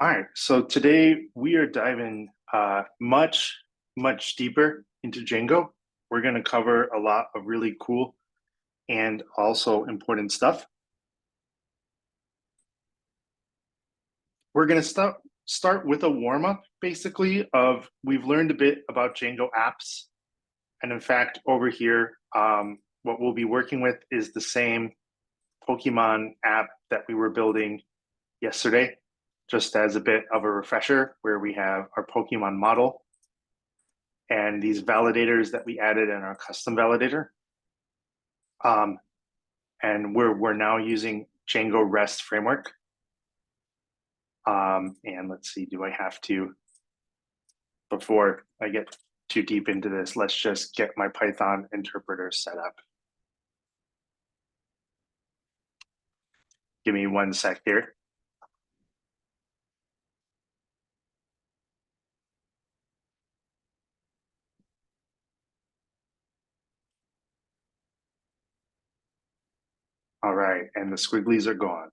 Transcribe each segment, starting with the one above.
All right, so today we are diving much deeper into Django. We're going to cover a lot of really cool and also important stuff. We're going to start with a warm-up, basically, of we've learned a bit about Django apps. And in fact, over here, what we'll be working with is the same Pokemon app that we were building yesterday, just as a bit of a refresher, where we have our Pokemon model and these validators that we added in our custom validator. And we're now using Django REST framework. And let's see, do I have to, before I get too deep into this, let's just get my Python interpreter set up. Give me 1 sec here. All right, and the squigglies are gone.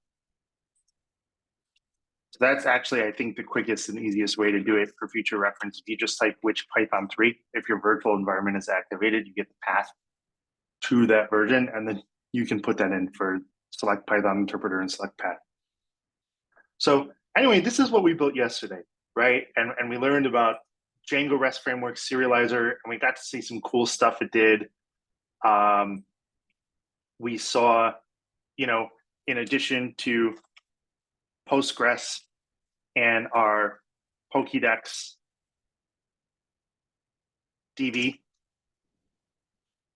So that's actually, I think, the quickest and easiest way to do it for future reference. If you just type which Python 3, if your virtual environment is activated, you get the path to that version, and then you can put that in for select Python interpreter and select path. So anyway, this is what we built yesterday, right? And we learned about Django REST framework serializer, and we got to see some cool stuff it did. We saw, in addition to Postgres and our Pokédex DB,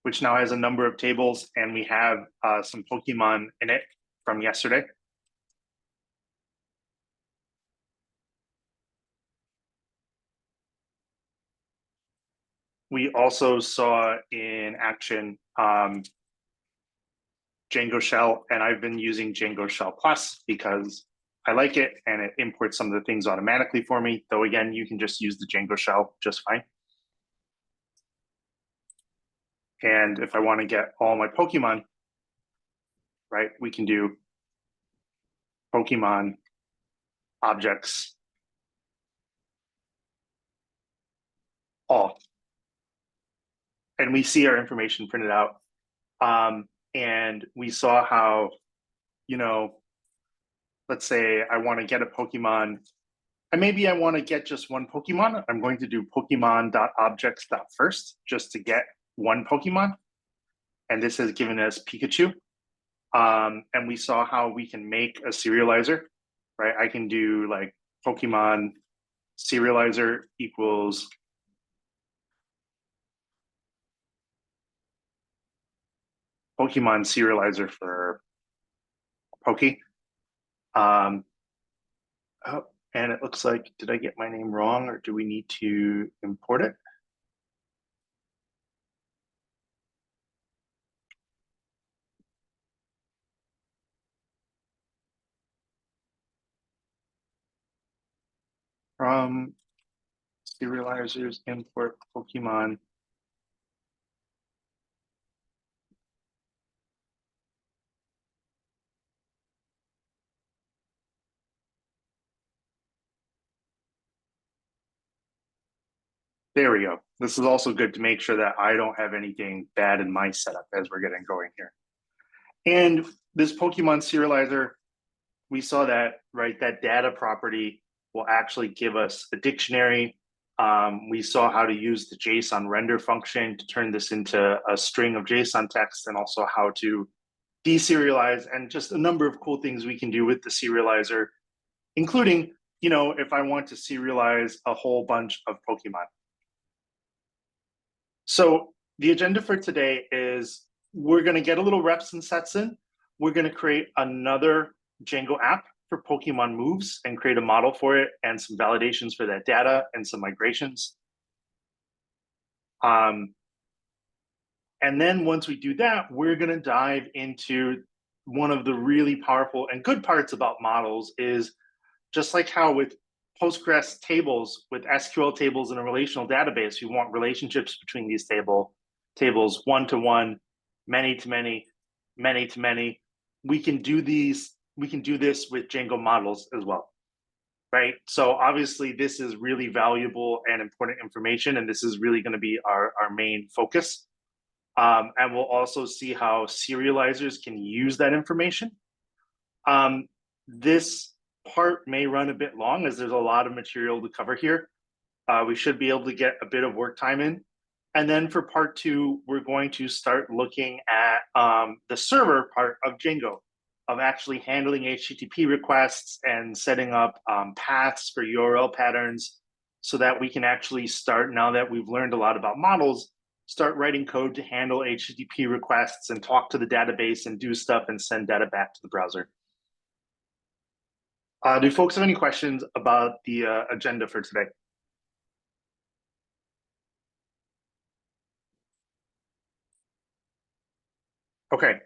which now has a number of tables, and we have some Pokemon in it from yesterday. We also saw in action Django Shell, and I've been using Django Shell Plus because I like it, and it imports some of the things automatically for me, though again, you can just use the Django Shell just fine. And if I want to get all my Pokemon, right, we can do Pokemon objects all. And we see our information printed out. And we saw how, let's say I want to get a Pokemon, and maybe I want to get just one Pokemon. I'm going to do Pokemon.objects.first just to get one Pokemon. And this has given us Pikachu. And we saw how we can make a serializer, right? I can do like Pokemon serializer equals Pokemon serializer for Poke. Oh, and it looks like, did I get my name wrong, or do we need to import it? From serializers, import Pokemon. There we go. This is also good to make sure that I don't have anything bad in my setup as we're getting going here. And this Pokemon serializer, we saw that, right? That data property will actually give us a dictionary. We saw how to use the JSON render function to turn this into a string of JSON text, and also how to deserialize, and just a number of cool things we can do with the serializer, including, if I want to serialize a whole bunch of Pokemon. So the agenda for today is we're going to get a little reps and sets in. We're going to create another Django app for Pokemon moves and create a model for it and some validations for that data and some migrations. And then once we do that, we're going to dive into one of the really powerful and good parts about models is just like how with Postgres tables, with SQL tables in a relational database, you want relationships between these tables, one-to-one, many-to-many, many-to-many. We can do this with Django models as well, right? So obviously this is really valuable and important information, and this is really going to be our main focus. And we'll also see how serializers can use that information. This part may run a bit long as there's a lot of material to cover here. We should be able to get a bit of work time in. And then for part two, we're going to start looking at the server part of Django, of actually handling HTTP requests and setting up paths for URL patterns so that we can actually start, now that we've learned a lot about models, start writing code to handle HTTP requests and talk to the database and do stuff and send data back to the browser. Do folks have any questions about the agenda for today? Okay,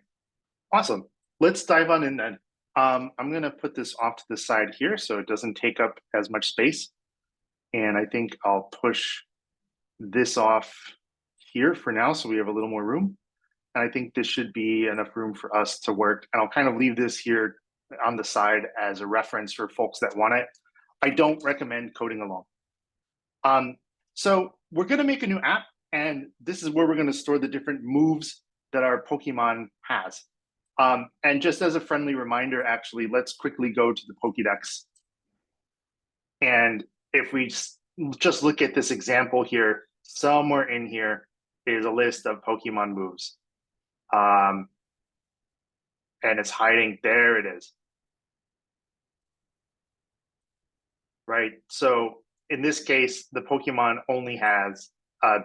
awesome. Let's dive on in then. I'm going to put this off to the side here so it doesn't take up as much space. And I think I'll push this off here for now so we have a little more room. And I think this should be enough room for us to work. And I'll kind of leave this here on the side as a reference for folks that want it. I don't recommend coding alone. So we're going to make a new app, and this is where we're going to store the different moves that our Pokemon has. And just as a friendly reminder, actually, let's quickly go to the Pokédex. And if we just look at this example here, somewhere in here is a list of Pokemon moves. And it's hiding, there it is. Right, so in this case, the Pokemon only has,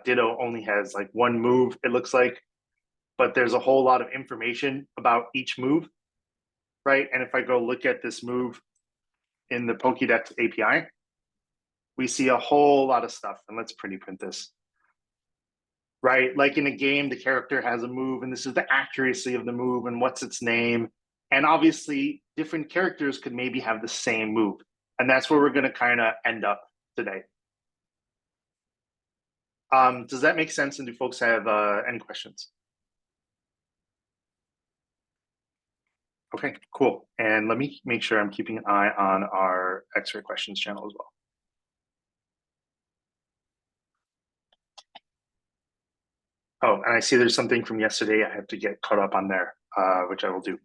Ditto only has like one move, it looks like, but there's a whole lot of information about each move, right? And if I go look at this move in the Pokédex API, we see a whole lot of stuff. And let's pretty print this, right? Like in a game, the character has a move, and this is the accuracy of the move and what's its name. And obviously, different characters could maybe have the same move. And that's where we're going to kind of end up today. Does that make sense? And do folks have any questions? Okay, cool. And let me make sure I'm keeping an eye on our X-ray questions channel as well. Oh, and I see there's something from yesterday I have to get caught up on there, which I will do.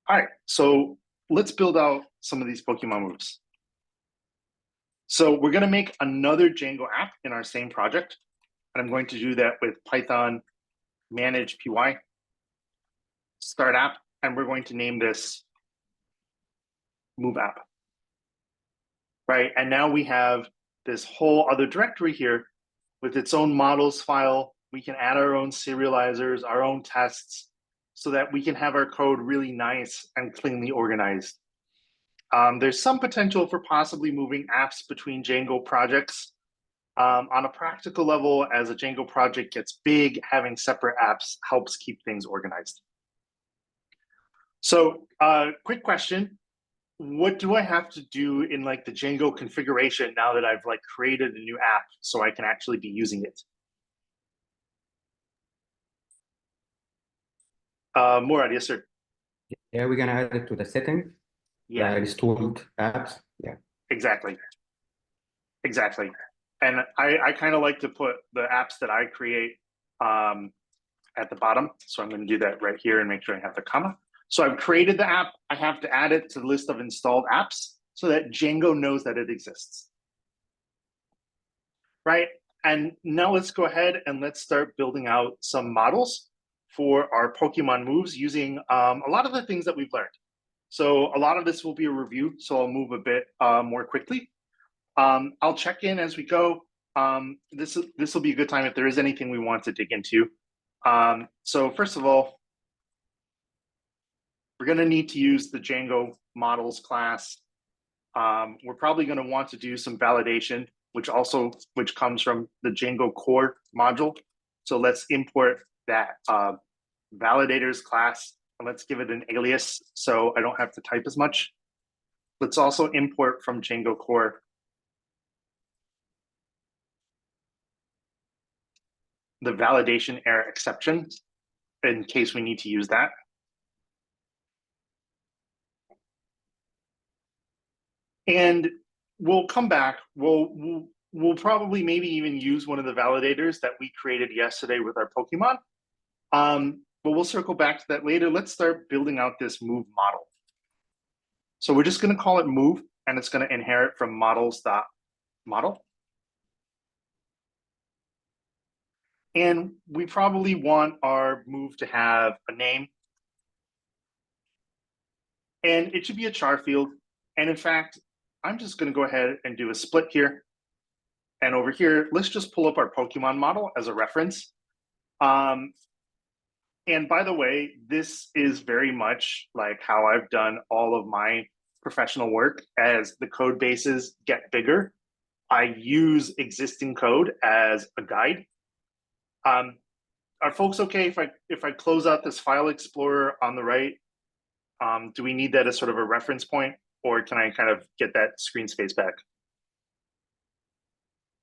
All right, so let's build out some of these Pokemon moves. So we're going to make another Django app in our same project. And I'm going to do that with Python manage py start app. And we're going to name this move app. Right, and now we have this whole other directory here with its own models file. We can add our own serializers, our own tests, so that we can have our code really nice and cleanly organized. There's some potential for possibly moving apps between Django projects. On a practical level, as a Django project gets big, having separate apps helps keep things organized. So, quick question. What do I have to do in like the Django configuration now that I've like created a new app so I can actually be using it? Murad, yes, sir. Yeah, we're gonna add it to the setting. Yeah, installed apps. Yeah, exactly. Exactly. And I kind of like to put the apps that I create at the bottom. So I'm going to do that right here and make sure I have the comma. So I've created the app. I have to add it to the list of installed apps so that Django knows that it exists. Right. And now let's go ahead and let's start building out some models for our Pokemon moves using a lot of the things that we've learned. So a lot of this will be a review, so I'll move a bit more quickly. I'll check in as we go. This will be a good time if there is anything we want to dig into. So first of all, we're going to need to use the Django models class. We're probably going to want to do some validation, which comes from the Django core module. So let's import that validators class and let's give it an alias so I don't have to type as much. Let's also import from Django core the validation error exception in case we need to use that. And we'll come back. We'll probably maybe even use one of the validators that we created yesterday with our Pokemon. But we'll circle back to that later. Let's start building out this move model. So we're just going to call it move, and it's going to inherit from models.model. And we probably want our move to have a name. And it should be a char field. And in fact, I'm just going to go ahead and do a split here. And over here, let's just pull up our Pokemon model as a reference. And by the way, this is very much like how I've done all of my professional work. As the code bases get bigger, I use existing code as a guide. Are folks okay if I close out this file explorer on the right? Do we need that as sort of a reference point, or can I kind of get that screen space back?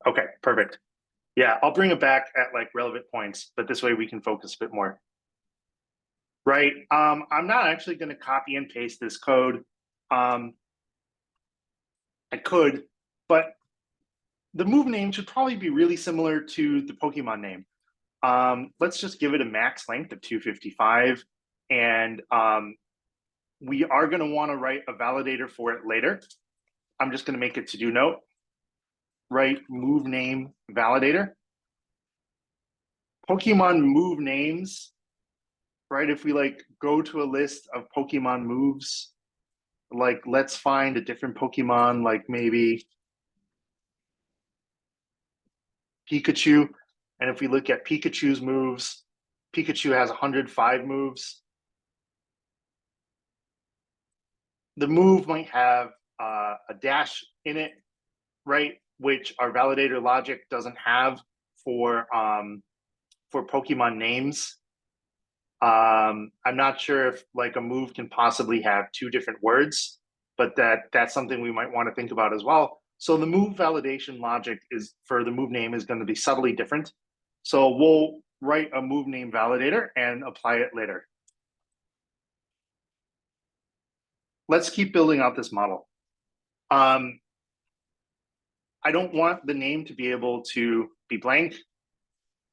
Okay, perfect. Yeah, I'll bring it back at like relevant points, but this way we can focus a bit more. Right. I'm not actually going to copy and paste this code. I could, but the move name should probably be really similar to the Pokemon name. Let's just give it a max length of 255. And we are going to want to write a validator for it later. I'm just going to make a to-do note. Write move name validator. Pokemon move names, right? If we like go to a list of Pokemon moves, like let's find a different Pokemon, like maybe Pikachu. And if we look at Pikachu's moves, Pikachu has 105 moves. The move might have a dash in it, right? Which our validator logic doesn't have for Pokemon names. I'm not sure if like a move can possibly have two different words, but that's something we might want to think about as well. So the move validation logic is for the move name is going to be subtly different. So we'll write a move name validator and apply it later. Let's keep building out this model. I don't want the name to be able to be blank.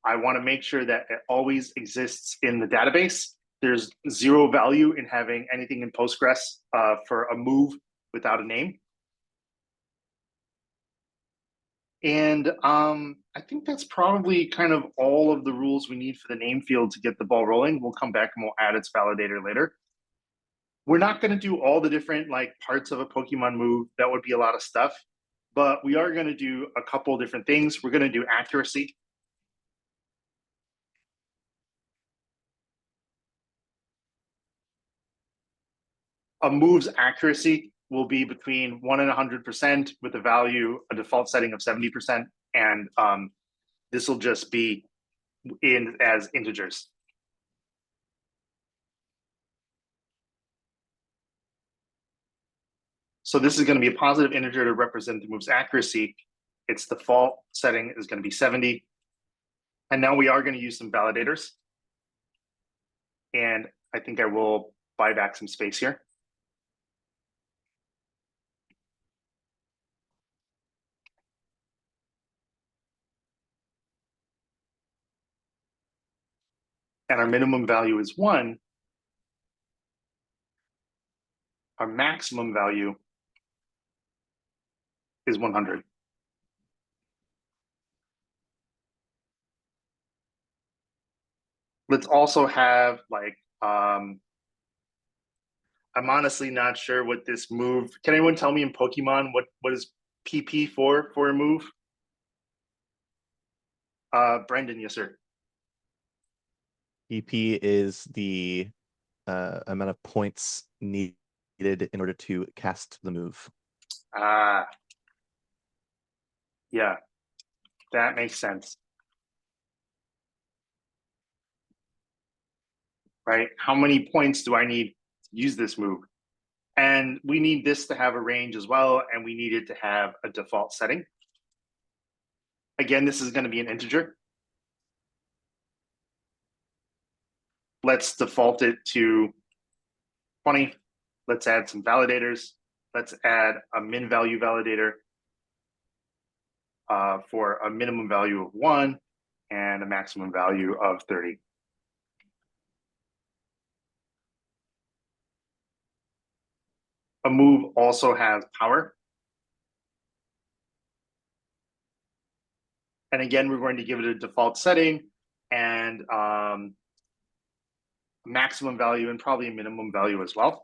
I want to make sure that it always exists in the database. There's zero value in having anything in Postgres for a move without a name. And I think that's probably kind of all of the rules we need for the name field to get the ball rolling. We'll come back and we'll add its validator later. We're not going to do all the different like parts of a Pokemon move. That would be a lot of stuff. But we are going to do a couple different things. We're going to do accuracy. A move's accuracy will be between 1 and 100% with a default setting of 70%. And this will just be in as integers. So this is going to be a positive integer to represent the move's accuracy. Its default setting is going to be 70. And now we are going to use some validators. And I think I will buy back some space here. And our minimum value is 1. Our maximum value is 100. Let's also have like, I'm honestly not sure what this move, can anyone tell me in Pokemon what is PP for a move? Brendan, yes, sir. EP is the amount of points needed in order to cast the move. Yeah, that makes sense. Right? How many points do I need to use this move? And we need this to have a range as well, and we need it to have a default setting. Again, this is going to be an integer. Let's default it to 20. Let's add some validators. let's add a min value validator for a minimum value of 1 and a maximum value of 30. A move also has power. And again, we're going to give it a default setting and maximum value and probably a minimum value as well.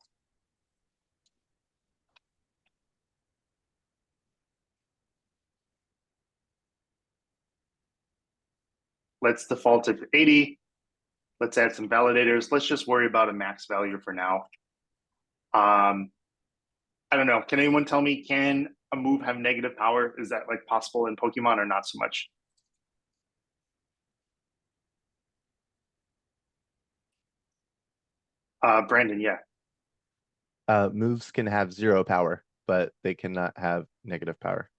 Let's default it to 80. Let's add some validators. Let's just worry about a max value for now. I don't know. Can anyone tell me, can a move have negative power? Is that like possible in Pokemon or not so much? Brandon, yeah. Moves can have 0 power, but they cannot have negative power.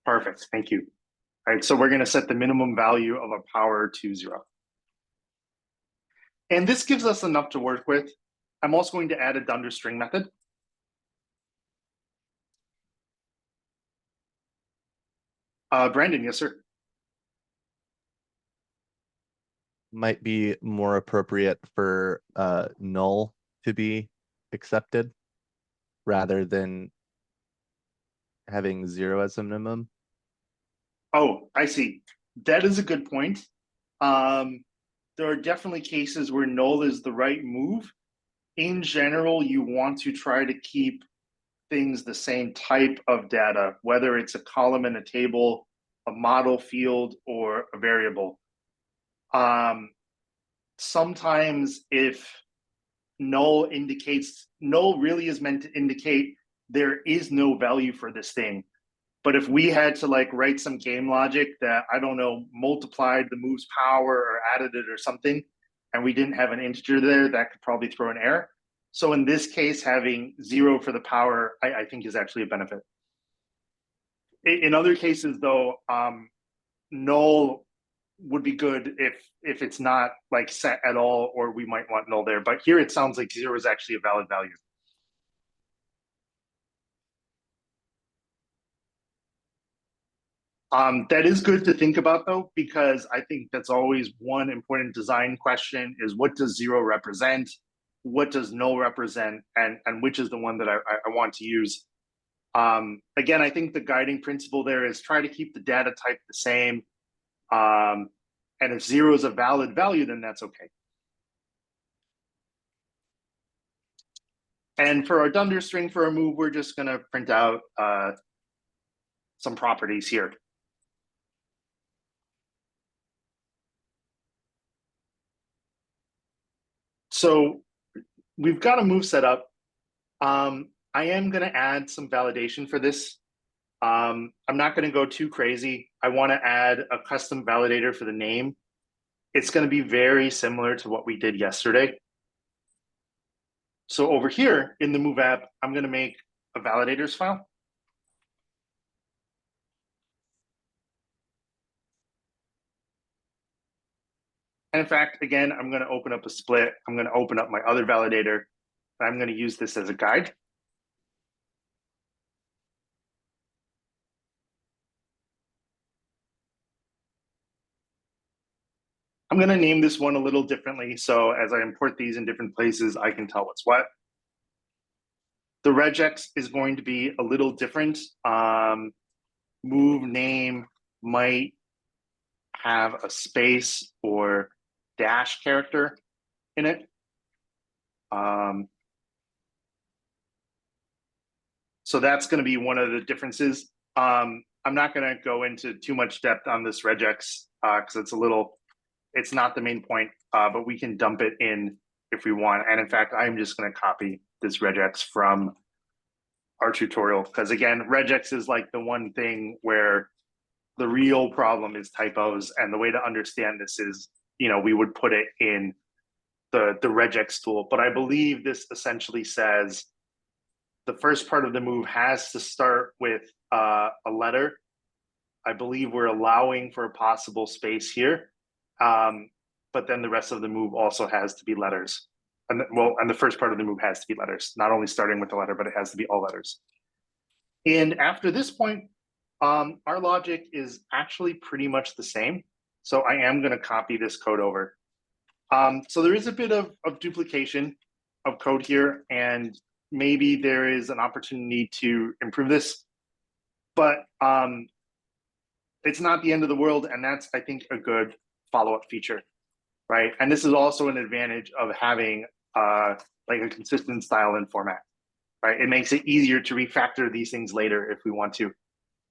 Perfect. Thank you. All right, so we're going to set the minimum value of a power to 0. And this gives us enough to work with. I'm also going to add a dunder string method. Brandon, yes, sir. Might be more appropriate for null to be accepted rather than having 0 as a minimum. Oh, I see. That is a good point. There are definitely cases where null is the right move. In general, you want to try to keep things the same type of data, whether it's a column in a table, a model field, or a variable. Sometimes if null really is meant to indicate there is no value for this thing. But if we had to like write some game logic that, I don't know, multiplied the move's power or added it or something, and we didn't have an integer there, that could probably throw an error. So in this case, having 0 for the power, I think is actually a benefit. In other cases though, null would be good if it's not like set at all, or we might want null there. But here it sounds like 0 is actually a valid value. That is good to think about though, because I think that's always one important design question is, what does 0 represent? What does null represent? And which is the one that I want to use? Again, I think the guiding principle there is try to keep the data type the same. And if 0 is a valid value, then that's okay. And for our dunder string for a move, we're just going to print out some properties here. So we've got a move set up. I am going to add some validation for this. I'm not going to go too crazy. I want to add a custom validator for the name. It's going to be very similar to what we did yesterday. So over here in the move app, I'm going to make a validators file. And in fact, again, I'm going to open up a split. I'm going to open up my other validator. And I'm going to use this as a guide. I'm going to name this one a little differently. So as I import these in different places, I can tell what's what. The regex is going to be a little different. Move name might have a space or dash character in it. So that's going to be one of the differences. I'm not going to go into too much depth on this regex because it's not the main point, but we can dump it in if we want. And in fact, I'm just going to copy this regex from our tutorial because again, regex is like the one thing where the real problem is typos, and the way to understand this is, we would put it in the regex tool. But I believe this essentially says the first part of the move has to start with a letter. I believe we're allowing for a possible space here. But then the rest of the move also has to be letters. And the first part of the move has to be letters, not only starting with the letter, but it has to be all letters. And after this point, our logic is actually pretty much the same. So I am going to copy this code over. So there is a bit of duplication of code here, and maybe there is an opportunity to improve this, but it's not the end of the world, and that's, I think, a good follow-up feature, right? And this is also an advantage of having like a consistent style and format, right? It makes it easier to refactor these things later if we want to.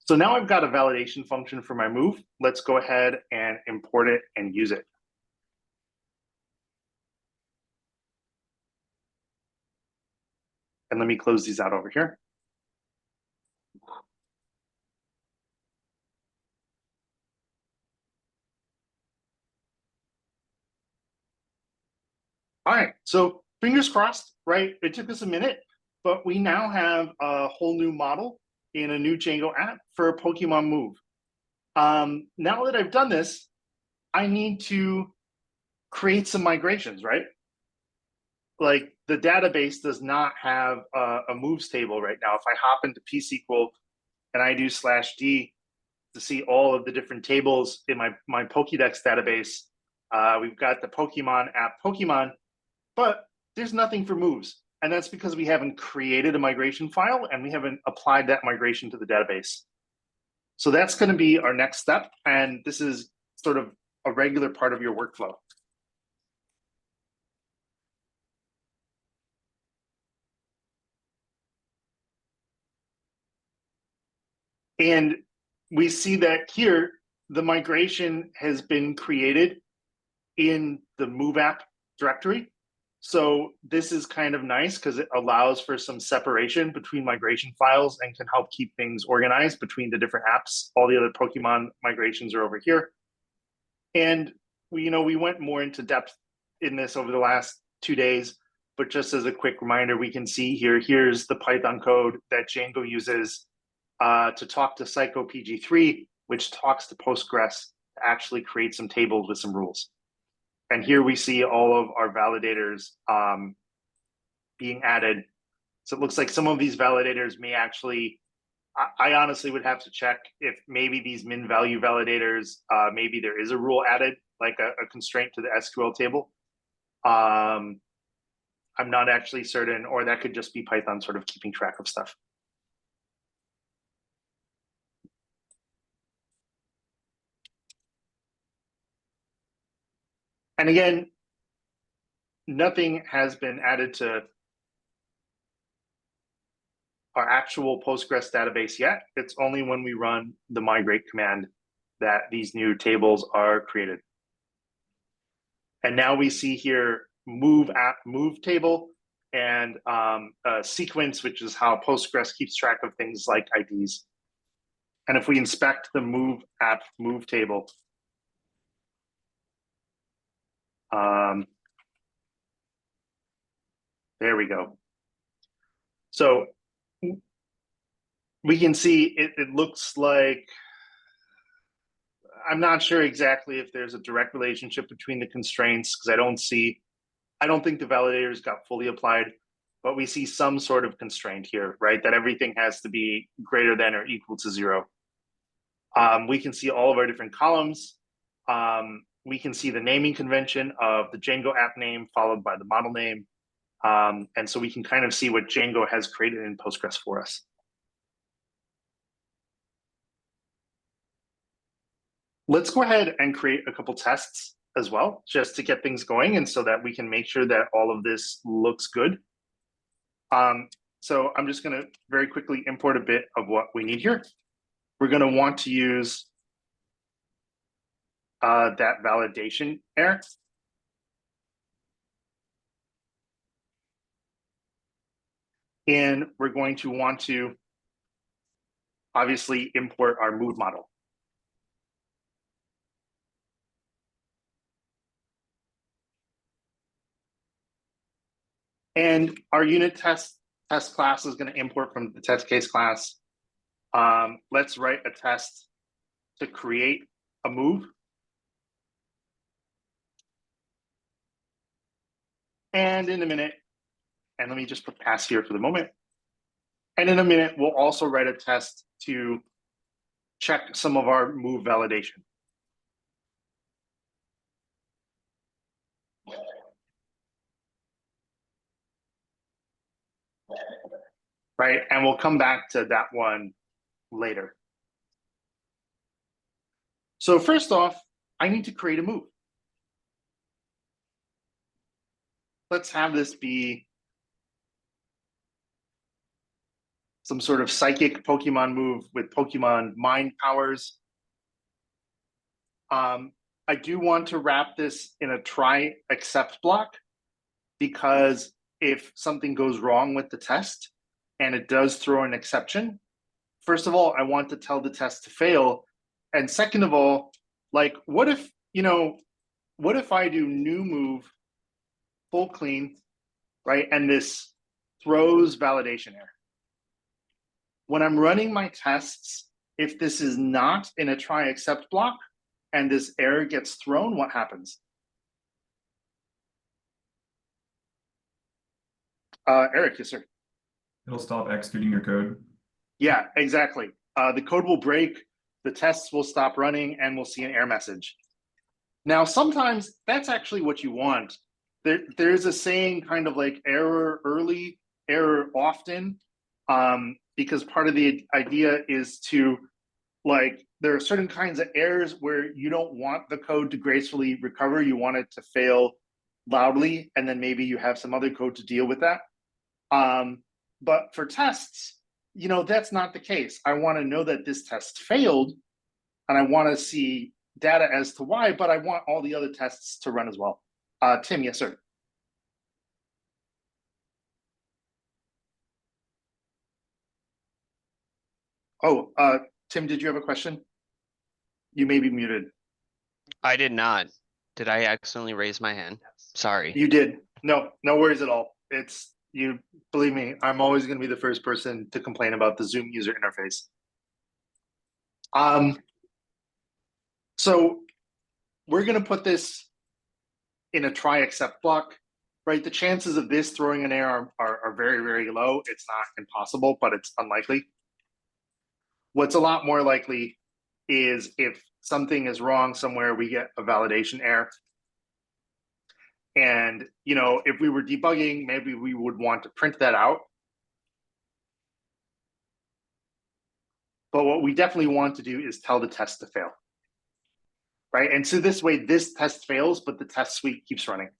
So now I've got a validation function for my move. Let's go ahead and import it and use it. And let me close these out over here. All right, so fingers crossed, right? It took us a minute, but we now have a whole new model in a new Django app for a Pokemon move. Now that I've done this, I need to create some migrations, right? Like the database does not have a moves table right now. If I hop into pSQL and I do /D to see all of the different tables in my Pokédex database, we've got the Pokemon app Pokemon, but there's nothing for moves. And that's because we haven't created a migration file and we haven't applied that migration to the database. So that's going to be our next step. And this is sort of a regular part of your workflow. And we see that here, the migration has been created in the move app directory. So this is kind of nice because it allows for some separation between migration files and can help keep things organized between the different apps. All the other Pokemon migrations are over here. And we went more into depth in this over the last 2 days, but just as a quick reminder, we can see here's the Python code that Django uses to talk to Psycho PG3, which talks to Postgres to actually create some tables with some rules. And here we see all of our validators being added. So it looks like some of these validators may actually, I honestly would have to check if maybe these min value validators, maybe there is a rule added, like a constraint to the SQL table. I'm not actually certain, or that could just be Python sort of keeping track of stuff. And again, nothing has been added to our actual Postgres database yet. It's only when we run the migrate command that these new tables are created. And now we see here move app move table and a sequence, which is how Postgres keeps track of things like IDs. And if we inspect the move app move table, there we go. So we can see it looks like, I'm not sure exactly if there's a direct relationship between the constraints because I don't think the validators got fully applied, but we see some sort of constraint here, right? That everything has to be greater than or equal to 0. We can see all of our different columns. We can see the naming convention of the Django app name followed by the model name. And so we can kind of see what Django has created in Postgres for us. Let's go ahead and create a couple tests as well, just to get things going and so that we can make sure that all of this looks good. So I'm just going to very quickly import a bit of what we need here. We're going to want to use that validation error. And we're going to want to obviously import our mood model. And our unit test class is going to import from the test case class. Let's write a test to create a move. And in a minute, and let me just put pass here for the moment. And in a minute, we'll also write a test to check some of our move validation. Right, and we'll come back to that one later. So first off, I need to create a move. Let's have this be some sort of psychic Pokemon move with Pokemon mind powers. I do want to wrap this in a try except block, because if something goes wrong with the test and it does throw an exception, first of all, I want to tell the test to fail. And second of all, like, what if, what if I do new move, full clean, right? And this throws validation error. When I'm running my tests, if this is not in a try except block and this error gets thrown, what happens? Eric, yes, sir. It'll stop executing your code. Yeah, exactly. The code will break, the tests will stop running, and we'll see an error message. Now, sometimes that's actually what you want. There's a saying kind of like error early, error often, because part of the idea is to, like, there are certain kinds of errors where you don't want the code to gracefully recover. You want it to fail loudly, and then maybe you have some other code to deal with that. But for tests, that's not the case. I want to know that this test failed, and I want to see data as to why, but I want all the other tests to run as well. Tim, yes, sir. Oh, Tim, did you have a question? You may be muted. I did not. Did I accidentally raise my hand? Sorry. You did. No worries at all. It's you. Believe me, I'm always going to be the first person to complain about the Zoom user interface. So we're going to put this in a try except block, right? The chances of this throwing an error are very, very low. It's not impossible, but it's unlikely. What's a lot more likely is if something is wrong somewhere, we get a validation error. And, if we were debugging, maybe we would want to print that out. But what we definitely want to do is tell the test to fail, right? And so this way, this test fails, but the test suite keeps running.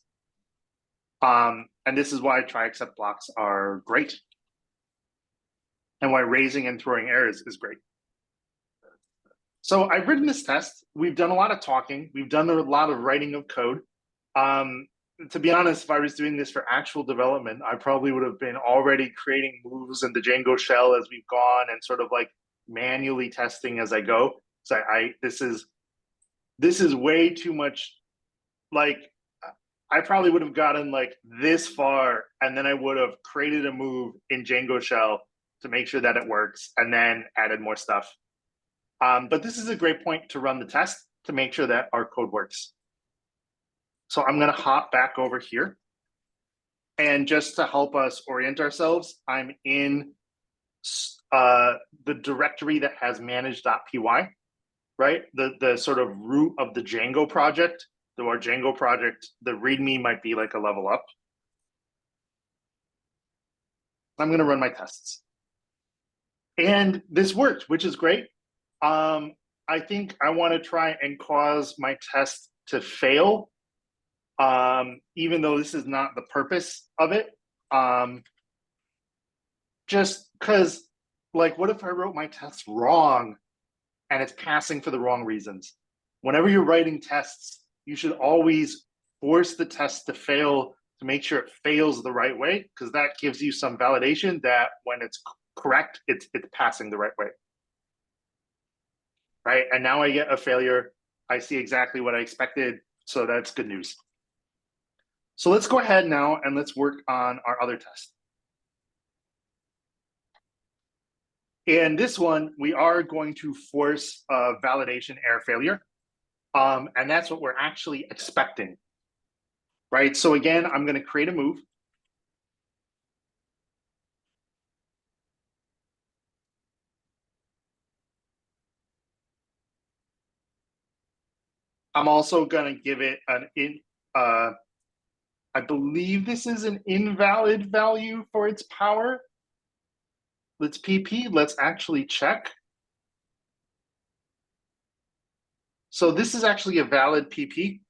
And this is why try except blocks are great, and why raising and throwing errors is great. So I've written this test. We've done a lot of talking. We've done a lot of writing of code. To be honest, if I was doing this for actual development, I probably would have been already creating moves in the Django shell as we've gone, and sort of like manually testing as I go. So this is way too much. Like, I probably would have gotten like this far, and then I would have created a move in Django shell to make sure that it works, and then added more stuff. But this is a great point to run the test to make sure that our code works. So I'm going to hop back over here. And just to help us orient ourselves, I'm in the directory that has manage.py, right? The sort of root of the Django project. So our Django project, the README might be like a level up. I'm going to run my tests. And this worked, which is great. I think I want to try and cause my test to fail, even though this is not the purpose of it. Just because, like, what if I wrote my test wrong and it's passing for the wrong reasons? Whenever you're writing tests, you should always force the test to fail to make sure it fails the right way, because that gives you some validation that when it's correct, it's passing the right way. Right, and now I get a failure. I see exactly what I expected, so that's good news. So let's go ahead now and let's work on our other test. In this one, we are going to force a validation error failure. And that's what we're actually expecting, right? So again, I'm going to create a move. I'm also gonna give it I believe this is an invalid value for its power. Let's PP, let's actually check. So this is actually a valid PP.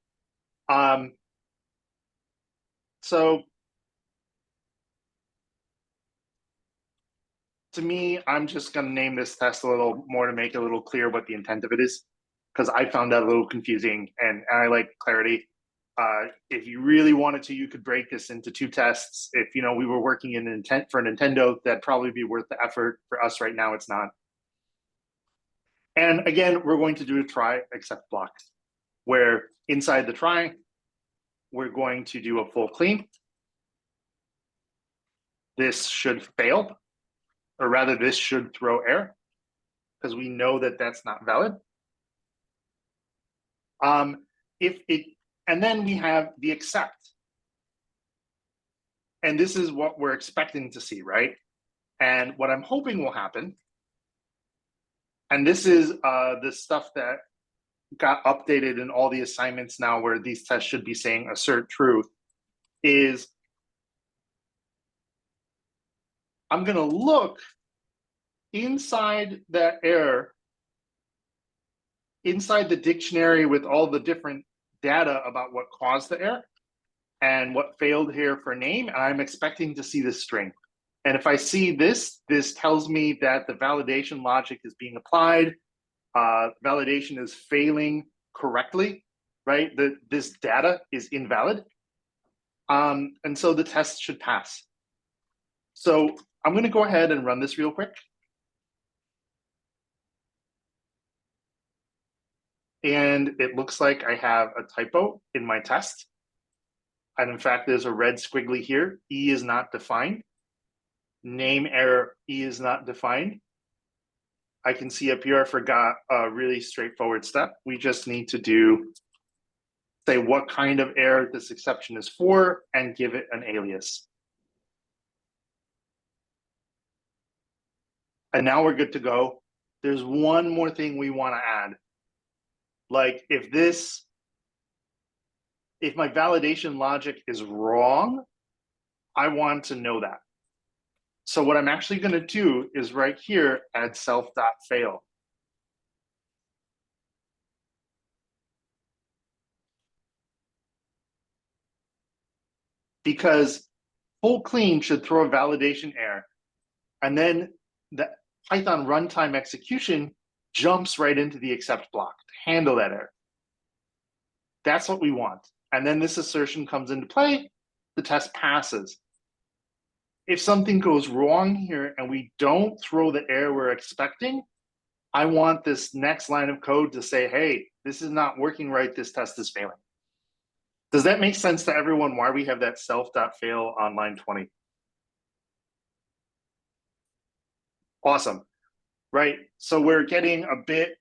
So to me, I'm just gonna name this test a little more to make it a little clear what the intent of it is, because I found that a little confusing and I like clarity. If you really wanted to, you could break this into two tests. If we were working in intent for Nintendo, that'd probably be worth the effort. For us right now, it's not. And again, we're going to do a try except block, where inside the try, we're going to do a full clean. This should fail, or rather this should throw error, because we know that that's not valid. And then we have the accept. And this is what we're expecting to see, right? And what I'm hoping will happen, and this is the stuff that got updated in all the assignments now where these tests should be saying assert truth, is I'm gonna look inside that error, inside the dictionary with all the different data about what caused the error and what failed here for name, and I'm expecting to see this string. And if I see this, this tells me that the validation logic is being applied, validation is failing correctly, right? This data is invalid. And so the test should pass. So I'm gonna go ahead and run this real quick. And it looks like I have a typo in my test. And in fact, there's a red squiggly here. E is not defined. Name error, E is not defined. I can see up here, I forgot a really straightforward step. We just need to say what kind of error this exception is for and give it an alias. And now we're good to go. There's one more thing we want to add. Like if my validation logic is wrong, I want to know that. So what I'm actually going to do is right here, add self.fail. Because full clean should throw a validation error. And then the Python runtime execution jumps right into the accept block to handle that error. That's what we want. And then this assertion comes into play, the test passes. If something goes wrong here and we don't throw the error we're expecting, I want this next line of code to say, hey, this is not working right, this test is failing. Does that make sense to everyone why we have that self.fail on line 20? Awesome, right? So we're getting a bit,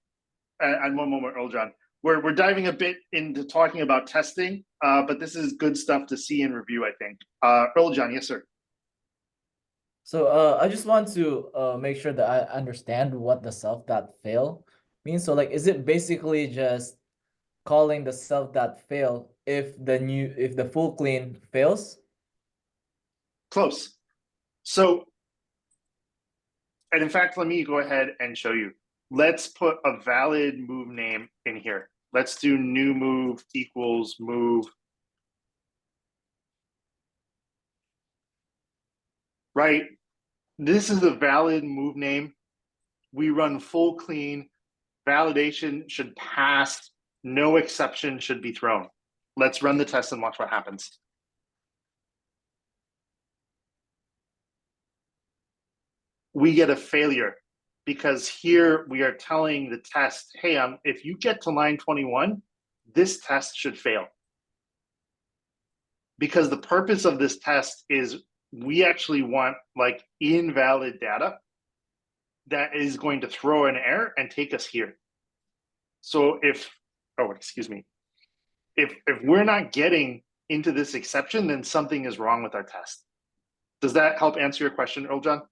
and one moment, Earl John. We're diving a bit into talking about testing, but this is good stuff to see and review, I think. Earl John, yes, sir. So I just want to make sure that I understand what the self.fail means. So like, is it basically just calling the self.fail if the full clean fails? Close. So, and in fact, let me go ahead and show you. Let's put a valid move name in here. Let's do new move equals move. Right? This is a valid move name. We run full clean. Validation should pass. No exception should be thrown. Let's run the test and watch what happens. We get a failure because here we are telling the test, hey, if you get to line 21, this test should fail. Because the purpose of this test is we actually want like invalid data that is going to throw an error and take us here. So if we're not getting into this exception, then something is wrong with our test. Does that help answer your question, Earl John?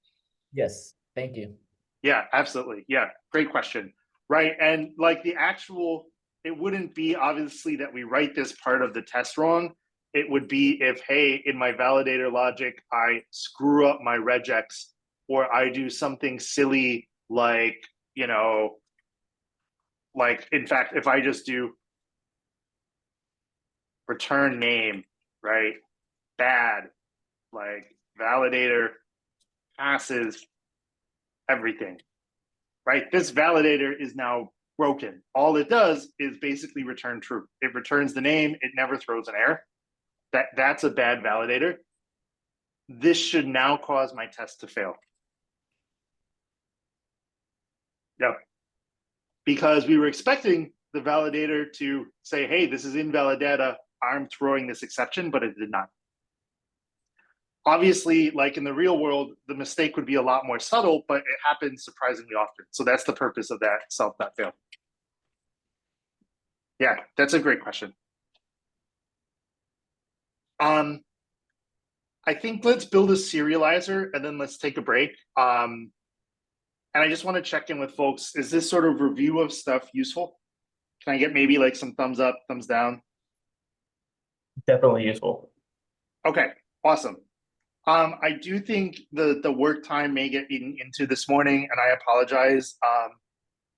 Yes, thank you. Yeah, absolutely. Yeah, great question. Right, and like the actual it wouldn't be obviously that we write this part of the test wrong. It would be if, hey, in my validator logic, I screw up my regex, or I do something silly like, you know, like, in fact, if I just do return name, right? Bad, like validator passes everything, right? This validator is now broken. All it does is basically return true. It returns the name. It never throws an error. That's a bad validator. This should now cause my test to fail. Yep. Because we were expecting the validator to say, hey, this is invalid data. I'm throwing this exception, but it did not. Obviously, like in the real world, the mistake would be a lot more subtle, but it happens surprisingly often. So that's the purpose of that self.fail. Yeah, that's a great question. I think let's build a serializer and then let's take a break. And I just want to check in with folks. Is this sort of review of stuff useful? Can I get maybe like some thumbs up, thumbs down? Definitely useful. Okay, awesome. I do think the work time may get eaten into this morning, and I apologize.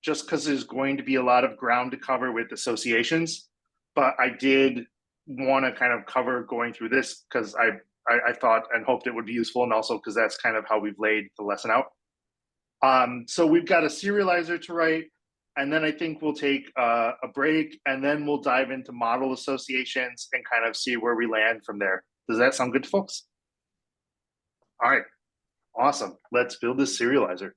Just because there's going to be a lot of ground to cover with associations, but I did want to kind of cover going through this because I thought and hoped it would be useful, and also because that's kind of how we've laid the lesson out. So we've got a serializer to write, and then I think we'll take a break, and then we'll dive into model associations and kind of see where we land from there. Does that sound good to folks? All right, awesome. Let's build this serializer.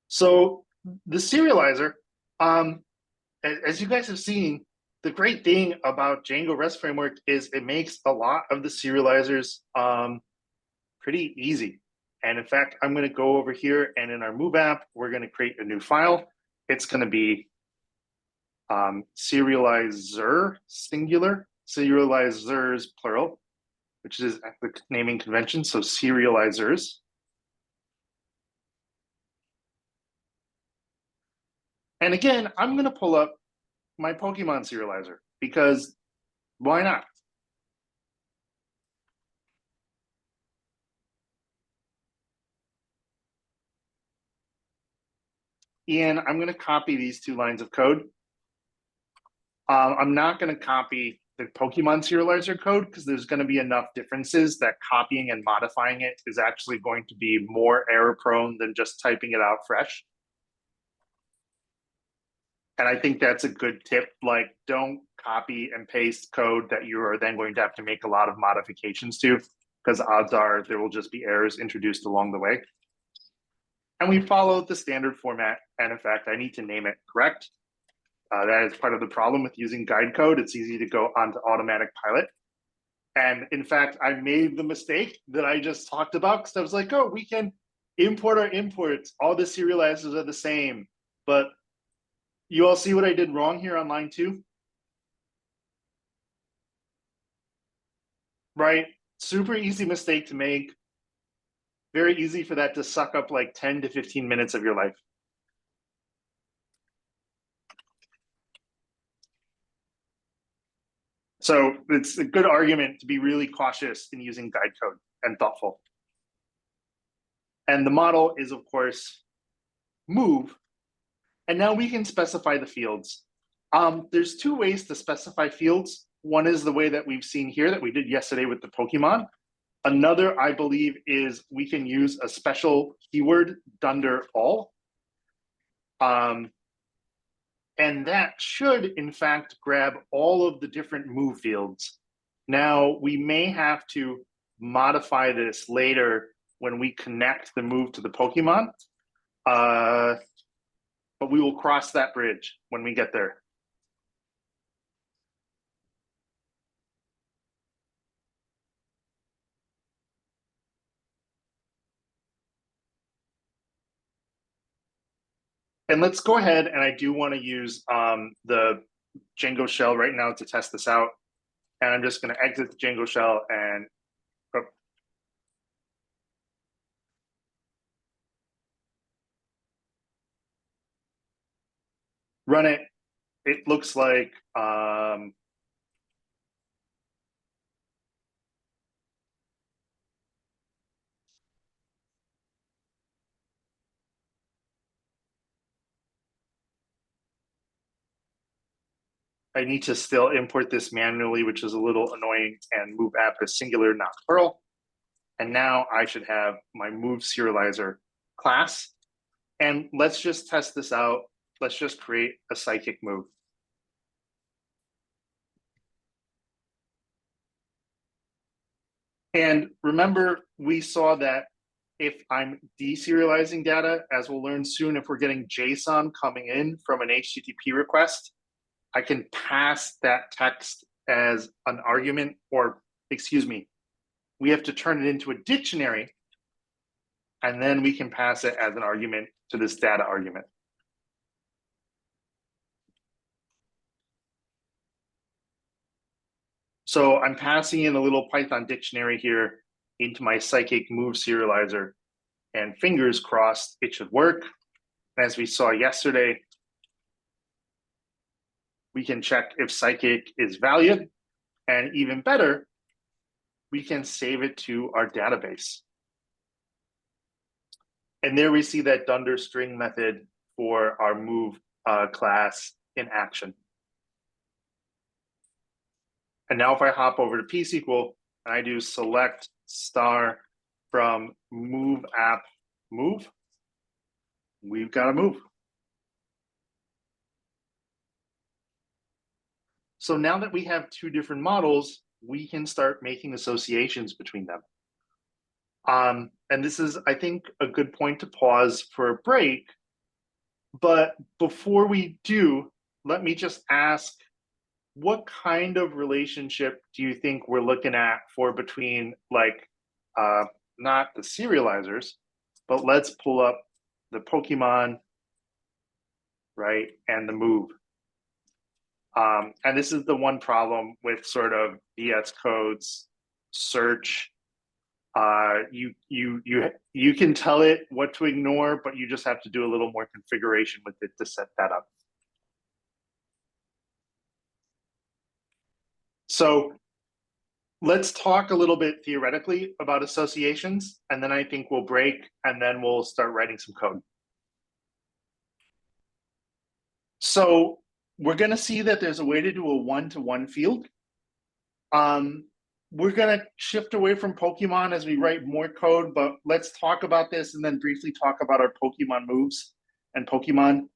So the serializer, as you guys have seen, the great thing about Django REST framework is it makes a lot of the serializers pretty easy. And in fact, I'm going to go over here, and in our move app, we're going to create a new file. It's going to be serializer singular, serializers plural, which is the naming convention. So serializers. And again, I'm going to pull up my Pokemon serializer because why not? And I'm going to copy these 2 lines of code. I'm not going to copy the Pokemon serializer code because there's going to be enough differences that copying and modifying it is actually going to be more error prone than just typing it out fresh. And I think that's a good tip. Like, don't copy and paste code that you are then going to have to make a lot of modifications to, because odds are there will just be errors introduced along the way. And we follow the standard format. And in fact, I need to name it correct. That is part of the problem with using guide code. It's easy to go onto automatic pilot. And in fact, I made the mistake that I just talked about because I was like, oh, we can import our imports. All the serializers are the same. But you all see what I did wrong here on line 2? Right? Super easy mistake to make. Very easy for that to suck up like 10 to 15 minutes of your life. So it's a good argument to be really cautious in using guide code and thoughtful. And the model is, of course, move. And now we can specify the fields. There's 2 ways to specify fields. One is the way that we've seen here that we did yesterday with the Pokemon. Another, I believe, is we can use a special keyword, dunder all. And that should, in fact, grab all of the different move fields. Now, we may have to modify this later when we connect the move to the Pokemon. But we will cross that bridge when we get there. And let's go ahead, and I do want to use the Django shell right now to test this out. And I'm just going to exit the Django shell and run it. It looks like I need to still import this manually, which is a little annoying, and move app as singular, not plural. And now I should have my move serializer class. And let's just test this out. Let's just create a psychic move. And remember, we saw that if I'm deserializing data, as we'll learn soon, if we're getting JSON coming in from an HTTP request, I can pass that text as an argument, or excuse me, we have to turn it into a dictionary, and then we can pass it as an argument to this data argument. So I'm passing in a little Python dictionary here into my psychic move serializer, and fingers crossed it should work. As we saw yesterday, we can check if psychic is valid, and even better, we can save it to our database. And there we see that dunder string method for our move class in action. And now if I hop over to pSQL and I do select star from move app move, we've got a move. So now that we have two different models, we can start making associations between them. And this is, I think, a good point to pause for a break. But before we do, let me just ask, what kind of relationship do you think we're looking at for between, like, not the serializers, but let's pull up the Pokemon, right, and the move. And this is the one problem with sort of VS Code's search. You can tell it what to ignore, but you just have to do a little more configuration with it to set that up. So let's talk a little bit theoretically about associations, and then I think we'll break, and then we'll start writing some code. So we're going to see that there's a way to do a one-to-one field. We're going to shift away from Pokemon as we write more code, but let's talk about this and then briefly talk about our Pokemon moves and Pokemon.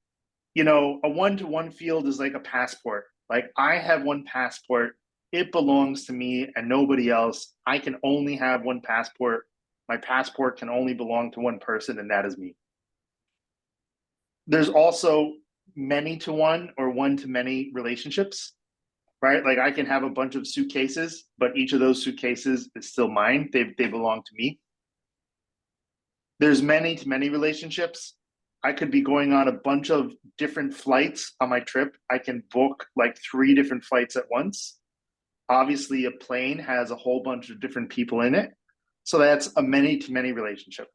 You know, a one-to-one field is like a passport. Like, I have one passport, it belongs to me and nobody else. I can only have one passport. My passport can only belong to one person, and that is me. There's also many-to-one or one-to-many relationships. Right? Like, I can have a bunch of suitcases, but each of those suitcases is still mine. They belong to me. There's many-to-many relationships. I could be going on a bunch of different flights on my trip. I can book like 3 different flights at once. Obviously, a plane has a whole bunch of different people in it. So that's a many-to-many relationship.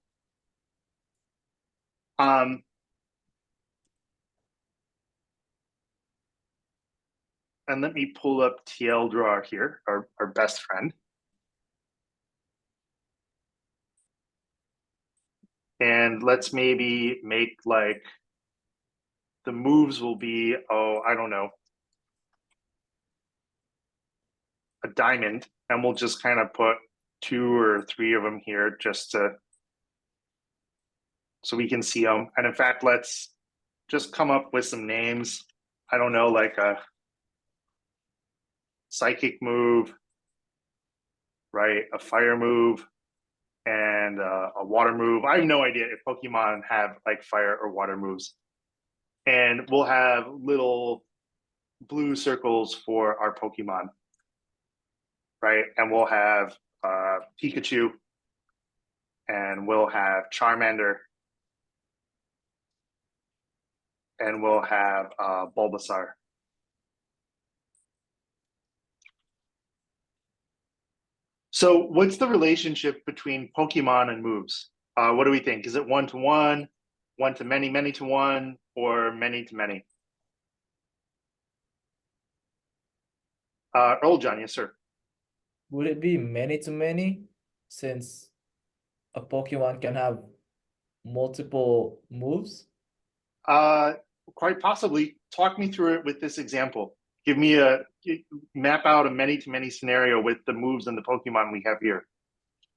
And let me pull up TLDraw here, our best friend. And let's maybe make, like, the moves will be, oh, I don't know, a diamond. And we'll just kind of put 2 or 3 of them here just to, so we can see them. And in fact, let's just come up with some names. I don't know, like a psychic move, right? A fire move, and a water move. I have no idea if Pokemon have like fire or water moves. And we'll have little blue circles for our Pokemon, right? And we'll have Pikachu, and we'll have Charmander, and we'll have Bulbasaur. So what's the relationship between Pokemon and moves? What do we think? Is it one-to-one, one-to-many, many-to-one, or many-to-many? Earl John, yes, sir. Would it be many to many since a Pokemon can have multiple moves? Quite possibly. Talk me through it with this example. Give me map out a many to many scenario with the moves and the Pokemon we have here.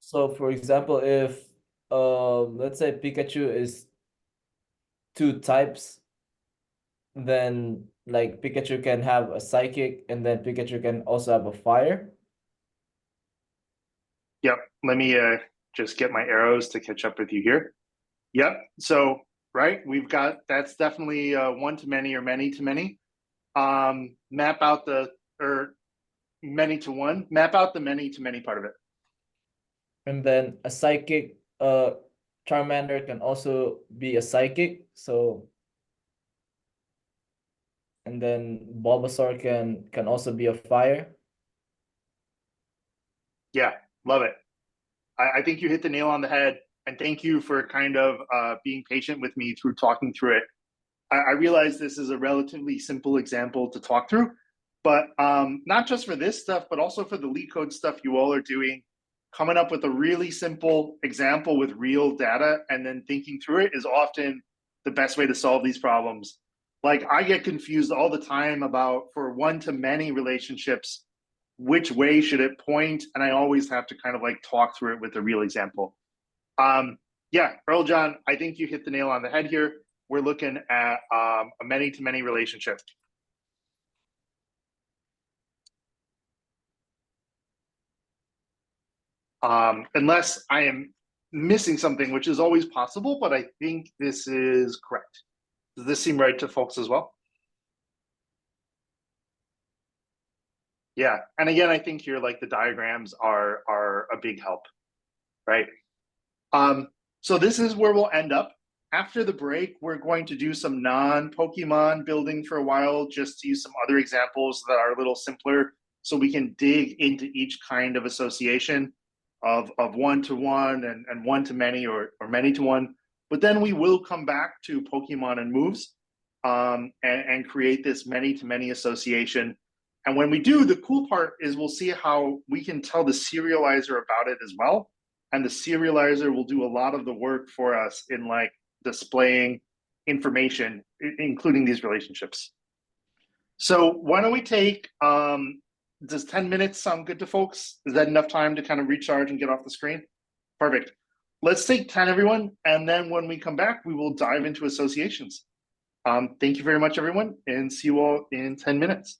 So for example, if let's say Pikachu is two types, then like Pikachu can have a psychic and then Pikachu can also have a fire. Yep. Let me just get my arrows to catch up with you here. Yep. So, right, we've got, that's definitely one to many or many to many. Map out or many to one, map out the many to many part of it. And then a psychic, Charmander can also be a psychic, so. And then Bulbasaur can also be a fire. Yeah, love it. I think you hit the nail on the head, and thank you for kind of being patient with me through talking through it. I realize this is a relatively simple example to talk through, but not just for this stuff, but also for the leak code stuff you all are doing. Coming up with a really simple example with real data and then thinking through it is often the best way to solve these problems. Like I get confused all the time about for one-to-many relationships, which way should it point? And I always have to kind of like talk through it with a real example. Yeah, Earl John, I think you hit the nail on the head here. We're looking at a many-to-many relationship. Unless I am missing something, which is always possible, but I think this is correct. Does this seem right to folks as well? Yeah, and again, I think here, like the diagrams are a big help, right? So this is where we'll end up. After the break, we're going to do some non-Pokemon building for a while, just to use some other examples that are a little simpler, so we can dig into each kind of association of one-to-one and one-to-many or many-to-one. But then we will come back to Pokemon and moves and create this many-to-many association. And when we do, the cool part is we'll see how we can tell the serializer about it as well. And the serializer will do a lot of the work for us in like displaying information, including these relationships. So why don't we take, does 10 minutes sound good to folks? Is that enough time to kind of recharge and get off the screen? Perfect. Let's take 10, everyone. And then when we come back, we will dive into associations. Thank you very much, everyone, and see you all in 10 minutes.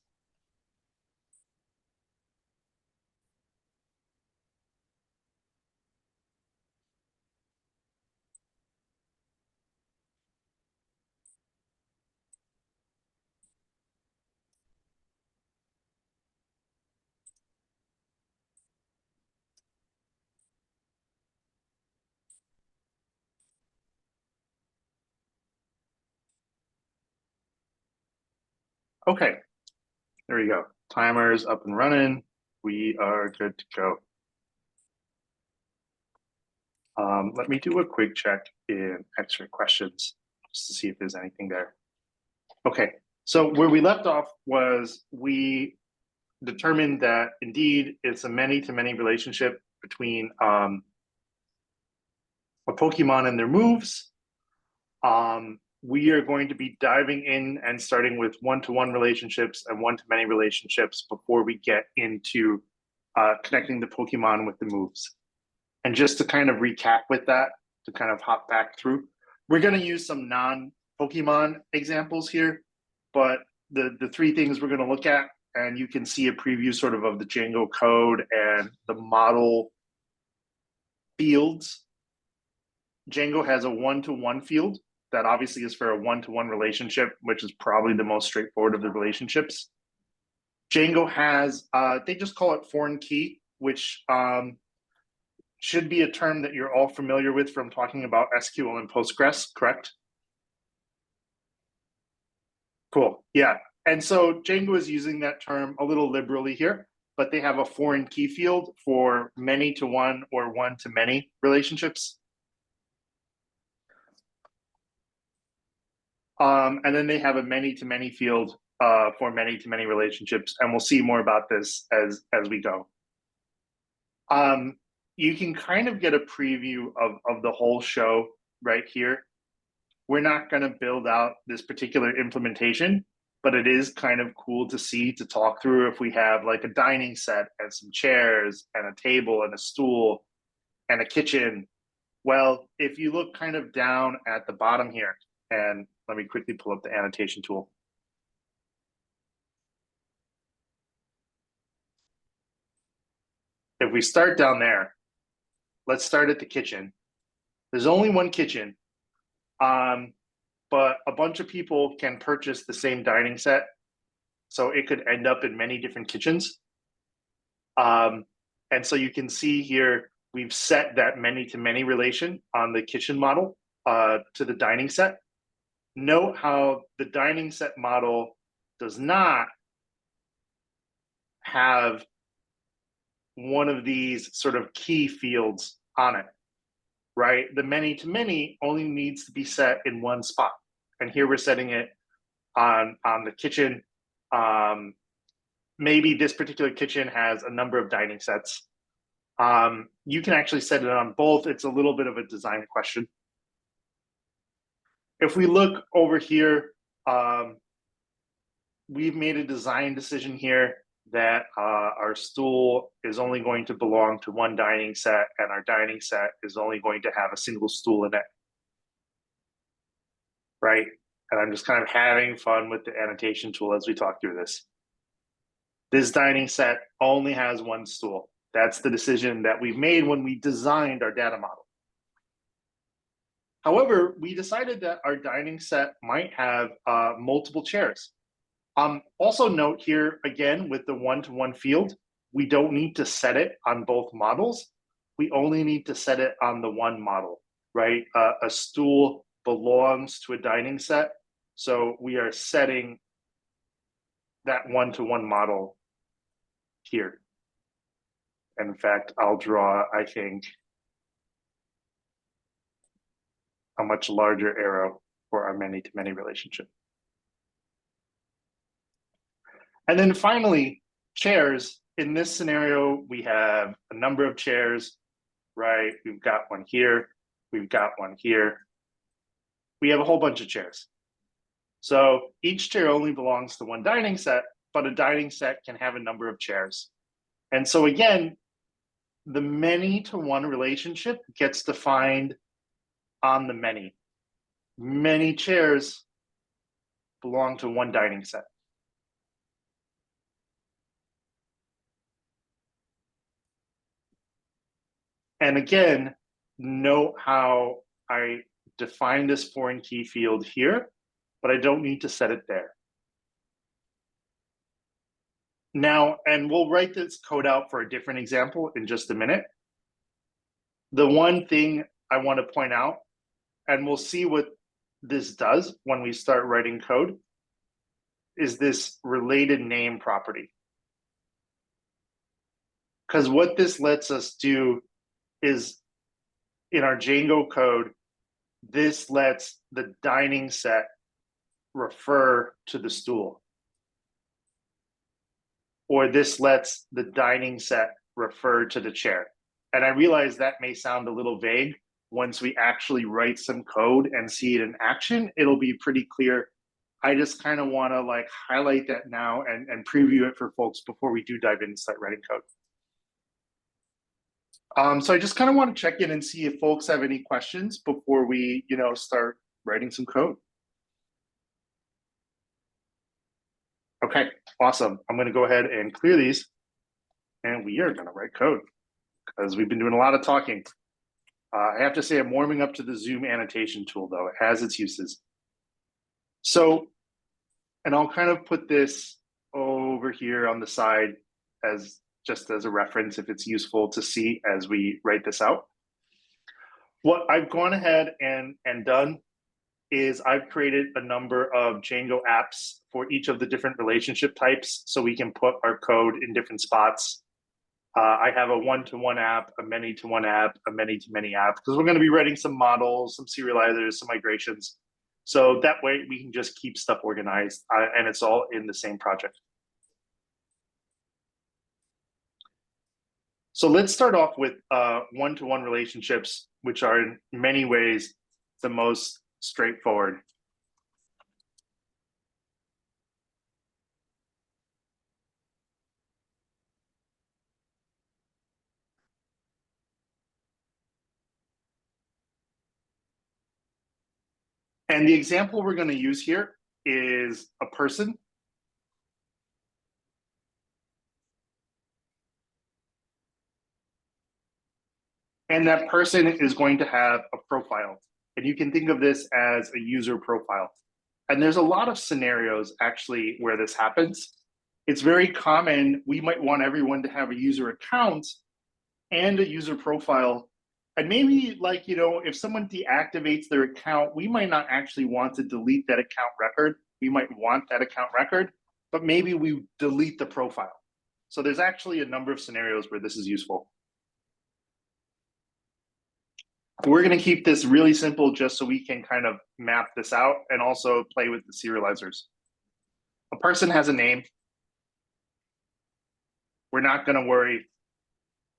Okay, there we go. Timer's up and running. We are good to go. Let me do a quick check in extra questions just to see if there's anything there. Okay, so where we left off was we determined that indeed it's a many-to-many relationship between a Pokemon and their moves. We are going to be diving in and starting with one-to-one relationships and one-to-many relationships before we get into connecting the Pokemon with the moves. And just to kind of recap with that, to kind of hop back through, we're going to use some non-Pokemon examples here, but the three things we're going to look at, and you can see a preview sort of the Django code and the model fields. Django has a one-to-one field that obviously is for a one-to-one relationship, which is probably the most straightforward of the relationships. Django has, they just call it foreign key, which should be a term that you're all familiar with from talking about SQL and Postgres, correct? Cool, yeah. And so Django is using that term a little liberally here, but they have a foreign key field for many-to-one or one-to-many relationships. And then they have a many-to-many field for many-to-many relationships, and we'll see more about this as we go. You can kind of get a preview of the whole show right here. We're not going to build out this particular implementation, but it is kind of cool to see, to talk through if we have like a dining set and some chairs and a table and a stool and a kitchen. Well, if you look kind of down at the bottom here, and let me quickly pull up the annotation tool. If we start down there, let's start at the kitchen. There's only one kitchen, but a bunch of people can purchase the same dining set. So it could end up in many different kitchens. And so you can see here, we've set that many-to-many relation on the kitchen model to the dining set. Note how the dining set model does not have one of these sort of key fields on it, right? The many-to-many only needs to be set in one spot. And here we're setting it on the kitchen. Maybe this particular kitchen has a number of dining sets. You can actually set it on both. It's a little bit of a design question. If we look over here, we've made a design decision here that our stool is only going to belong to one dining set, and our dining set is only going to have a single stool in it, right? And I'm just kind of having fun with the annotation tool as we talk through this. This dining set only has one stool. That's the decision that we've made when we designed our data model. However, we decided that our dining set might have multiple chairs. Also note here, again, with the one-to-one field, we don't need to set it on both models. We only need to set it on the one model, right? A stool belongs to a dining set. So we are setting that one-to-one model here. And in fact, I'll draw, I think, a much larger arrow for our many-to-many relationship. And then finally, chairs. In this scenario, we have a number of chairs, right? We've got one here, we've got one here. We have a whole bunch of chairs. So each chair only belongs to one dining set, but a dining set can have a number of chairs. And so again, the many-to-one relationship gets defined on the many. Many chairs belong to one dining set. And again, note how I define this foreign key field here, but I don't need to set it there. Now, and we'll write this code out for a different example in just a minute. The one thing I want to point out, and we'll see what this does when we start writing code, is this related name property. Because what this lets us do is, in our Django code, this lets the dining set refer to the stool. Or this lets the dining set refer to the chair. And I realize that may sound a little vague. Once we actually write some code and see it in action, it'll be pretty clear. I just kind of want to like highlight that now and preview it for folks before we do dive in and start writing code. So I just kind of want to check in and see if folks have any questions before we, start writing some code. Okay, awesome. I'm going to go ahead and clear these, and we are going to write code because we've been doing a lot of talking. I have to say I'm warming up to the Zoom annotation tool, though. It has its uses. So, and I'll kind of put this over here on the side as just as a reference if it's useful to see as we write this out. What I've gone ahead and done is I've created a number of Django apps for each of the different relationship types so we can put our code in different spots. I have a one-to-one app, a many-to-one app, a many-to-many app, because we're going to be writing some models, some serializers, some migrations. So that way we can just keep stuff organized and it's all in the same project. So let's start off with one-to-one relationships, which are in many ways the most straightforward. And the example we're going to use here is a person. And that person is going to have a profile. And you can think of this as a user profile. And there's a lot of scenarios actually where this happens. It's very common. We might want everyone to have a user account and a user profile. And maybe like, you know, if someone deactivates their account, we might not actually want to delete that account record. We might want that account record, but maybe we delete the profile. So there's actually a number of scenarios where this is useful. We're going to keep this really simple just so we can kind of map this out and also play with the serializers. A person has a name. We're not going to worry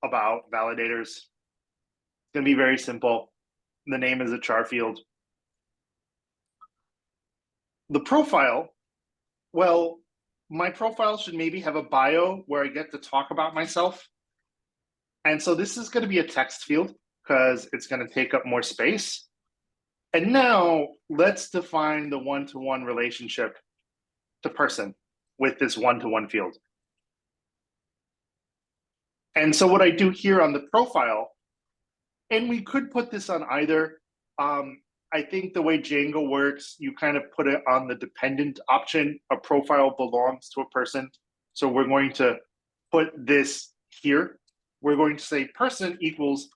about validators. It's going to be very simple. The name is a char field. The profile, well, my profile should maybe have a bio where I get to talk about myself. And so this is going to be a text field because it's going to take up more space. And now let's define the one-to-one relationship to person with this one-to-one field. And so what I do here on the profile, and we could put this on either, I think the way Django works, you kind of put it on the dependent option. A profile belongs to a person. So we're going to put this here. We're going to say person equals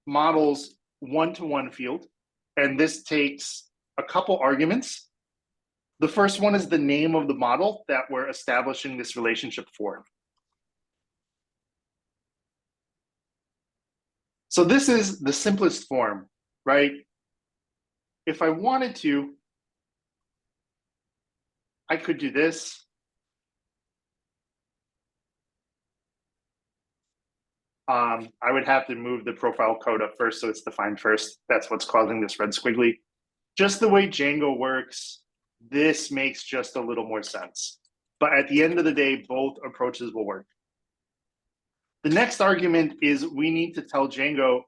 models one-to-one field. And this takes a couple arguments. The first one is the name of the model that we're establishing this relationship for. So this is the simplest form, right? If I wanted to, I could do this. I would have to move the profile code up first so it's defined first. That's what's causing this red squiggly. Just the way Django works, this makes just a little more sense. But at the end of the day, both approaches will work. The next argument is we need to tell Django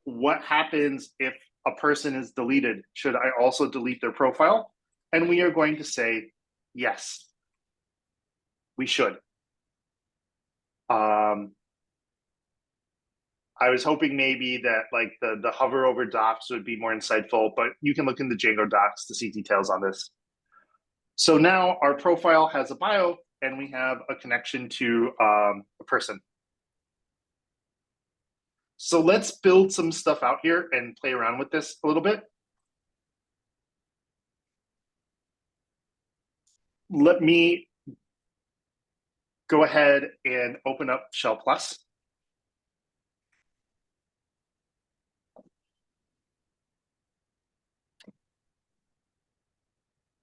what happens if a person is deleted. Should I also delete their profile? And we are going to say, yes, we should. I was hoping maybe that like the hover over docs would be more insightful, but you can look in the Django docs to see details on this. So now our profile has a bio and we have a connection to a person. So let's build some stuff out here and play around with this a little bit. Let me go ahead and open up Shell Plus.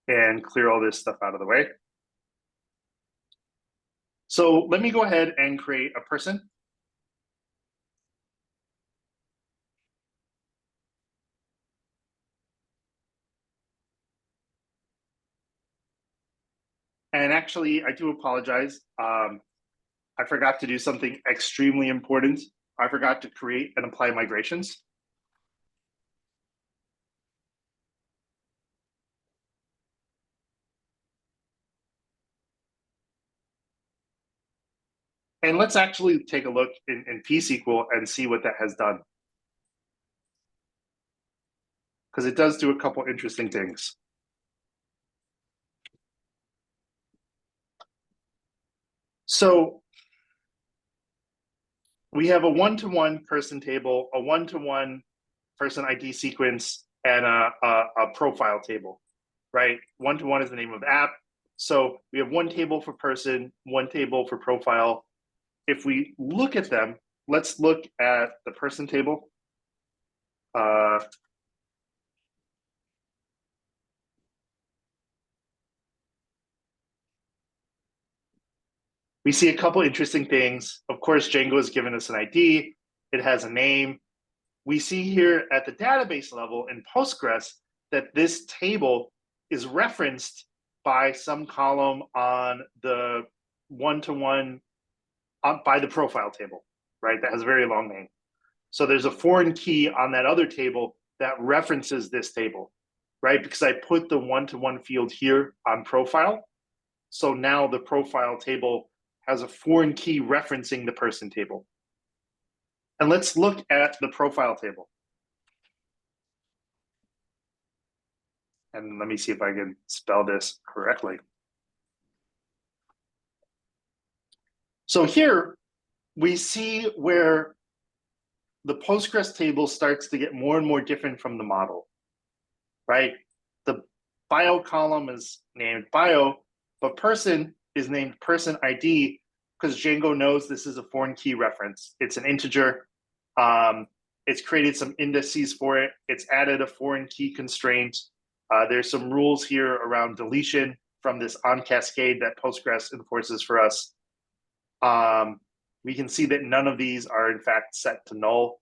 And clear all this stuff out of the way. So let me go ahead and create a person. And actually, I do apologize. I forgot to do something extremely important. I forgot to create and apply migrations. And let's actually take a look in pSQL and see what that has done. Because it does do a couple interesting things. So we have a one-to-one person table, a one-to-one person ID sequence, and a profile table, right? One-to-one is the name of the app. So we have one table for person, one table for profile. If we look at them, let's look at the person table. We see a couple interesting things. Of course, Django has given us an ID. It has a name. We see here at the database level in Postgres that this table is referenced by some column on the one-to-one by the profile table, right? That has a very long name. So there's a foreign key on that other table that references this table, right? Because I put the one-to-one field here on profile. So now the profile table has a foreign key referencing the person table. And let's look at the profile table. And let me see if I can spell this correctly. So here we see where the Postgres table starts to get more and more different from the model, right? The bio column is named bio, but person is named person ID because Django knows this is a foreign key reference. It's an integer. It's created some indices for it. It's added a foreign key constraint. There's some rules here around deletion from this on cascade that Postgres enforces for us. We can see that none of these are in fact set to null.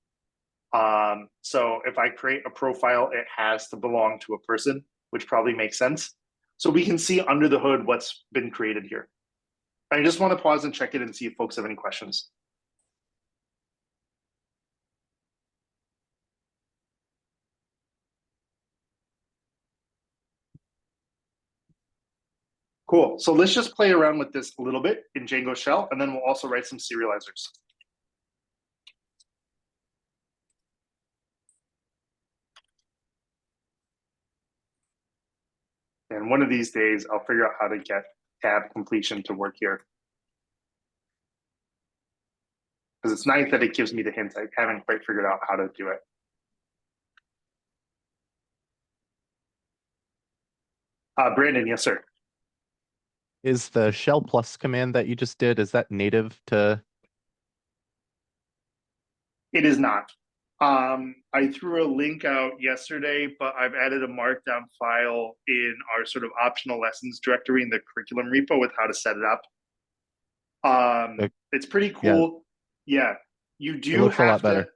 So if I create a profile, it has to belong to a person, which probably makes sense. So we can see under the hood what's been created here. I just want to pause and check it and see if folks have any questions. Cool. So let's just play around with this a little bit in Django shell, and then we'll also write some serializers. And one of these days, I'll figure out how to get tab completion to work here. Because it's nice that it gives me the hint. I haven't quite figured out how to do it. Brandon, yes, sir. Is the shell plus command that you just did, is that native to? It is not. I threw a link out yesterday, but I've added a markdown file in our sort of optional lessons directory in the curriculum repo with how to set it up. It's pretty cool. Yeah, you do It looks a lot have to. better.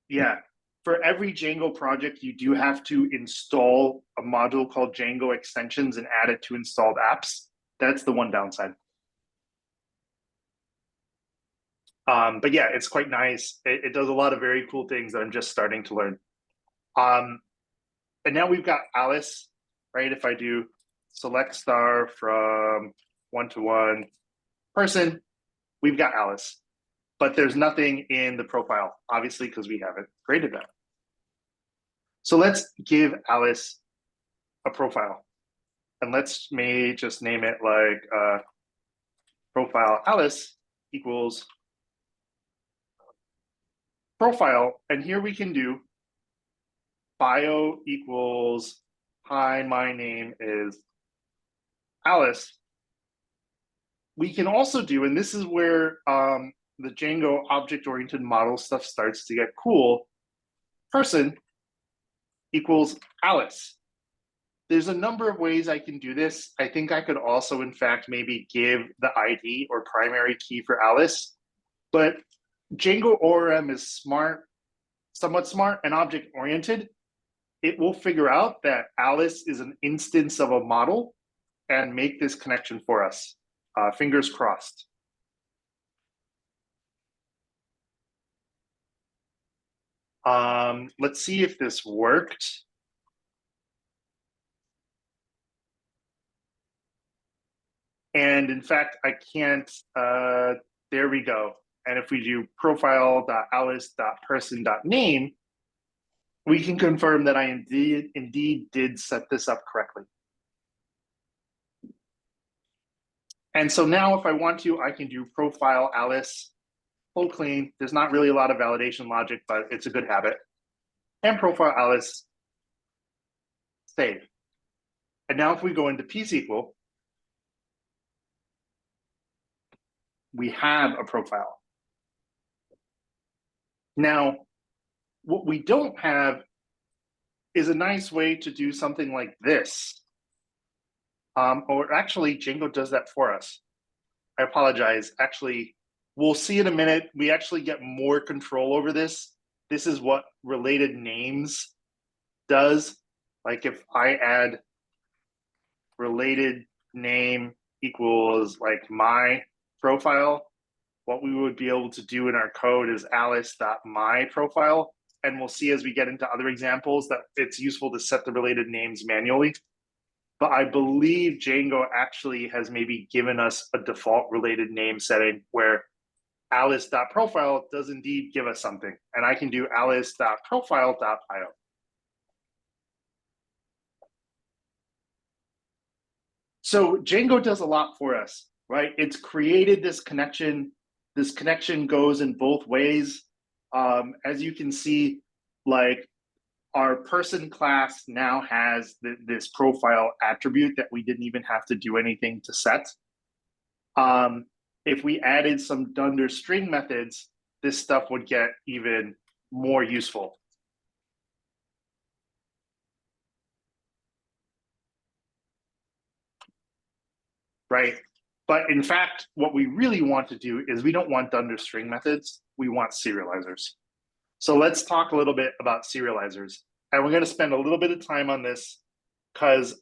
Yeah, for every Django project, you do have to install a module called Django extensions and add it to installed apps. That's the one downside. But yeah, it's quite nice. It does a lot of very cool things that I'm just starting to learn. And now we've got Alice, right? If I do select star from one-to-one person, we've got Alice. But there's nothing in the profile, obviously, because we haven't created that. So let's give Alice a profile. And let's just name it like profile Alice equals profile. And here we can do bio equals, hi, my name is Alice. We can also do, and this is where the Django object-oriented model stuff starts to get cool, person equals Alice. There's a number of ways I can do this. I think I could also, in fact, maybe give the ID or primary key for Alice. But Django ORM is smart, somewhat smart and object-oriented. It will figure out that Alice is an instance of a model and make this connection for us. Fingers crossed. Let's see if this worked. And in fact, I can't, there we go. And if we do profile.alice.person.name, we can confirm that I indeed did set this up correctly. And so now if I want to, I can do profile Alice, full clean. There's not really a lot of validation logic, but it's a good habit. And profile Alice, save. And now if we go into pSQL, we have a profile. Now, what we don't have is a nice way to do something like this. Or actually, Django does that for us. I apologize. Actually, we'll see in a minute. We actually get more control over this. This is what related names does. Like if I add related name equals like my profile, what we would be able to do in our code is alice.myProfile. And we'll see as we get into other examples that it's useful to set the related names manually. But I believe Django actually has maybe given us a default related name setting where alice.profile does indeed give us something. And I can do alice.profile.io. So Django does a lot for us, right? It's created this connection. This connection goes in both ways. As you can see, like our person class now has this profile attribute that we didn't even have to do anything to set. If we added some dunder string methods, this stuff would get even more useful. Right? But in fact, what we really want to do is we don't want dunder string methods, we want serializers. So let's talk a little bit about serializers. And we're going to spend a little bit of time on this because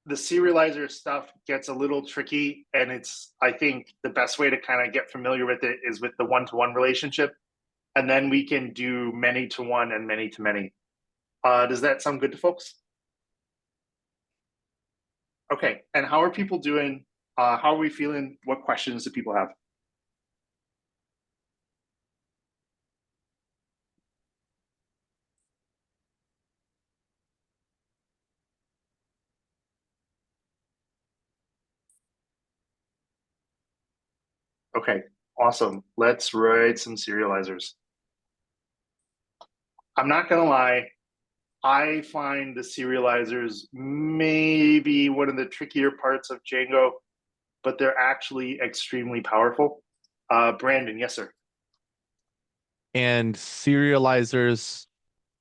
the serializer stuff gets a little tricky, and it's, I think the best way to kind of get familiar with it is with the one-to-one relationship. And then we can do many-to-one and many-to-many. Does that sound good to folks? Okay, and how are people doing? How are we feeling? What questions do people have? Okay, awesome. Let's write some serializers. I'm not gonna lie, I find the serializers maybe one of the trickier parts of Django, but they're actually extremely powerful. Brandon, yes, sir. And serializers,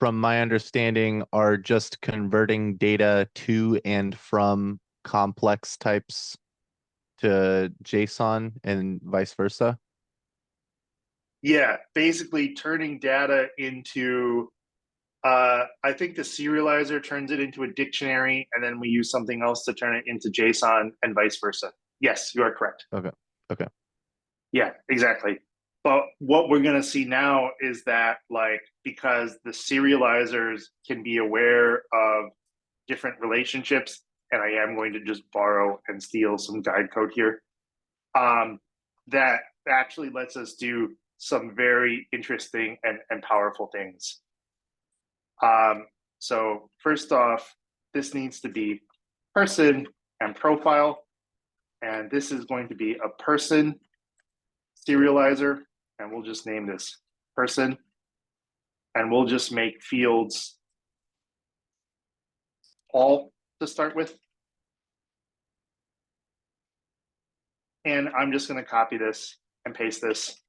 from my understanding, are just converting data to and from complex types to JSON and vice versa. Yeah, basically turning data into, I think the serializer turns it into a dictionary, and then we use something else to turn it into JSON and vice versa. Yes, you are correct. Okay. Yeah, exactly. But what we're going to see now is that, like, because the serializers can be aware of different relationships, and I am going to just borrow and steal some guide code here, that actually lets us do some very interesting and powerful things. So first off, this needs to be person and profile, and this is going to be a person serializer, and we'll just name this person, and we'll just make fields all to start with. And I'm just going to copy this and paste this,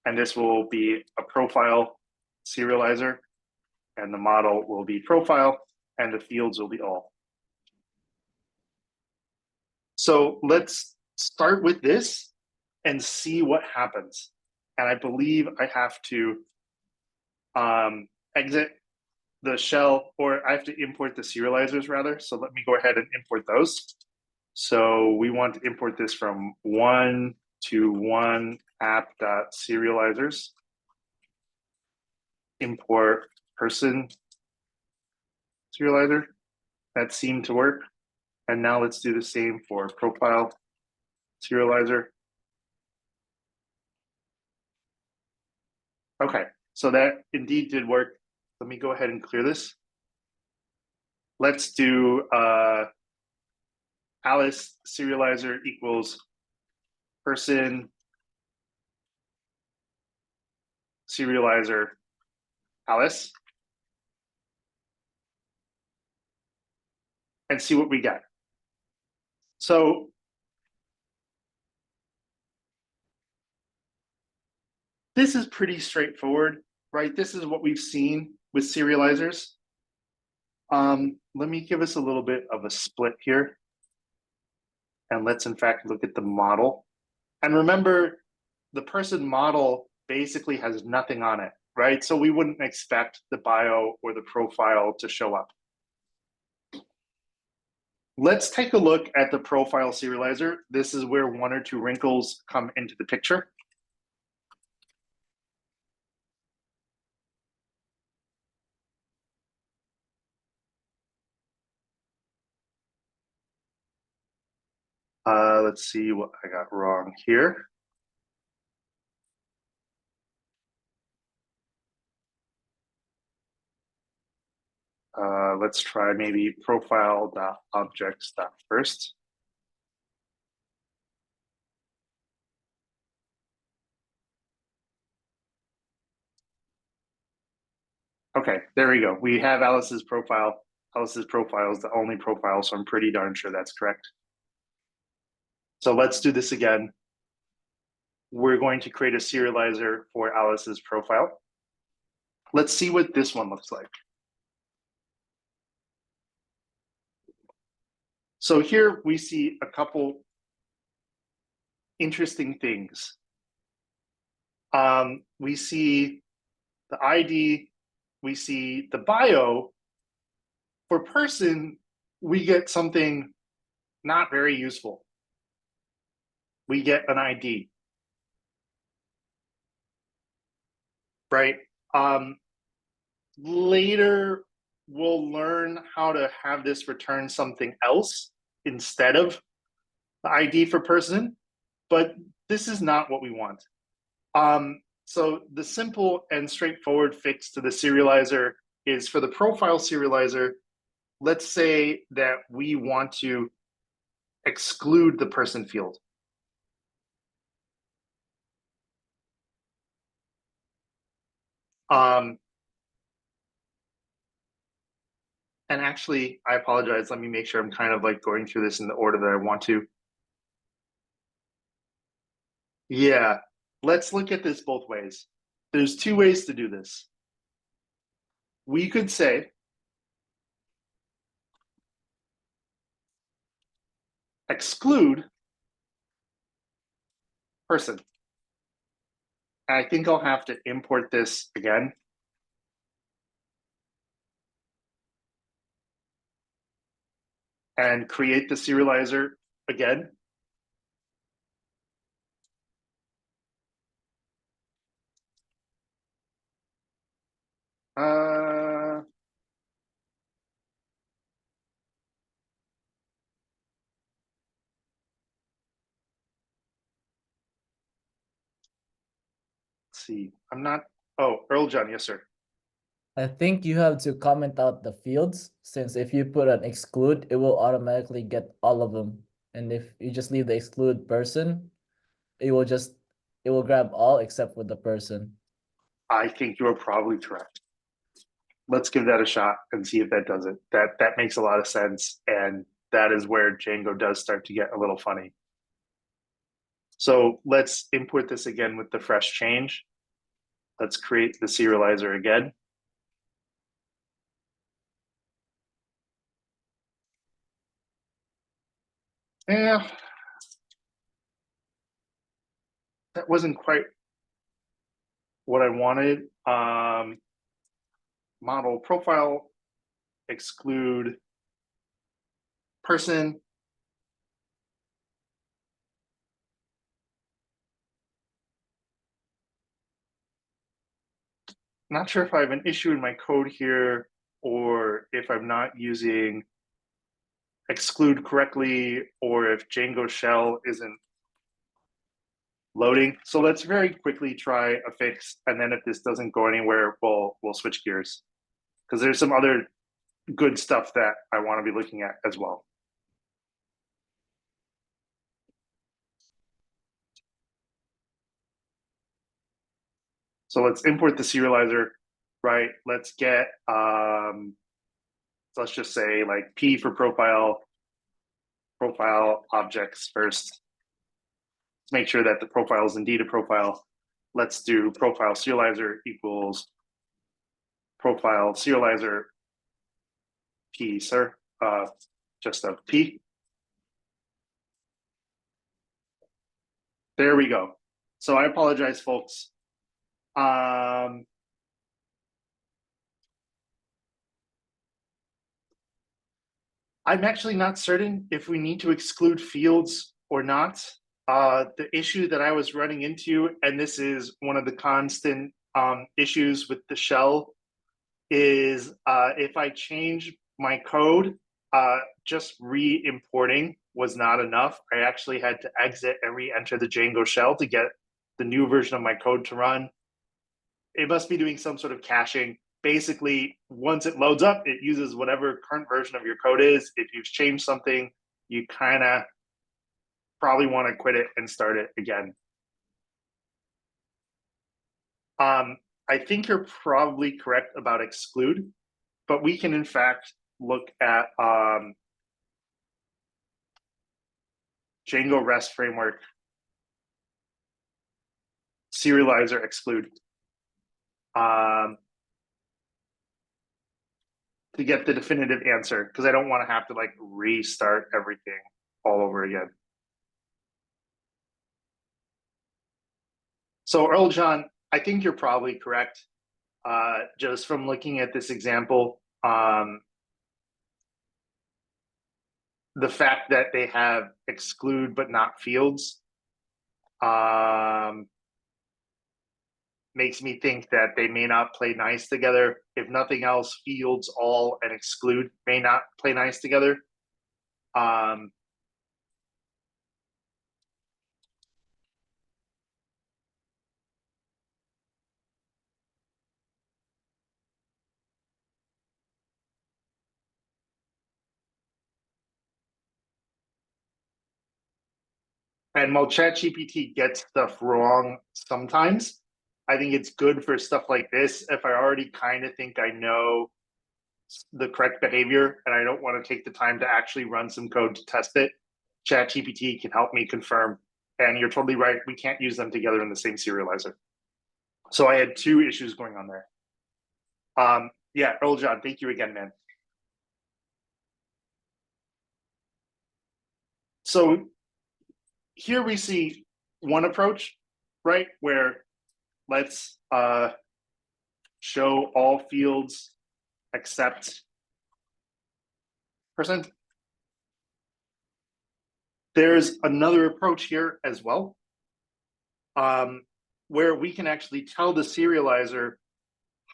and this will be a profile serializer, and the model will be profile, and the fields will be all. So let's start with this and see what happens. And I believe I have to exit the shell, or I have to import the serializers rather. So let me go ahead and import those. So we want to import this from 1-to-1 app.serializers. Import person serializer. That seemed to work. And now let's do the same for profile serializer. Okay, so that indeed did work. Let me go ahead and clear this. Let's do Alice serializer equals person serializer Alice, and see what we get. So this is pretty straightforward, right? This is what we've seen with serializers. Let me give us a little bit of a split here. And let's in fact look at the model. And remember, the person model basically has nothing on it, right? So we wouldn't expect the bio or the profile to show up. Let's take a look at the profile serializer. This is where one or two wrinkles come into the picture. Let's see what I got wrong here. Let's try maybe profile.objects.first. Okay, there we go. We have Alice's profile. Alice's profile is the only profile, so I'm pretty darn sure that's correct. So let's do this again. We're going to create a serializer for Alice's profile. Let's see what this one looks like. So here we see a couple interesting things. We see the ID, we see the bio. For person, we get something not very useful. We get an ID, right? Later, we'll learn how to have this return something else instead of the ID for person, but this is not what we want. So the simple and straightforward fix to the serializer is for the profile serializer. Let's say that we want to exclude the person field. And actually, I apologize. Let me make sure I'm kind of like going through this in the order that I want to. Yeah, let's look at this both ways. There's two ways to do this. We could say exclude person. And I think I'll have to import this again. And create the serializer again. Let's see, I'm not, oh, Earl John, yes, sir. I think you have to comment out the fields, since if you put an exclude, it will automatically get all of them. And if you just leave the exclude person, it will grab all except for the person. I think you're probably correct. Let's give that a shot and see if that does it. That makes a lot of sense. And that is where Django does start to get a little funny. So let's import this again with the fresh change. Let's create the serializer again. Yeah, that wasn't quite what I wanted. Model profile, exclude person. Not sure if I have an issue in my code here or if I'm not using exclude correctly or if Django shell isn't loading. So let's very quickly try a fix. And then if this doesn't go anywhere, we'll switch gears because there's some other good stuff that I want to be looking at as well. So let's import the serializer, right? Let's get, let's just say like P for profile objects first. Let's make sure that the profile is indeed a profile. Let's do profile serializer equals profile serializer P, sir, just of P. There we go. So I apologize, folks. I'm actually not certain if we need to exclude fields or not. The issue that I was running into, and this is one of the constant issues with the shell, is if I change my code, just re-importing was not enough. I actually had to exit and re-enter the Django shell to get the new version of my code to run. It must be doing some sort of caching. Basically, once it loads up, it uses whatever current version of your code is. If you've changed something, you kind of probably want to quit it and start it again. I think you're probably correct about exclude, but we can in fact look at Django REST framework serializer exclude to get the definitive answer, because I don't want to have to like restart everything all over again. So Earl John, I think you're probably correct. Just from looking at this example, the fact that they have exclude but not fields makes me think that they may not play nice together. If nothing else, fields all and exclude may not play nice together. And while ChatGPT gets stuff wrong sometimes, I think it's good for stuff like this. If I already kind of think I know the correct behavior and I don't want to take the time to actually run some code to test it, ChatGPT can help me confirm. And you're totally right. We can't use them together in the same serializer. So I had two issues going on there. Yeah, Earl John, thank you again, man. So here we see one approach, right? Where let's show all fields except %. There's another approach here as well, where we can actually tell the serializer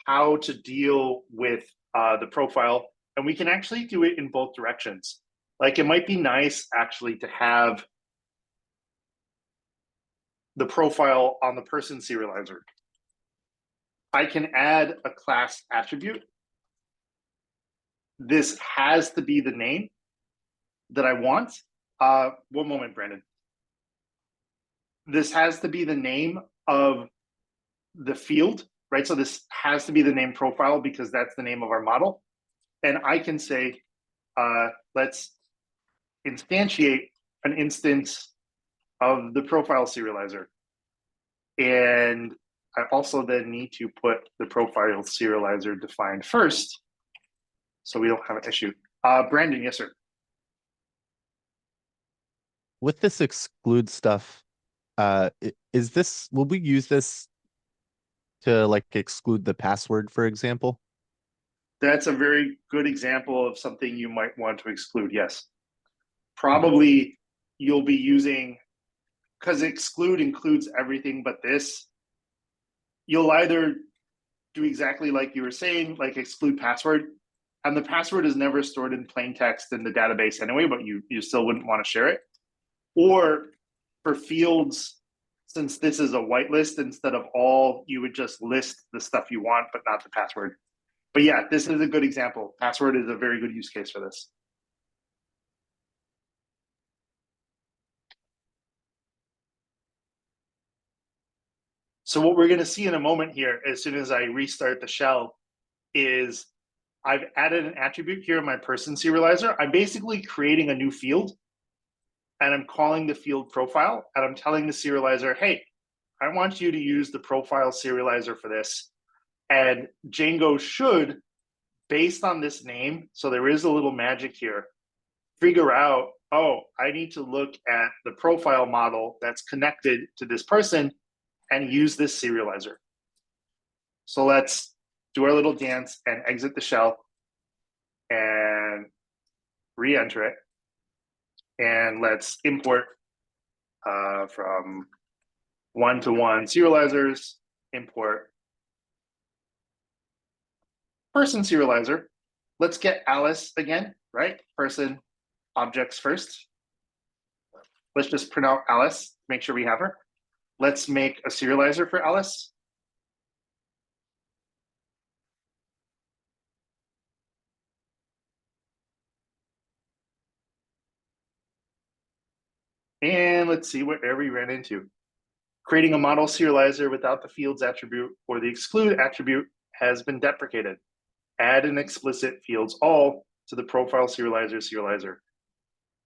how to deal with the profile, and we can actually do it in both directions. Like it might be nice actually to have the profile on the person serializer. I can add a class attribute. This has to be the name that I want. One moment, Brandon. This has to be the name of the field, right? So this has to be the name profile because that's the name of our model. And I can say, let's instantiate an instance of the profile serializer. And I also then need to put the profile serializer defined first, so we don't have an issue. Brandon, yes, sir. With this exclude stuff, is this, will we use this to like exclude the password, for example? That's a very good example of something you might want to exclude, yes. Probably you'll be using, because exclude includes everything but this, you'll either do exactly like you were saying, like exclude password, and the password is never stored in plain text in the database anyway, but you still wouldn't want to share it. Or for fields, since this is a whitelist instead of all, you would just list the stuff you want, but not the password. But yeah, this is a good example. Password is a very good use case for this. So what we're going to see in a moment here, as soon as I restart the shell, is I've added an attribute here in my person serializer. I'm basically creating a new field, and I'm calling the field profile, and I'm telling the serializer, hey, I want you to use the profile serializer for this. And Django should, based on this name, so there is a little magic here, figure out oh, I need to look at the profile model that's connected to this person and use this serializer. So let's do our little dance and exit the shell and re-enter it. And let's import from one-to-one serializers, import person serializer. Let's get Alice again, right? Person objects first. Let's just print out Alice, make sure we have her. Let's make a serializer for Alice. And let's see where we ran into. Creating a model serializer without the fields attribute or the exclude attribute has been deprecated. Add an explicit fields all to the profile serializer.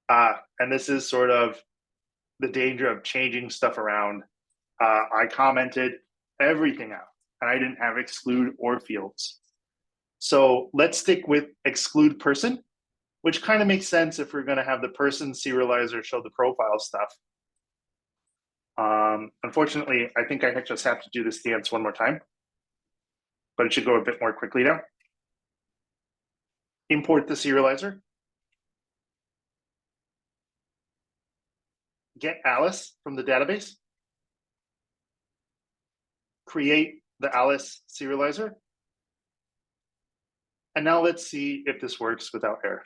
And this is sort of the danger of changing stuff around. I commented everything out and I didn't have exclude or fields. So let's stick with exclude person, which kind of makes sense if we're going to have the person serializer show the profile stuff. Unfortunately, I think I just have to do this dance one more time, but it should go a bit more quickly now. Import the serializer. Get Alice from the database. Create the Alice serializer. And now let's see if this works without error.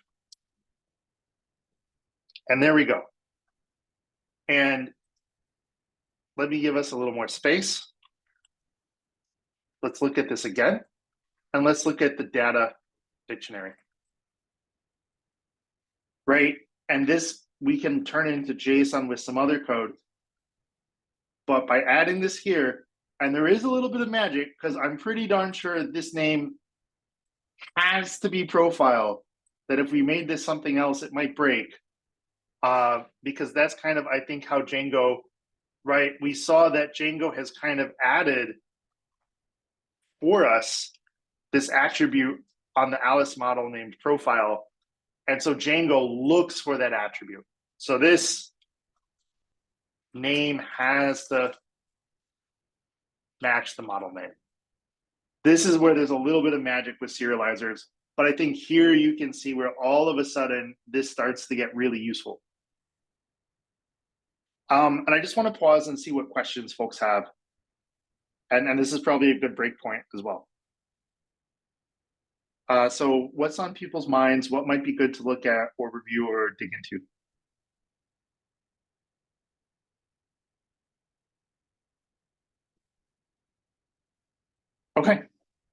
And there we go. And let me give us a little more space. Let's look at this again. And let's look at the data dictionary. Right? And this we can turn into JSON with some other code. But by adding this here, and there is a little bit of magic because I'm pretty darn sure this name has to be profile, that if we made this something else, it might break. Because that's kind of, I think, how Django, right? We saw that Django has kind of added for us this attribute on the Alice model named profile. And so Django looks for that attribute. So this name has to match the model name. This is where there's a little bit of magic with serializers, but I think here you can see where all of a sudden this starts to get really useful. And I just want to pause and see what questions folks have. And this is probably a good break point as well. So what's on people's minds? What might be good to look at or review or dig into? Okay.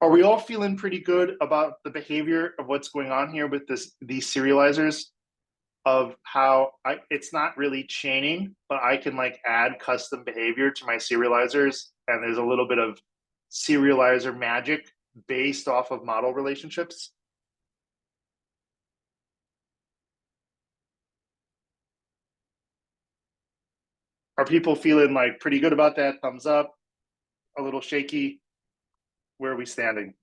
Are we all feeling pretty good about the behavior of what's going on here with these serializers? Of how it's not really chaining, but I can like add custom behavior to my serializers, and there's a little bit of serializer magic based off of model relationships. Are people feeling like pretty good about that? Thumbs up, a little shaky. Where are we standing?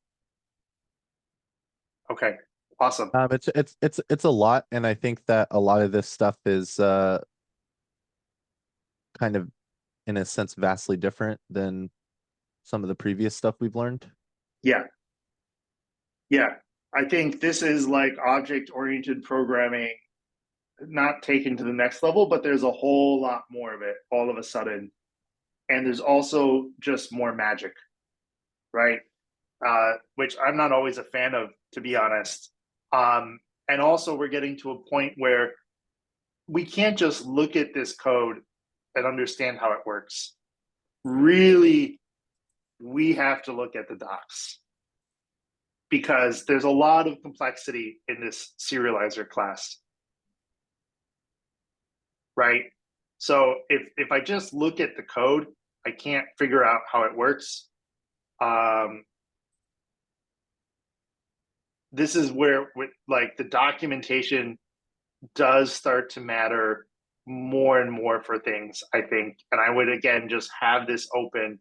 Okay, awesome. It's a lot, and I think that a lot of this stuff is kind of, in a sense, vastly different than some of the previous stuff we've learned. Yeah. I think this is like object-oriented programming, not taken to the next level, but there's a whole lot more of it all of a sudden. And there's also just more magic, right? Which I'm not always a fan of, to be honest. And also we're getting to a point where we can't just look at this code and understand how it works. Really, we have to look at the docs, because there's a lot of complexity in this serializer class, right? So if I just look at the code, I can't figure out how it works. This is where like the documentation does start to matter more and more for things, I think. And I would, again, just have this open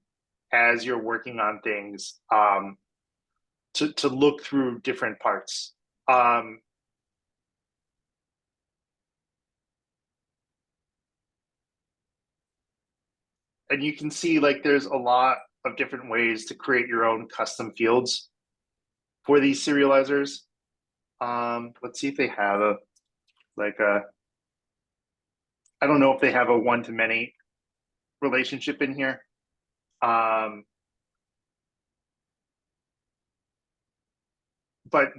as you're working on things, to look through different parts. And you can see like there's a lot of different ways to create your own custom fields for these serializers. Let's see if they have a I don't know if they have a one-to-many relationship in here. But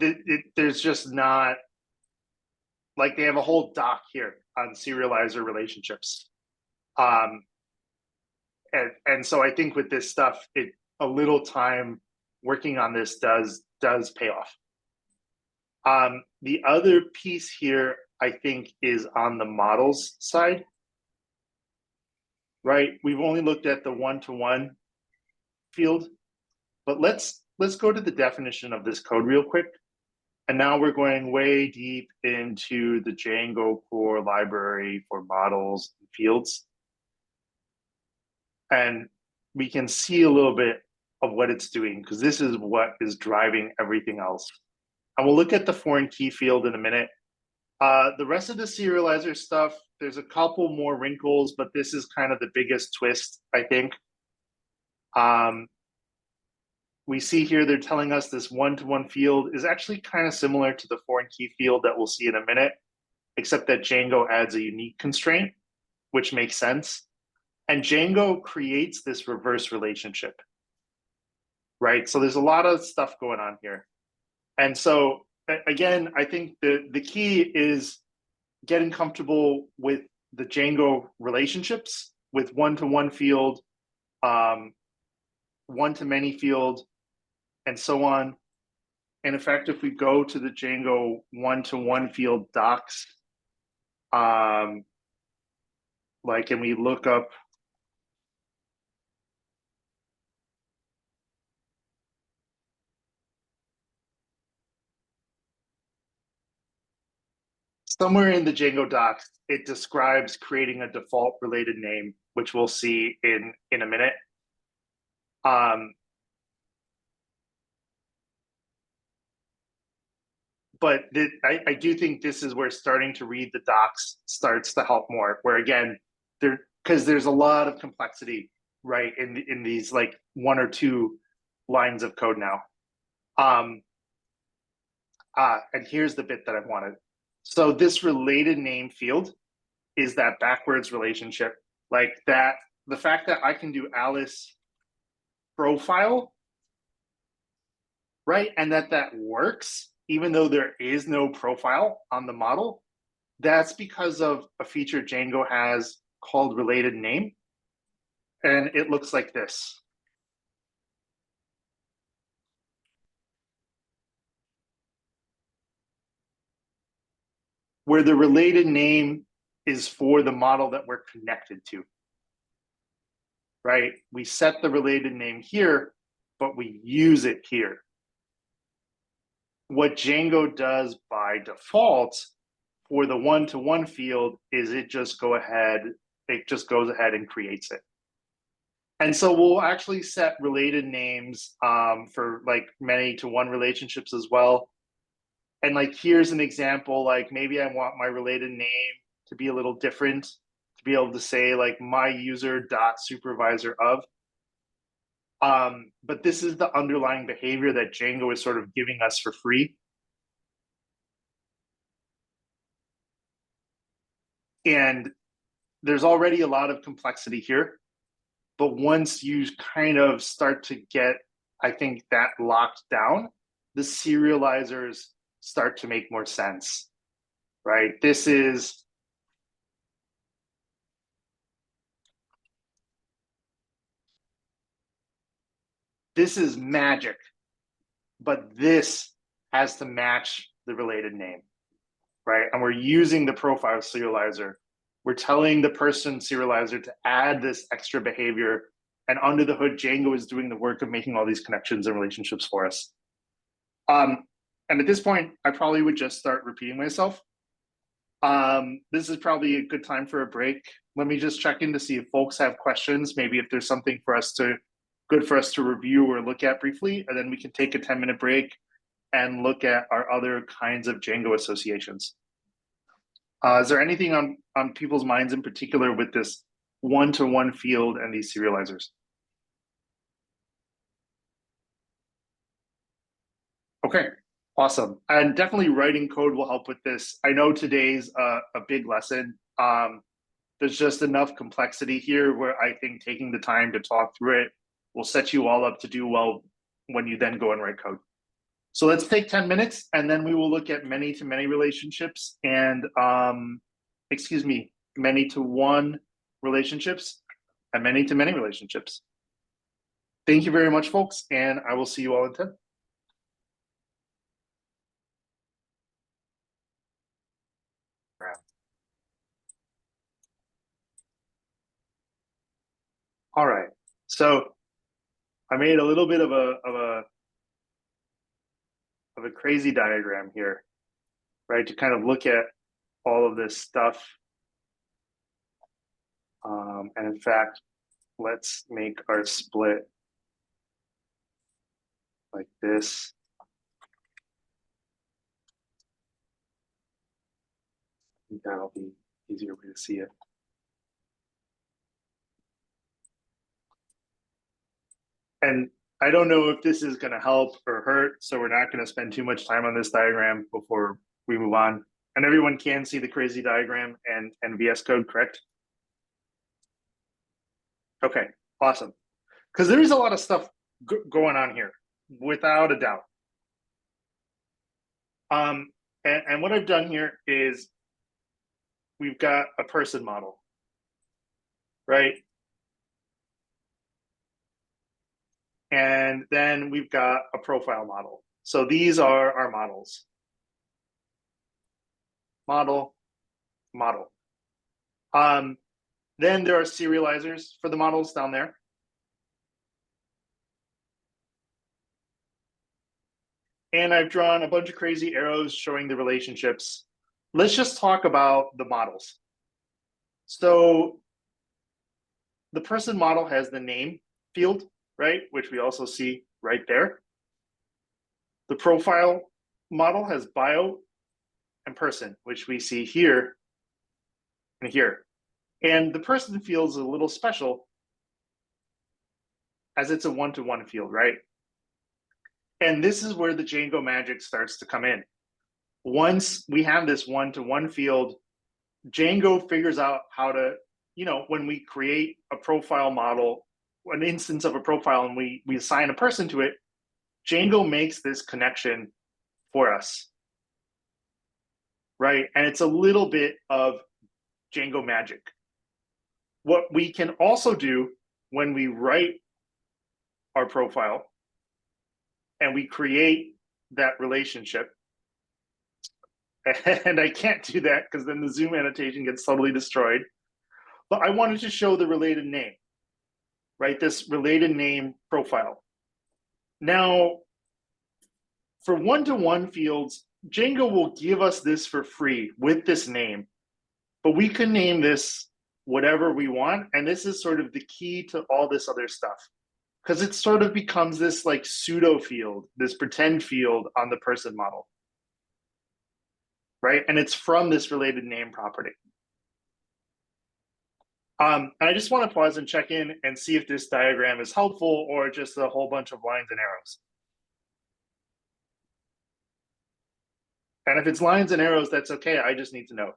there's just not, like, they have a whole doc here on serializer relationships. And so I think with this stuff, a little time working on this does pay off. The other piece here, I think, is on the models side, right? We've only looked at the one-to-one field, but let's go to the definition of this code real quick. And now we're going way deep into the Django core library for models and fields. And we can see a little bit of what it's doing, because this is what is driving everything else. And we'll look at the foreign key field in a minute. The rest of the serializer stuff, there's a couple more wrinkles, but this is kind of the biggest twist, I think. We see here they're telling us this one-to-one field is actually kind of similar to the foreign key field that we'll see in a minute, except that Django adds a unique constraint, which makes sense. And Django creates this reverse relationship, right? So there's a lot of stuff going on here. And so, again, I think the key is getting comfortable with the Django relationships with one-to-one field, one-to-many field, and so on. And in fact, if we go to the Django one-to-one field docs, and we look up somewhere in the Django docs, it describes creating a default related name, which we'll see in a minute. But I do think this is where starting to read the docs starts to help more, where again, because there's a lot of complexity, right, in these like one or two lines of code now. And here's the bit that I wanted. So this related name field is that backwards relationship, like that, the fact that I can do Alice profile, right, and that works even though there is no profile on the model, that's because of a feature Django has called related name. And it looks like this. Where the related name is for the model that we're connected to, right? We set the related name here, but we use it here. What Django does by default for the one-to-one field is it just goes ahead and creates it. And so we'll actually set related names for like many-to-one relationships as well. And like, here's an example, like maybe I want my related name to be a little different, to be able to say like my user dot supervisor of. But this is the underlying behavior that Django is sort of giving us for free. And there's already a lot of complexity here. But once you kind of start to get, I think, that locked down, the serializers start to make more sense, right? This is magic, but this has to match the related name, right? And we're using the profile serializer. We're telling the person serializer to add this extra behavior, and under the hood, Django is doing the work of making all these connections and relationships for us. And at this point, I probably would just start repeating myself. This is probably a good time for a break. Let me just check in to see if folks have questions, maybe if there's something good for us to review or look at briefly, and then we can take a 10-minute break and look at our other kinds of Django associations. Is there anything on people's minds in particular with this one-to-one field and these serializers. Okay, awesome. And definitely writing code will help with this. I know today's a big lesson. There's just enough complexity here where I think taking the time to talk through it will set you all up to do well when you then go and write code. So let's take 10 minutes and then we will look at many-to-many relationships and, many-to-one relationships and many-to-many relationships. Thank you very much, folks, and I will see you all in 10. All right, so I made a little bit of a crazy diagram here, right? To kind of look at all of this stuff. And in fact, let's make our split like this. I think that'll be easier way to see it. And I don't know if this is going to help or hurt, so we're not going to spend too much time on this diagram before we move on. And everyone can see the crazy diagram and VS Code, correct? Okay, awesome. Because there is a lot of stuff going on here, without a doubt. And what I've done here is we've got a person model, right? And then we've got a profile model. So these are our models. Model, model. Then there are serializers for the models down there. And I've drawn a bunch of crazy arrows showing the relationships. Let's just talk about the models. So the person model has the name field, right? Which we also see right there. The profile model has bio and person, which we see here and here. And the person field is a little special as it's a one-to-one field, right? And this is where the Django magic starts to come in. Once we have this one-to-one field, Django figures out how to, when we create a profile model, an instance of a profile, and we assign a person to it, Django makes this connection for us, right? And it's a little bit of Django magic. What we can also do when we write our profile and we create that relationship, and I can't do that because then the zoom annotation gets totally destroyed, but I wanted to show the related name, right? This related name profile. Now, for one-to-one fields, Django will give us this for free with this name, but we can name this whatever we want. And this is sort of the key to all this other stuff, because it sort of becomes this like pseudo field, this pretend field on the person model, right? And it's from this related name property. And I just want to pause and check in and see if this diagram is helpful or just a whole bunch of lines and arrows. And if it's lines and arrows, that's okay. I just need to know.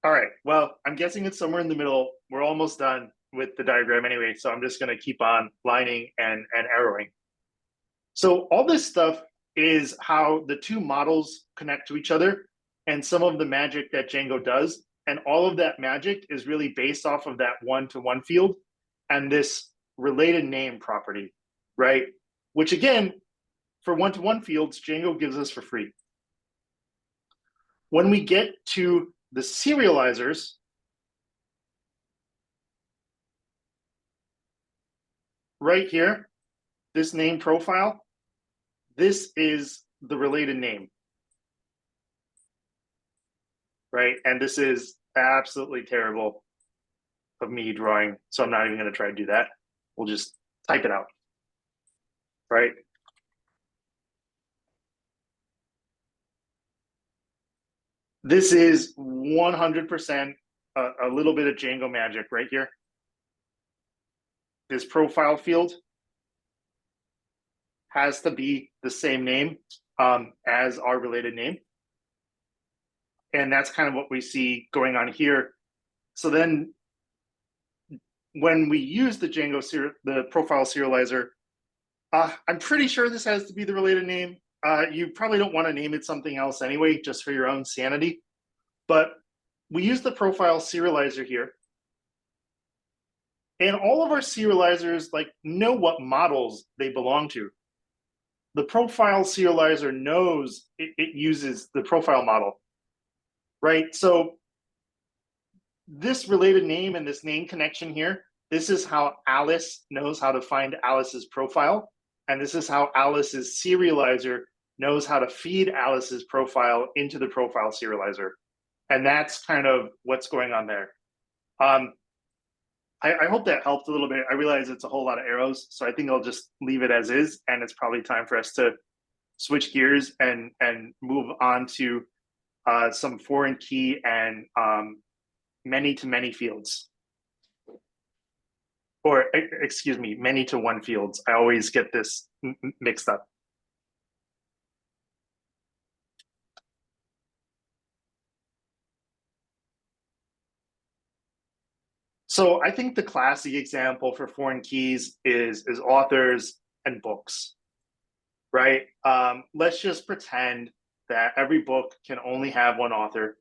All right, well, I'm guessing it's somewhere in the middle. We're almost done with the diagram anyway, so I'm just going to keep on lining and arrowing. So all this stuff is how the two models connect to each other and some of the magic that Django does. And all of that magic is really based off of that one-to-one field and this related name property, right? Which again, for one-to-one fields, Django gives us for free. When we get to the serializers, right here, this name profile, this is the related name, right? And this is absolutely terrible of me drawing, so I'm not even going to try to do that. We'll just type it out, right? This is 100% a little bit of Django magic right here. This profile field has to be the same name as our related name. And that's kind of what we see going on here. So then when we use the the profile serializer, I'm pretty sure this has to be the related name. You probably don't want to name it something else anyway, just for your own sanity. But we use the profile serializer here. And all of our serializers know what models they belong to. The profile serializer knows it uses the profile model, right? So this related name and this name connection here, this is how Alice knows how to find Alice's profile. And this is how Alice's serializer knows how to feed Alice's profile into the profile serializer. And that's kind of what's going on there. I hope that helped a little bit. I realize it's a whole lot of arrows, so I think I'll just leave it as is. And it's probably time for us to switch gears and move on to some foreign key and many-to-many fields. Or excuse me, many-to-one fields. I always get this mixed up. So I think the classic example for foreign keys is authors and books, right? Let's just pretend that every book can only have one author,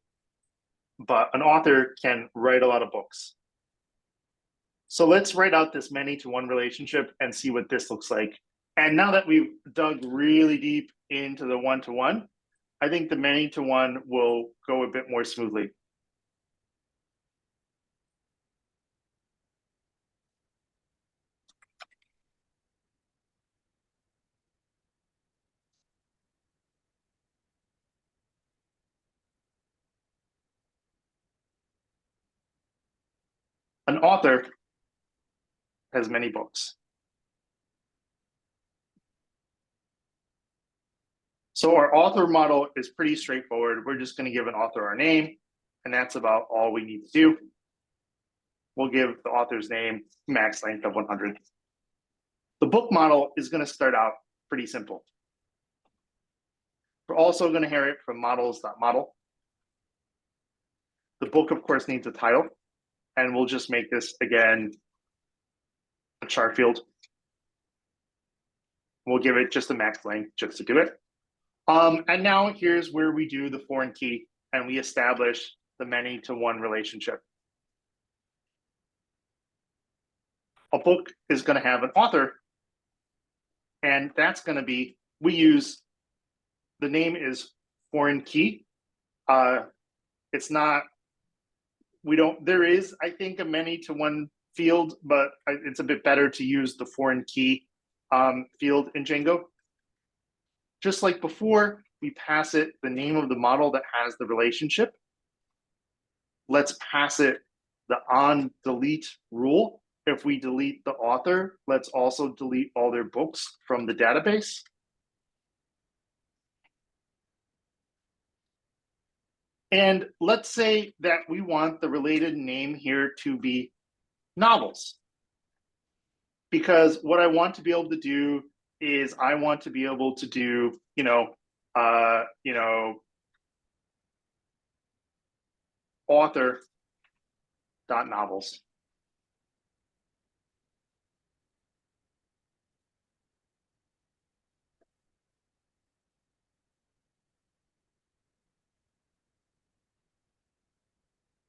but an author can write a lot of books. So let's write out this many-to-one relationship and see what this looks like. And now that we've dug really deep into the one-to-one, I think the many-to-one will go a bit more smoothly. An author has many books. So our author model is pretty straightforward. We're just going to give an author our name, and that's about all we need to do. We'll give the author's name max length of 100. The book model is going to start out pretty simple. We're also going to inherit from models.model. The book, of course, needs a title, and we'll just make this, again, a char field. We'll give it just a max length just to do it. And now here's where we do the foreign key, and we establish the many-to-one relationship. A book is going to have an author, and that's going to be, we use, the name is foreign key. It's not, we don't, there is, I think, a many-to-one field, but it's a bit better to use the foreign key field in Django. Just like before, we pass it the name of the model that has the relationship. Let's pass it the on-delete rule. If we delete the author, let's also delete all their books from the database. And let's say that we want the related name here to be novels. Because what I want to be able to do is I want to be able to do, author.novels.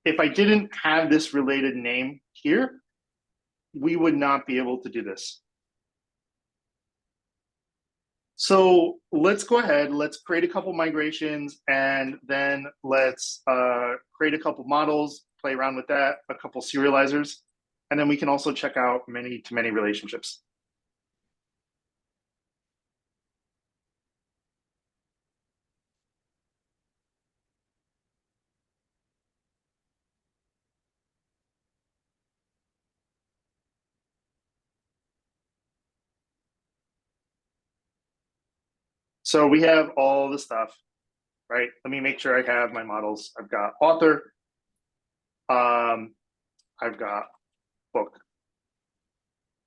If I didn't have this related name here, we would not be able to do this. So let's go ahead, let's create a couple migrations, and then let's create a couple models, play around with that, a couple serializers, and then we can also check out many-to-many relationships. So we have all the stuff, right? Let me make sure I have my models. I've got author. I've got book.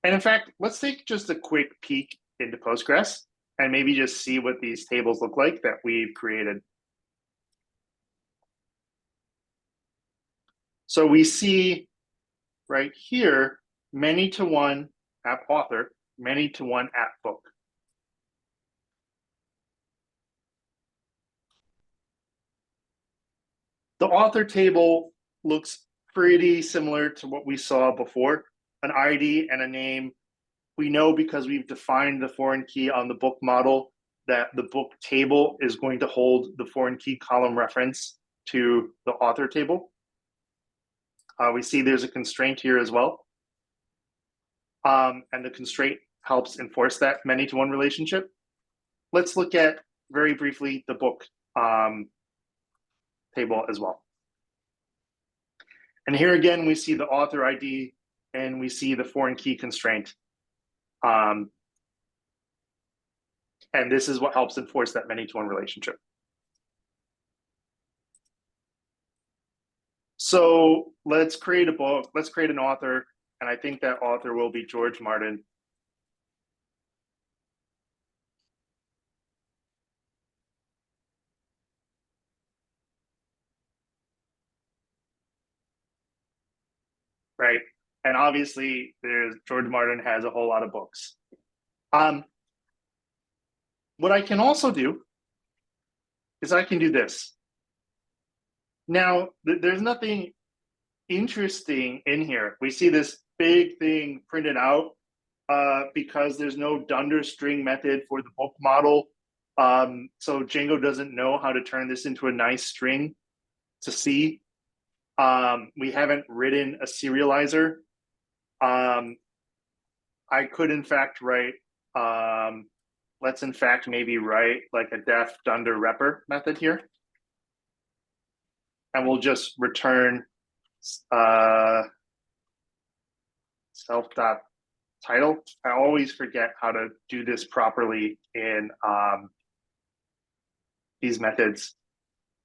And in fact, let's take just a quick peek into Postgres and maybe just see what these tables look like that we've created. So we see right here, many to one app author, many to one app book. The author table looks pretty similar to what we saw before, an ID and a name. We know because we've defined the foreign key on the book model that the book table is going to hold the foreign key column reference to the author table. We see there's a constraint here as well. And the constraint helps enforce that many-to-one relationship. Let's look at very briefly the book table as well. And here again, we see the author ID and we see the foreign key constraint. And this is what helps enforce that many-to-one relationship. So let's create a book, let's create an author, and I think that author will be George Martin. Right, and obviously George Martin has a whole lot of books. What I can also do is I can do this. Now, there's nothing interesting in here. We see this big thing printed out because there's no dunder string method for the book model. So Django doesn't know how to turn this into a nice string to see. We haven't written a serializer. I could in fact write, let's in fact maybe write like a def dunder repr method here. And we'll just return self.title. I always forget how to do this properly in these methods.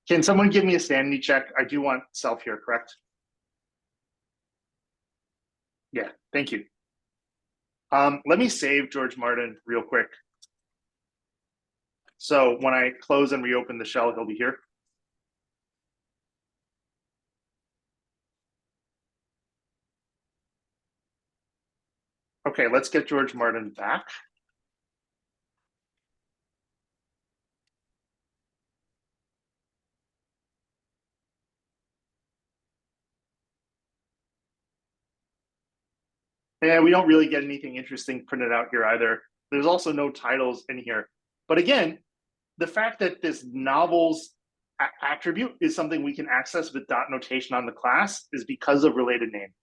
Can someone give me a sanity check? I do want self here, correct? Yeah, thank you. Let me save George Martin real quick. So when I close and reopen the shell, he'll be here. Okay, let's get George Martin back. And we don't really get anything interesting printed out here either. There's also no titles in here. But again, the fact that this novels attribute is something we can access with dot notation on the class is because of related name.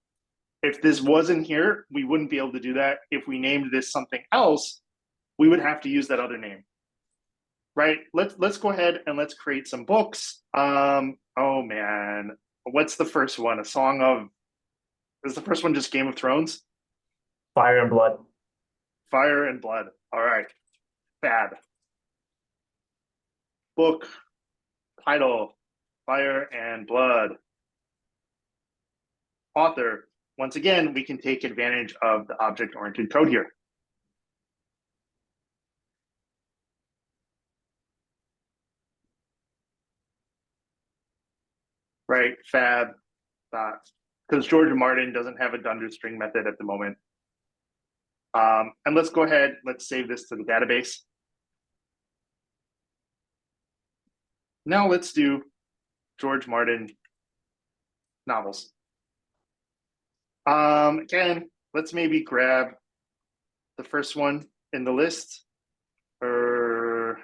If this wasn't here, we wouldn't be able to do that. If we named this something else, we would have to use that other name. Right? Let's go ahead and let's create some books. Oh man, what's the first one? A Song of, is the first one just Game of Thrones? Fire and Blood. Fire and Blood. All right. Bad. Book title, Fire and Blood. Author. Once again, we can take advantage of the object-oriented code here. Right, fab, because George Martin doesn't have a dunder string method at the moment. And let's go ahead, let's save this to the database. Now let's do George Martin novels. Again, let's maybe grab the first one in the list, or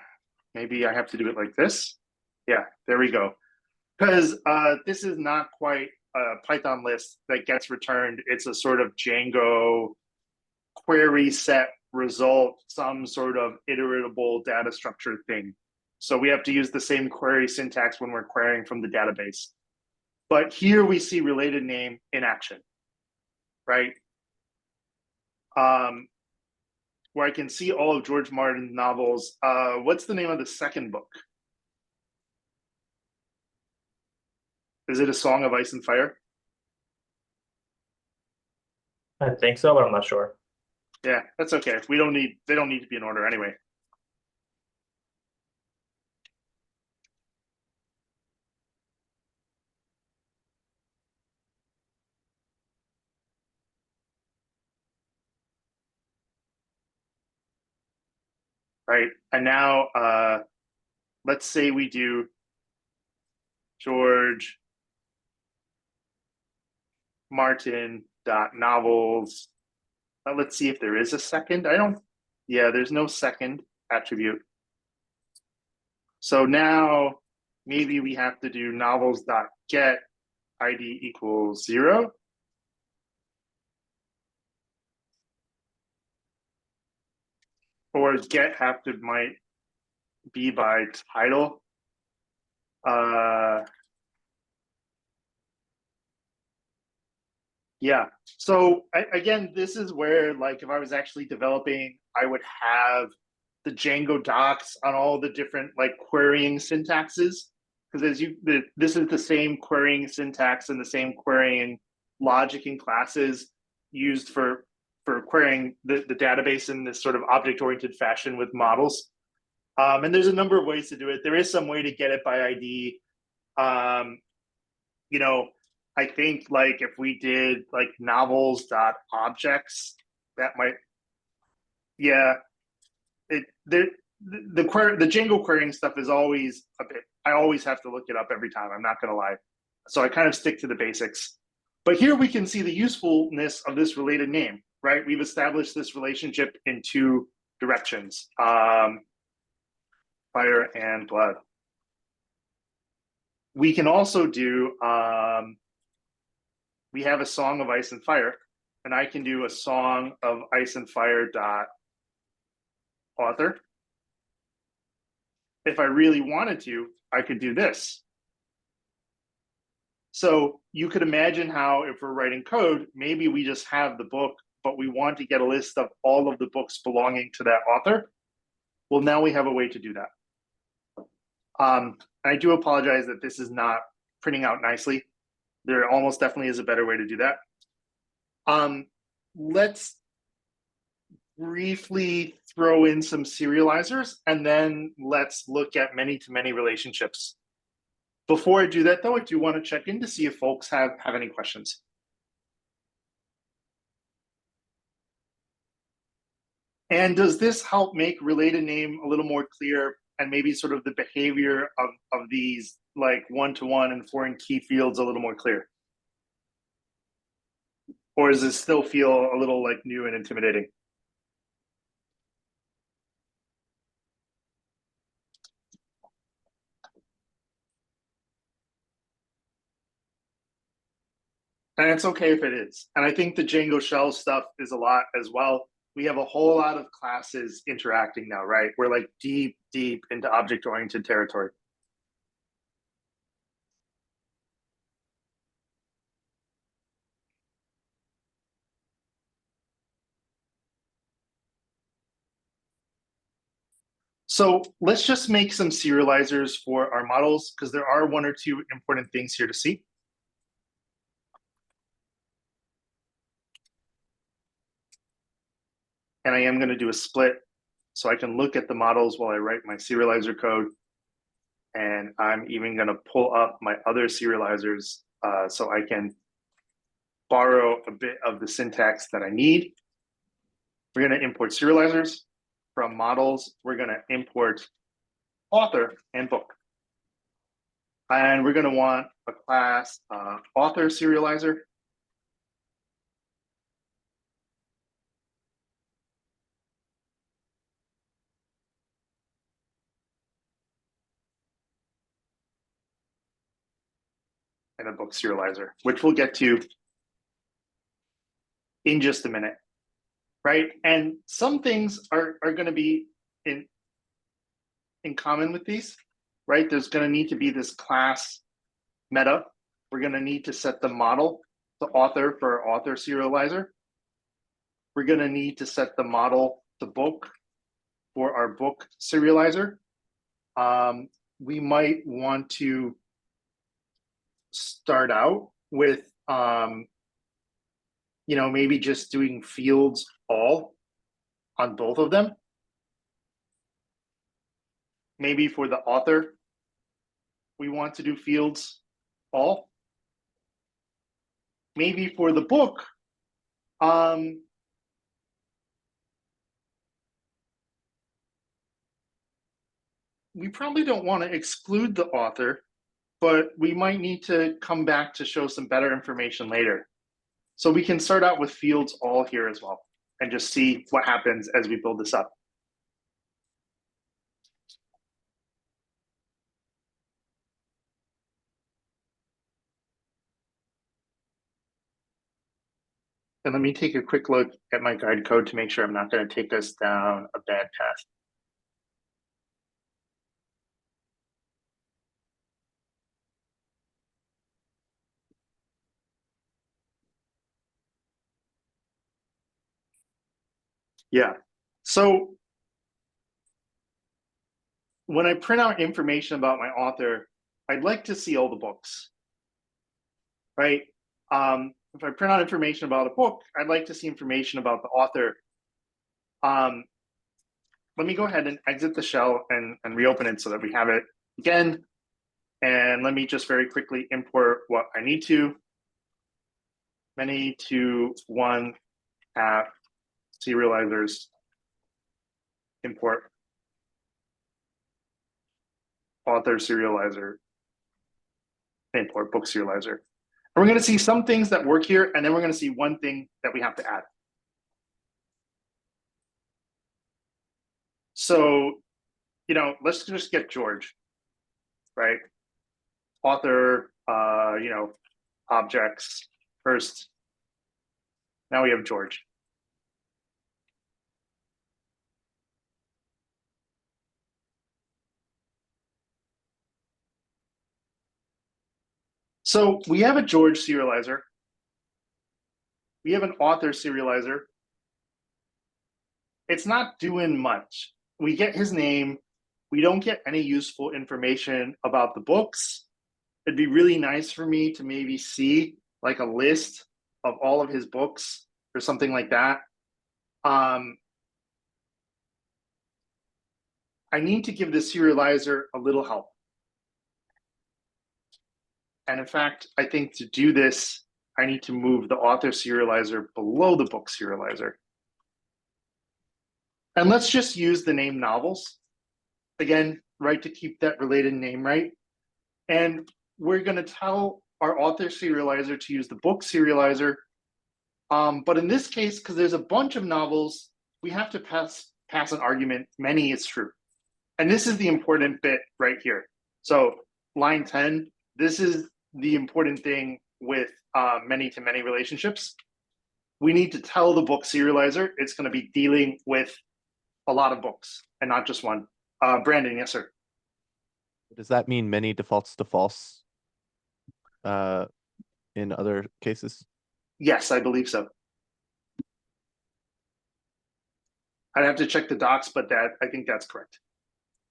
maybe I have to do it like this. Yeah, there we go. Because this is not quite a Python list that gets returned. It's a sort of Django query set result, some sort of iteratable data structure thing. So we have to use the same query syntax when we're querying from the database. But here we see related name in action, right? Where I can see all of George Martin's novels. What's the name of the second book? Is it a Song of Ice and Fire? I think so, but I'm not sure. Yeah, that's okay. We don't need, they don't need to be in order anyway. Right, and now let's say we do George Martin dot novels. Let's see if there is a second. I don't, yeah, there's no second attribute. So now maybe we have to do novels dot get ID equals 0. Or get have to might be by title. Yeah, so again, this is where, like, if I was actually developing, I would have the Django docs on all the different like querying syntaxes, because this is the same querying syntax and the same querying logic in classes used for querying the database in this sort of object-oriented fashion with models. And there's a number of ways to do it. There is some way to get it by ID. You know, I think like if we did like novels.objects, that might, yeah, the Django querying stuff is always a bit, I always have to look it up every time, I'm not gonna lie. So I kind of stick to the basics. But here we can see the usefulness of this related name, right? We've established this relationship in 2 directions, fire and blood. We can also do, we have a Song of Ice and Fire, and I can do a Song of Ice and Fire dot author. If I really wanted to, I could do this. So you could imagine how if we're writing code, maybe we just have the book, but we want to get a list of all of the books belonging to that author. Well, now we have a way to do that. I do apologize that this is not printing out nicely. There almost definitely is a better way to do that. Let's briefly throw in some serializers, and then let's look at many-to-many relationships. Before I do that, though, I do want to check in to see if folks have any questions. And does this help make related name a little more clear, and maybe sort of the behavior of these like one-to-one and foreign key fields a little more clear? Or does it still feel a little like new and intimidating? And it's okay if it is. And I think the Django shell stuff is a lot as well. We have a whole lot of classes interacting now, right? We're like deep into object-oriented territory. So let's just make some serializers for our models, because there are 1 or 2 important things here to see. And I am going to do a split so I can look at the models while I write my serializer code. And I'm even going to pull up my other serializers so I can borrow a bit of the syntax that I need. We're going to import serializers from models. We're going to import author and book. And we're going to want a class author serializer. And a book serializer, which we'll get to in just a minute, right? And some things are going to be in common with these, right? There's going to need to be this class meta. We're going to need to set the model, the author for our author serializer. We're going to need to set the model, the book for our book serializer. We might want to start out with, maybe just doing fields all on both of them. Maybe for the author, we want to do fields all. Maybe for the book, we probably don't want to exclude the author, but we might need to come back to show some better information later. So we can start out with fields all here as well, and just see what happens as we build this up. And let me take a quick look at my guide code to make sure I'm not going to take us down a bad path. Yeah, so when I print out information about my author, I'd like to see all the books, right? If I print out information about a book, I'd like to see information about the author. Let me go ahead and exit the shell and reopen it so that we have it again. And let me just very quickly import what I need to. Many to one app serializers import author serializer, import book serializer. And we're going to see some things that work here, and then we're going to see one thing that we have to add. So, let's just get George, right? Author, objects first. Now we have George. So we have a George serializer. We have an author serializer. It's not doing much. We get his name. We don't get any useful information about the books. It'd be really nice for me to maybe see like a list of all of his books or something like that. I need to give the serializer a little help. And in fact, I think to do this, I need to move the author serializer below the book serializer. And let's just use the name novels. Again, right, to keep that related name right. And we're going to tell our author serializer to use the book serializer. But in this case, because there's a bunch of novels, we have to pass an argument, many is true. And this is the important bit right here. So line 10, this is the important thing with many-to-many relationships. We need to tell the book serializer it's going to be dealing with a lot of books and not just one. Brandon, yes, sir. Does that mean many defaults to false in other cases? Yes, I believe so. I'd have to check the docs, but I think that's correct.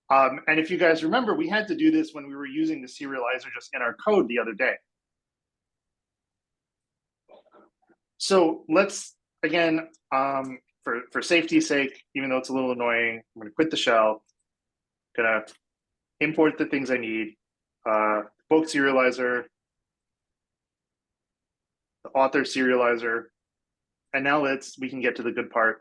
And if you guys remember, we had to do this when we were using the serializer just in our code the other day. So let's, again, for safety's sake, even though it's a little annoying, I'm going to quit the shell, going to import the things I need, book serializer, the author serializer, and now we can get to the good part.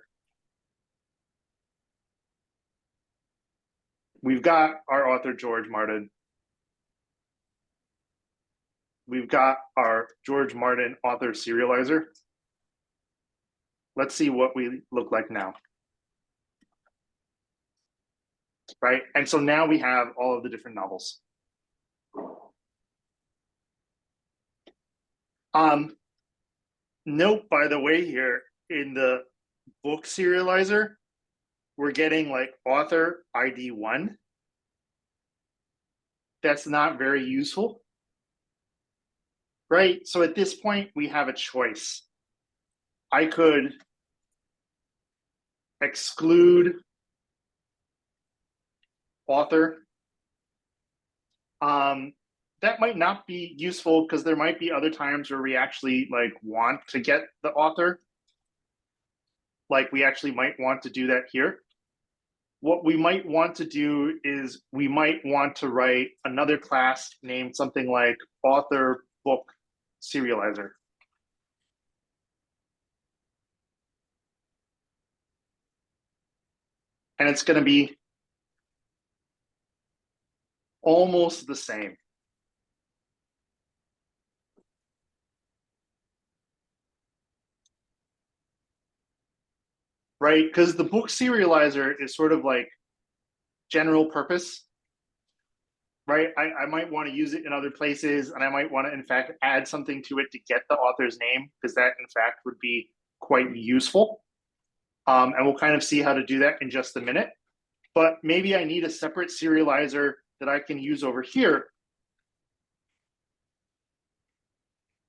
We've got our author, George Martin. We've got our George Martin author serializer. Let's see what we look like now. Right, and so now we have all of the different novels. Note, by the way, here in the book serializer, we're getting like author ID 1. That's not very useful, right? So at this point, we have a choice. I could exclude author. that might not be useful because there might be other times where we actually like want to get the author. Like we actually might want to do that here. What we might want to do is we might want to write another class named something like author book serializer. And it's going to be almost the same. Right? Because the book serializer is sort of like general purpose. Right? I might want to use it in other places, and I might want to, in fact, add something to it to get the author's name, because that, in fact, would be quite useful. And we'll kind of see how to do that in just a minute. But maybe I need a separate serializer that I can use over here,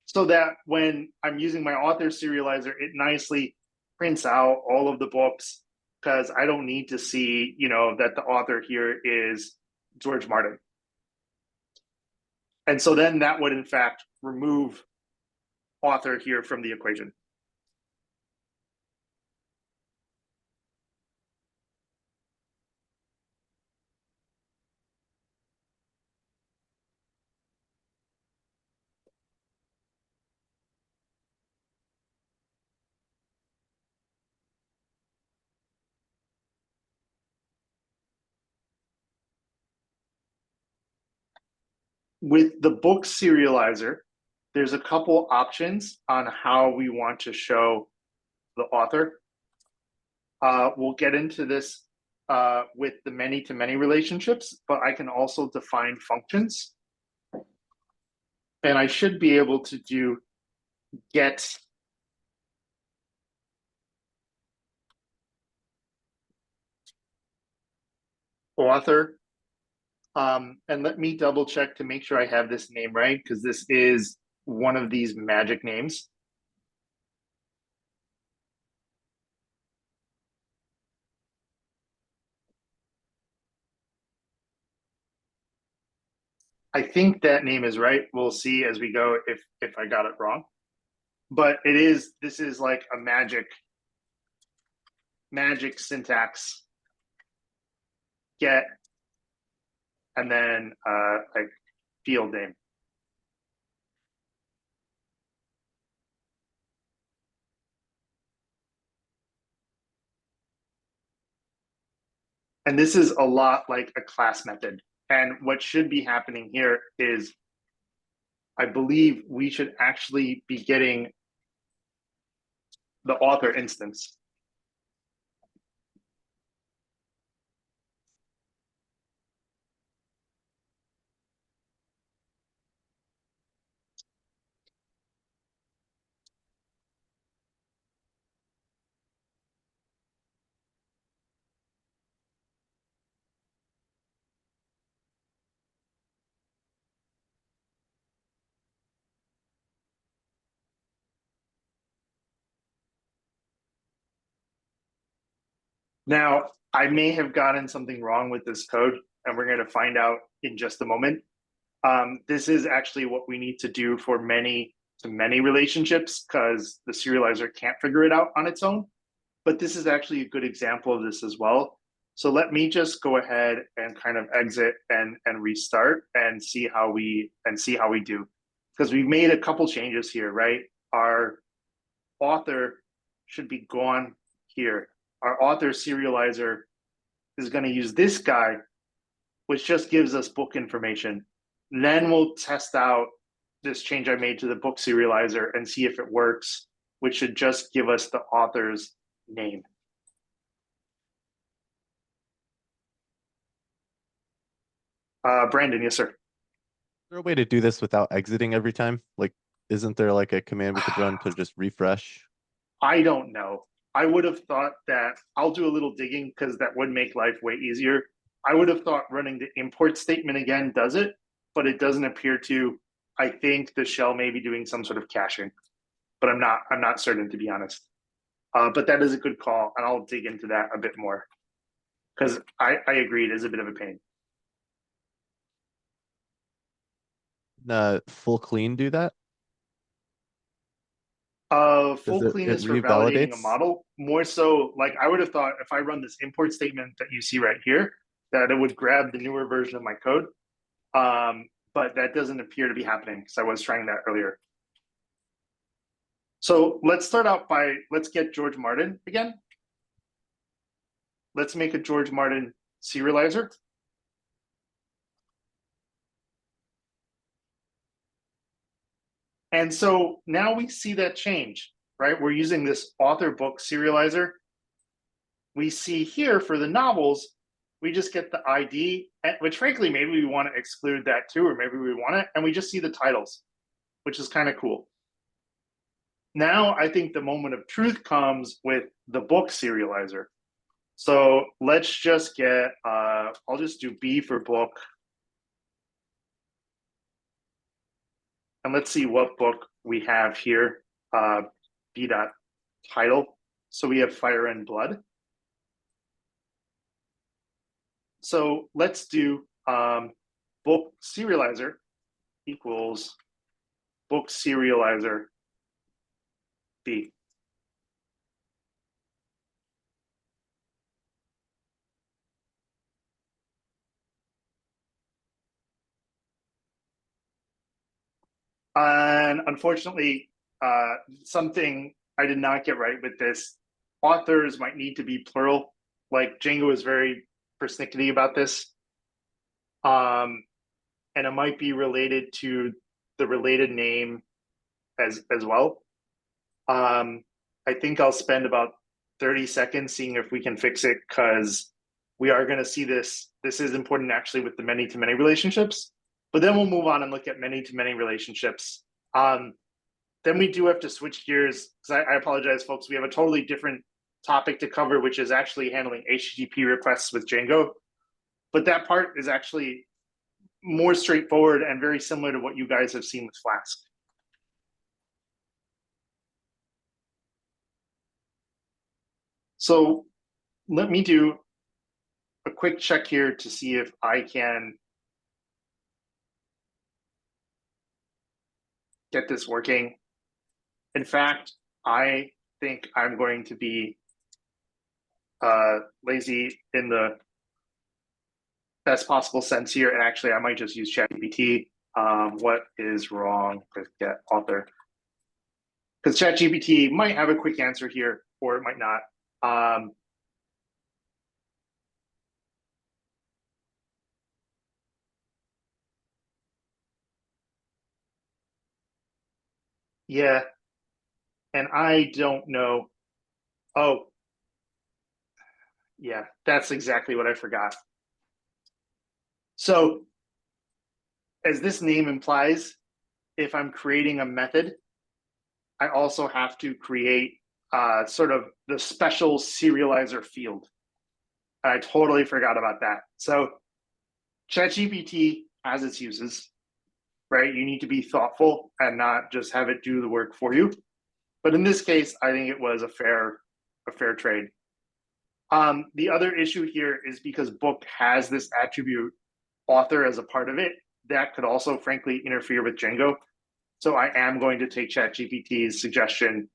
so that when I'm using my author serializer, it nicely prints out all of the books, because I don't need to see, you know, that the author here is George Martin. And so then that would, in fact, remove author here from the equation. With the book serializer, there's a couple options on how we want to show the author. We'll get into this with the many-to-many relationships, but I can also define functions. And I should be able to do get author. And let me double check to make sure I have this name right, because this is one of these magic names. I think that name is right. We'll see as we go if I got it wrong. But this is like a magic syntax. Get, and then like field name. And this is a lot like a class method. And what should be happening here is, I believe we should actually be getting the author instance. Now, I may have gotten something wrong with this code, and we're going to find out in just a moment. This is actually what we need to do for many-to-many relationships, because the serializer can't figure it out on its own. But this is actually a good example of this as well. So let me just go ahead and kind of exit and restart and see how we do, because we've made a couple changes here, right? Our author should be gone here. Our author serializer is going to use this guy, which just gives us book information. Then we'll test out this change I made to the book serializer and see if it works, which should just give us the author's name. Brandon, yes, sir. Is there a way to do this without exiting every time? Like, isn't there like a command we could run to just refresh? I don't know. I would have thought that, I'll do a little digging because that would make life way easier. I would have thought running the import statement again does it, but it doesn't appear to. I think the shell may be doing some sort of caching, but I'm not certain, to be honest. But that is a good call, and I'll dig into that a bit more, because I agree it is a bit of a pain. full clean do that? Full it- clean it is for validating a revalidates? model. More so, like I would have thought if I run this import statement that you see right here, that it would grab the newer version of my code. But that doesn't appear to be happening because I was trying that earlier. So let's start out by, let's get George Martin again. Let's make a George Martin serializer. And so now we see that change, right? We're using this author book serializer. We see here for the novels, we just get the ID, which frankly, maybe we want to exclude that too, or maybe we want it, and we just see the titles, which is kind of cool. Now I think the moment of truth comes with the book serializer. So let's just get, I'll just do B for book. And let's see what book we have here, B dot title. So we have Fire and Blood. So let's do book serializer equals book serializer B. And unfortunately, something I did not get right with this. Authors might need to be plural. Like Django is very persnickety about this. And it might be related to the related name as well. I think I'll spend about 30 seconds seeing if we can fix it because we are going to see this. This is important actually with the many-to-many relationships, but then we'll move on and look at many-to-many relationships. Then we do have to switch gears because I apologize, folks. We have a totally different topic to cover, which is actually handling HTTP requests with Django. But that part is actually more straightforward and very similar to what you guys have seen with Flask. So let me do a quick check here to see if I can get this working. In fact, I think I'm going to be lazy in the best possible sense here. And actually, I might just use ChatGPT. What is wrong with get author? Because ChatGPT might have a quick answer here, or it might not. Yeah, and I don't know. Oh, yeah, that's exactly what I forgot. So, as this name implies, if I'm creating a method, I also have to create sort of the special serializer field. I totally forgot about that. So ChatGPT has its uses, right? You need to be thoughtful and not just have it do the work for you. But in this case, I think it was a fair trade. The other issue here is because book has this attribute author as a part of it, that could also frankly interfere with Django. So I am going to take ChatGPT's suggestion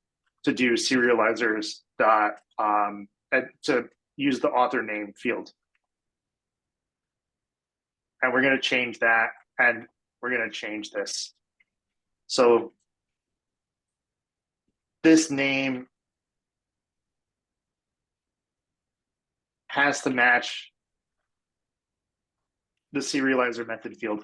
to do serializers to use the author name field. And we're going to change that, and we're going to change this. So this name has to match the serializer method field.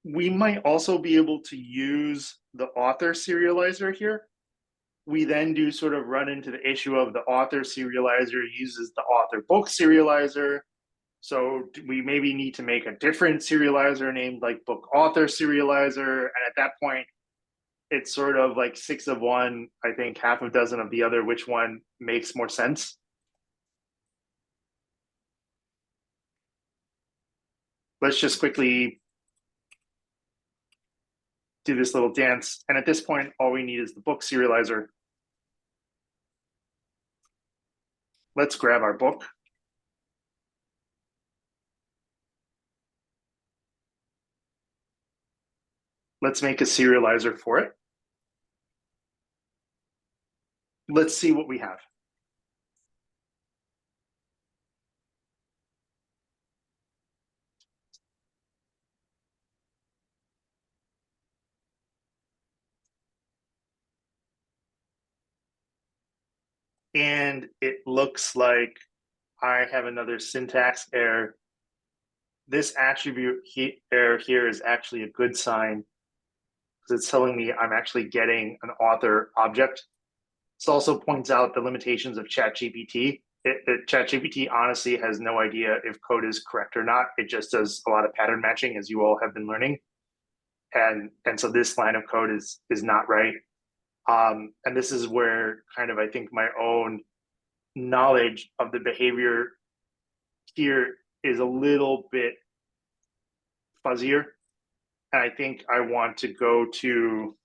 We might also be able to use the author serializer here. We then do sort of run into the issue of the author serializer uses the author book serializer. So we maybe need to make a different serializer named like book author serializer. And at that point, it's sort of like 6 of one, I think half a dozen of the other, which one makes more sense. Let's just quickly do this little dance. And at this point, all we need is the book serializer. Let's grab our book. Let's make a serializer for it. Let's see what we have. And it looks like I have another syntax error. This attribute error here is actually a good sign because it's telling me I'm actually getting an author object. This also points out the limitations of ChatGPT. ChatGPT honestly has no idea if code is correct or not. It just does a lot of pattern matching, as you all have been learning. And so this line of code is not right. And this is where kind of I think my own knowledge of the behavior here is a little bit fuzzier. And I think I want to go to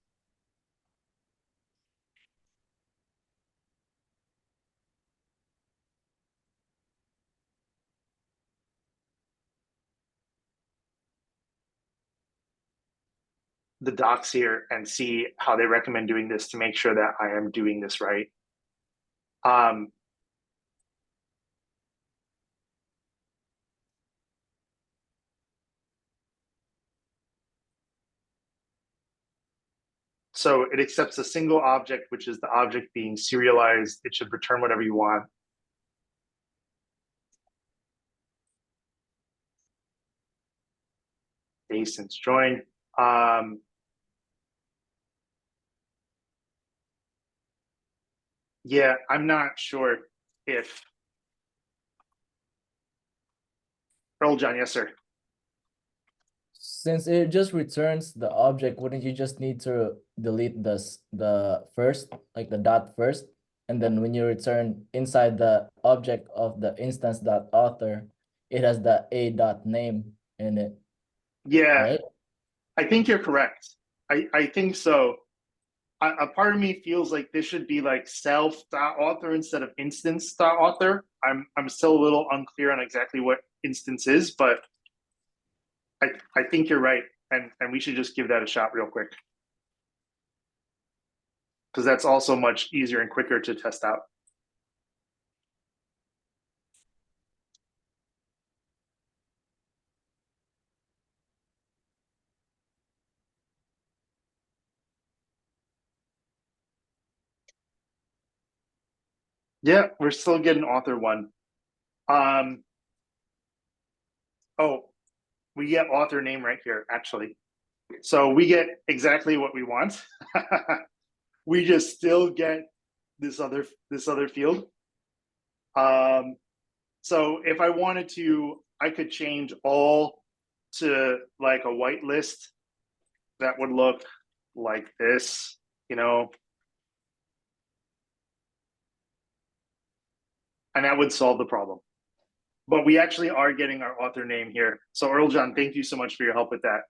the docs here and see how they recommend doing this to make sure that I am doing this right. So it accepts a single object, which is the object being serialized. It should return whatever you want. Since join. Yeah, I'm not sure if Earl John, yes, sir. Since it just returns the object, wouldn't you just need to delete the first, like the dot first, and then when you return inside the object of the instance dot author, it has the a dot name in it, Yeah, right? I think you're correct. I think so. A part of me feels like this should be like self.author instead of instance.author. I'm still a little unclear on exactly what instance is, but I think you're right. And we should just give that a shot real quick. Because that's also much easier and quicker to test out. Yeah, we're still getting author one. Oh, we get author name right here, actually. So we get exactly what we want. We just still get this other field. So if I wanted to, I could change all to like a white list that would look like this, you know, and that would solve the problem. But we actually are getting our author name here. So Earl John, thank you so much for your help with that.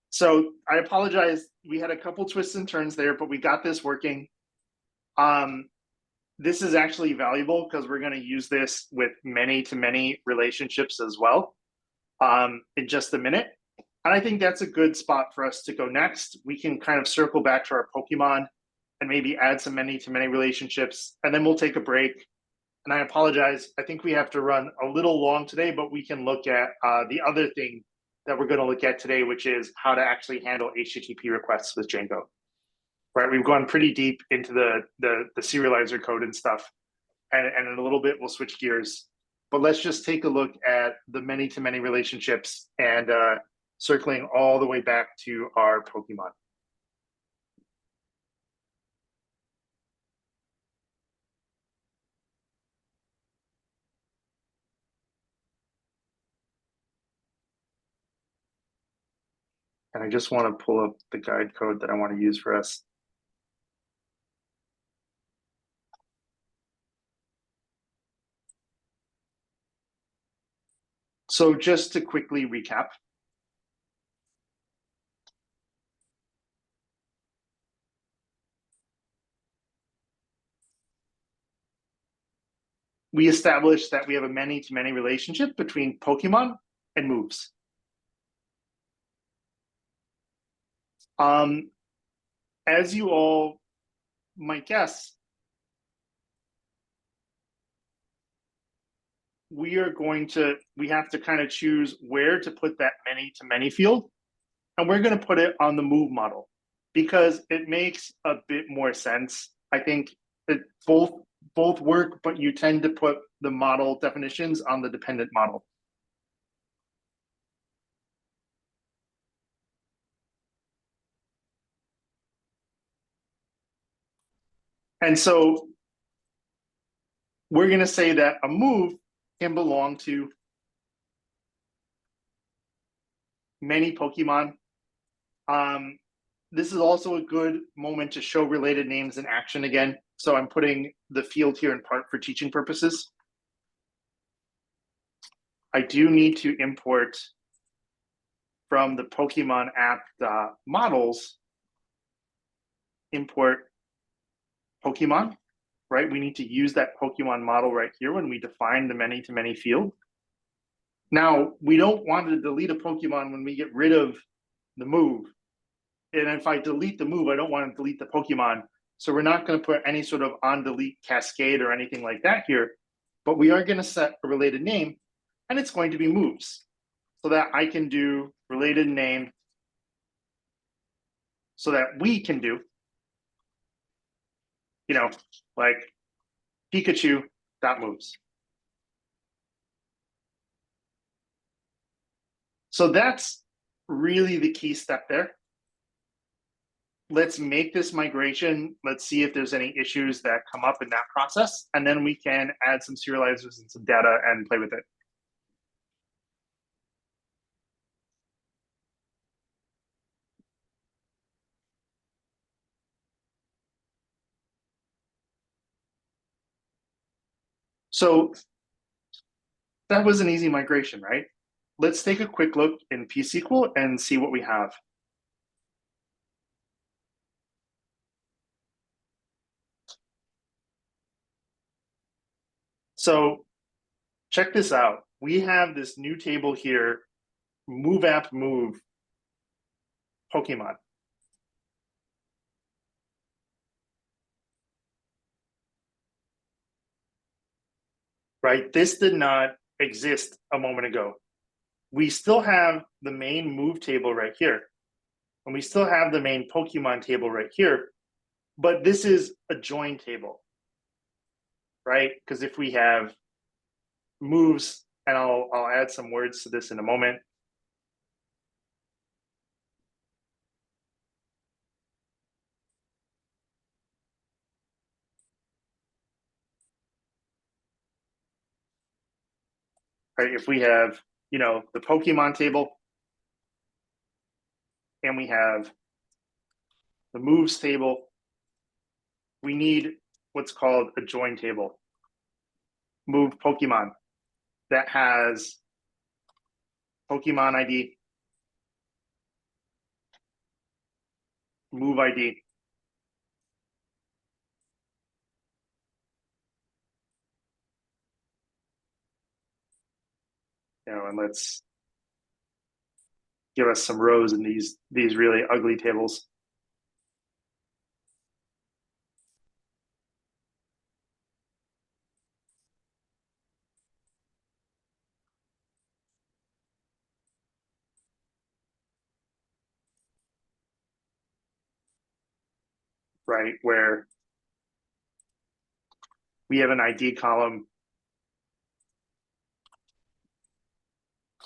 So I apologize. We had a couple twists and turns there, but we got this working. This is actually valuable because we're going to use this with many-to-many relationships as well in just a minute. And I think that's a good spot for us to go next. We can kind of circle back to our Pokemon and maybe add some many-to-many relationships, and then we'll take a break. And I apologize. I think we have to run a little long today, but we can look at the other thing that we're going to look at today, which is how to actually handle HTTP requests with Django. Right, we've gone pretty deep into the serializer code and stuff, and in a little bit we'll switch gears. But let's just take a look at the many-to-many relationships and circling all the way back to our Pokemon. And I just want to pull up the guide code that I want to use for us. So just to quickly recap, we established that we have a many-to-many relationship between Pokemon and moves. As you all might guess, we have to kind of choose where to put that many-to-many field, and we're going to put it on the move model because it makes a bit more sense. I think that both work, but you tend to put the model definitions on the dependent model. And so we're going to say that a move can belong to many Pokemon. This is also a good moment to show related names in action again. So I'm putting the field here in part for teaching purposes. I do need to import from the Pokemon app models, import Pokemon, right? We need to use that Pokemon model right here when we define the many-to-many field. Now, we don't want to delete a Pokemon when we get rid of the move. And if I delete the move, I don't want to delete the Pokemon. So we're not going to put any sort of on delete cascade or anything like that here, but we are going to set a related name, and it's going to be moves, so that I can do related name, so that we can do, like Pikachu dot moves. So that's really the key step there. Let's make this migration. Let's see if there's any issues that come up in that process, and then we can add some serializers and some data and play with it. So that was an easy migration, right? Let's take a quick look in P-SQL and see what we have. So check this out. We have this new table here, move app move Pokemon. Right? This did not exist a moment ago. We still have the main move table right here. And we still have the main Pokemon table right here. But this is a join table, right? Because if we have moves, and I'll add some words to this in a moment. Right, if we have, the Pokemon table, and we have the moves table, we need what's called a join table. Move Pokemon that has Pokemon ID, move ID. And let's give us some rows in these really ugly tables. Right, where we have an ID column.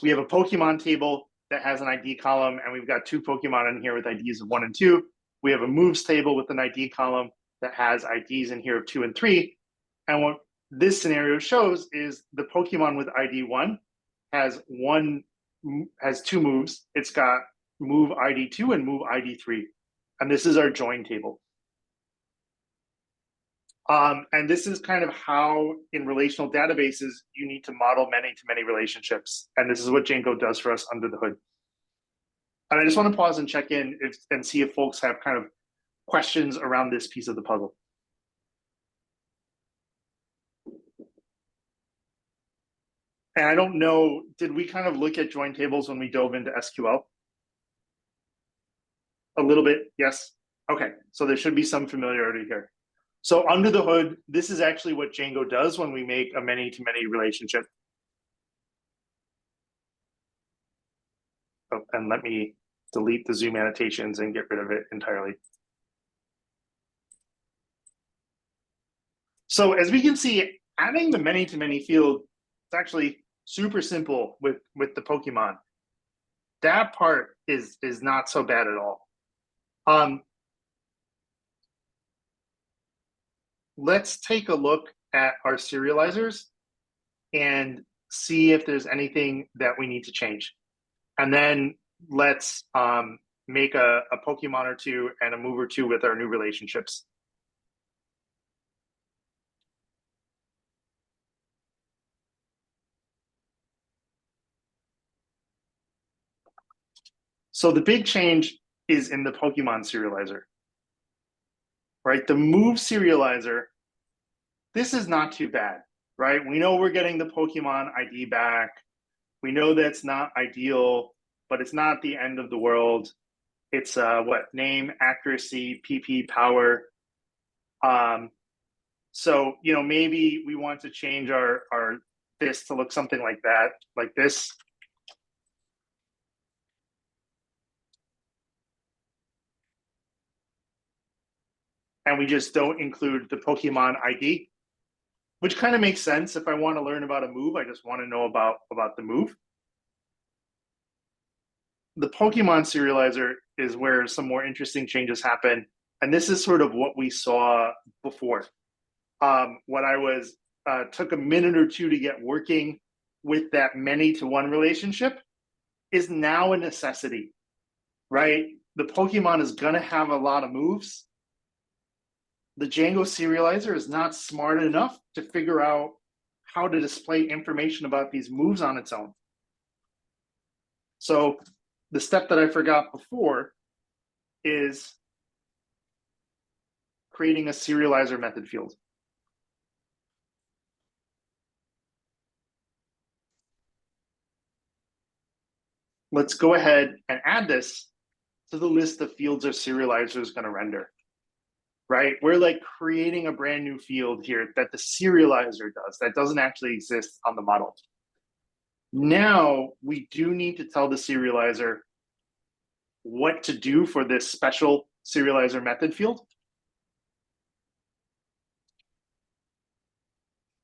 We have a Pokemon table that has an ID column, and we've got two Pokemon in here with IDs of 1 and 2. We have a moves table with an ID column that has IDs in here of 2 and 3. And what this scenario shows is the Pokemon with ID 1 has two moves. It's got move ID 2 and move ID 3. And this is our join table. And this is kind of how in relational databases, you need to model many-to-many relationships. And this is what Django does for us under the hood. And I just want to pause and check in and see if folks have kind of questions around this piece of the puzzle. And I don't know, did we kind of look at join tables when we dove into SQL? A little bit, yes. Okay, so there should be some familiarity here. So under the hood, this is actually what Django does when we make a many-to-many relationship. Oh, and let me delete the zoom annotations and get rid of it entirely. So as we can see, adding the many-to-many field is actually super simple with the Pokemon. That part is not so bad at all. Let's take a look at our serializers and see if there's anything that we need to change. And then let's make a Pokemon or two and a move or two with our new relationships. So the big change is in the Pokemon serializer, right? The move serializer, this is not too bad, right? We know we're getting the Pokemon ID back. We know that's not ideal, but it's not the end of the world. It's what, name, accuracy, PP, power. So, you know, maybe we want to change our this to look something like that, like this. And we just don't include the Pokemon ID, which kind of makes sense. If I want to learn about a move, I just want to know about the move. The Pokemon serializer is where some more interesting changes happen. And this is sort of what we saw before. What I was took a minute or two to get working with that many-to-one relationship is now a necessity, right? The Pokemon is going to have a lot of moves. The Django serializer is not smart enough to figure out how to display information about these moves on its own. So the step that I forgot before is creating a serializer method field. Let's go ahead and add this to the list of fields our serializer is going to render, right? We're like creating a brand new field here that the serializer does, that doesn't actually exist on the model. Now we do need to tell the serializer what to do for this special serializer method field.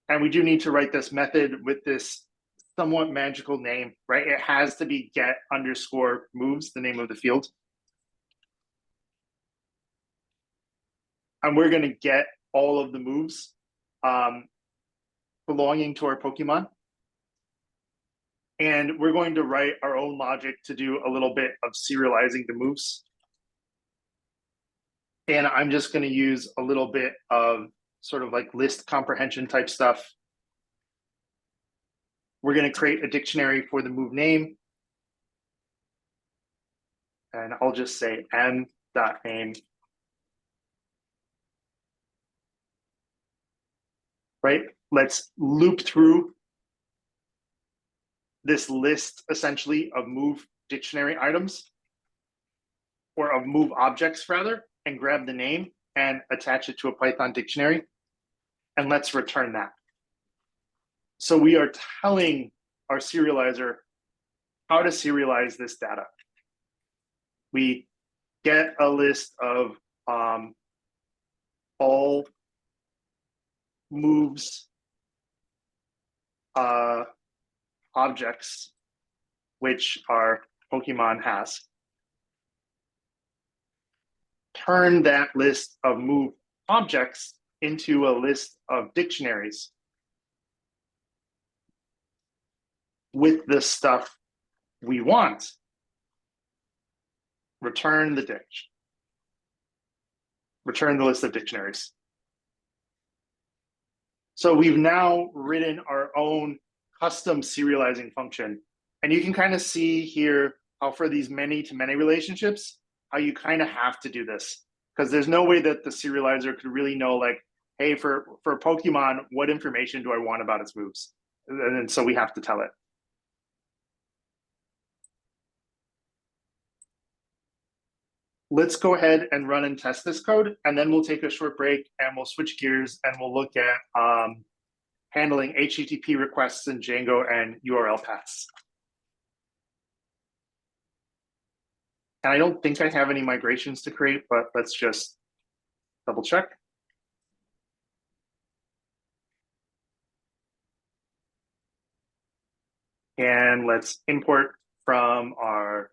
And we do need to write this method with this somewhat magical name, right? It has to be get underscore moves, the name of the field. And we're going to get all of the moves belonging to our Pokemon. And we're going to write our own logic to do a little bit of serializing the moves. And I'm just going to use a little bit of sort of like list comprehension type stuff. We're going to create a dictionary for the move name. And I'll just say m.name. Right? Let's loop through this list essentially of move dictionary items, or of move objects rather, and grab the name and attach it to a Python dictionary. And let's return that. So we are telling our serializer how to serialize this data. We get a list of all moves objects which our Pokemon has. Turn that list of move objects into a list of dictionaries with the stuff we want. Return the ditch. Return the list of dictionaries. So we've now written our own custom serializing function. And you can kind of see here how for these many-to-many relationships, how you kind of have to do this. Because there's no way that the serializer could really know, like, hey, for Pokemon, what information do I want about its moves? And then so we have to tell it. Let's go ahead and run and test this code, and then we'll take a short break and we'll switch gears and we'll look at handling HTTP requests in Django and URL paths. And I don't think I have any migrations to create, but let's just double check. And let's import from our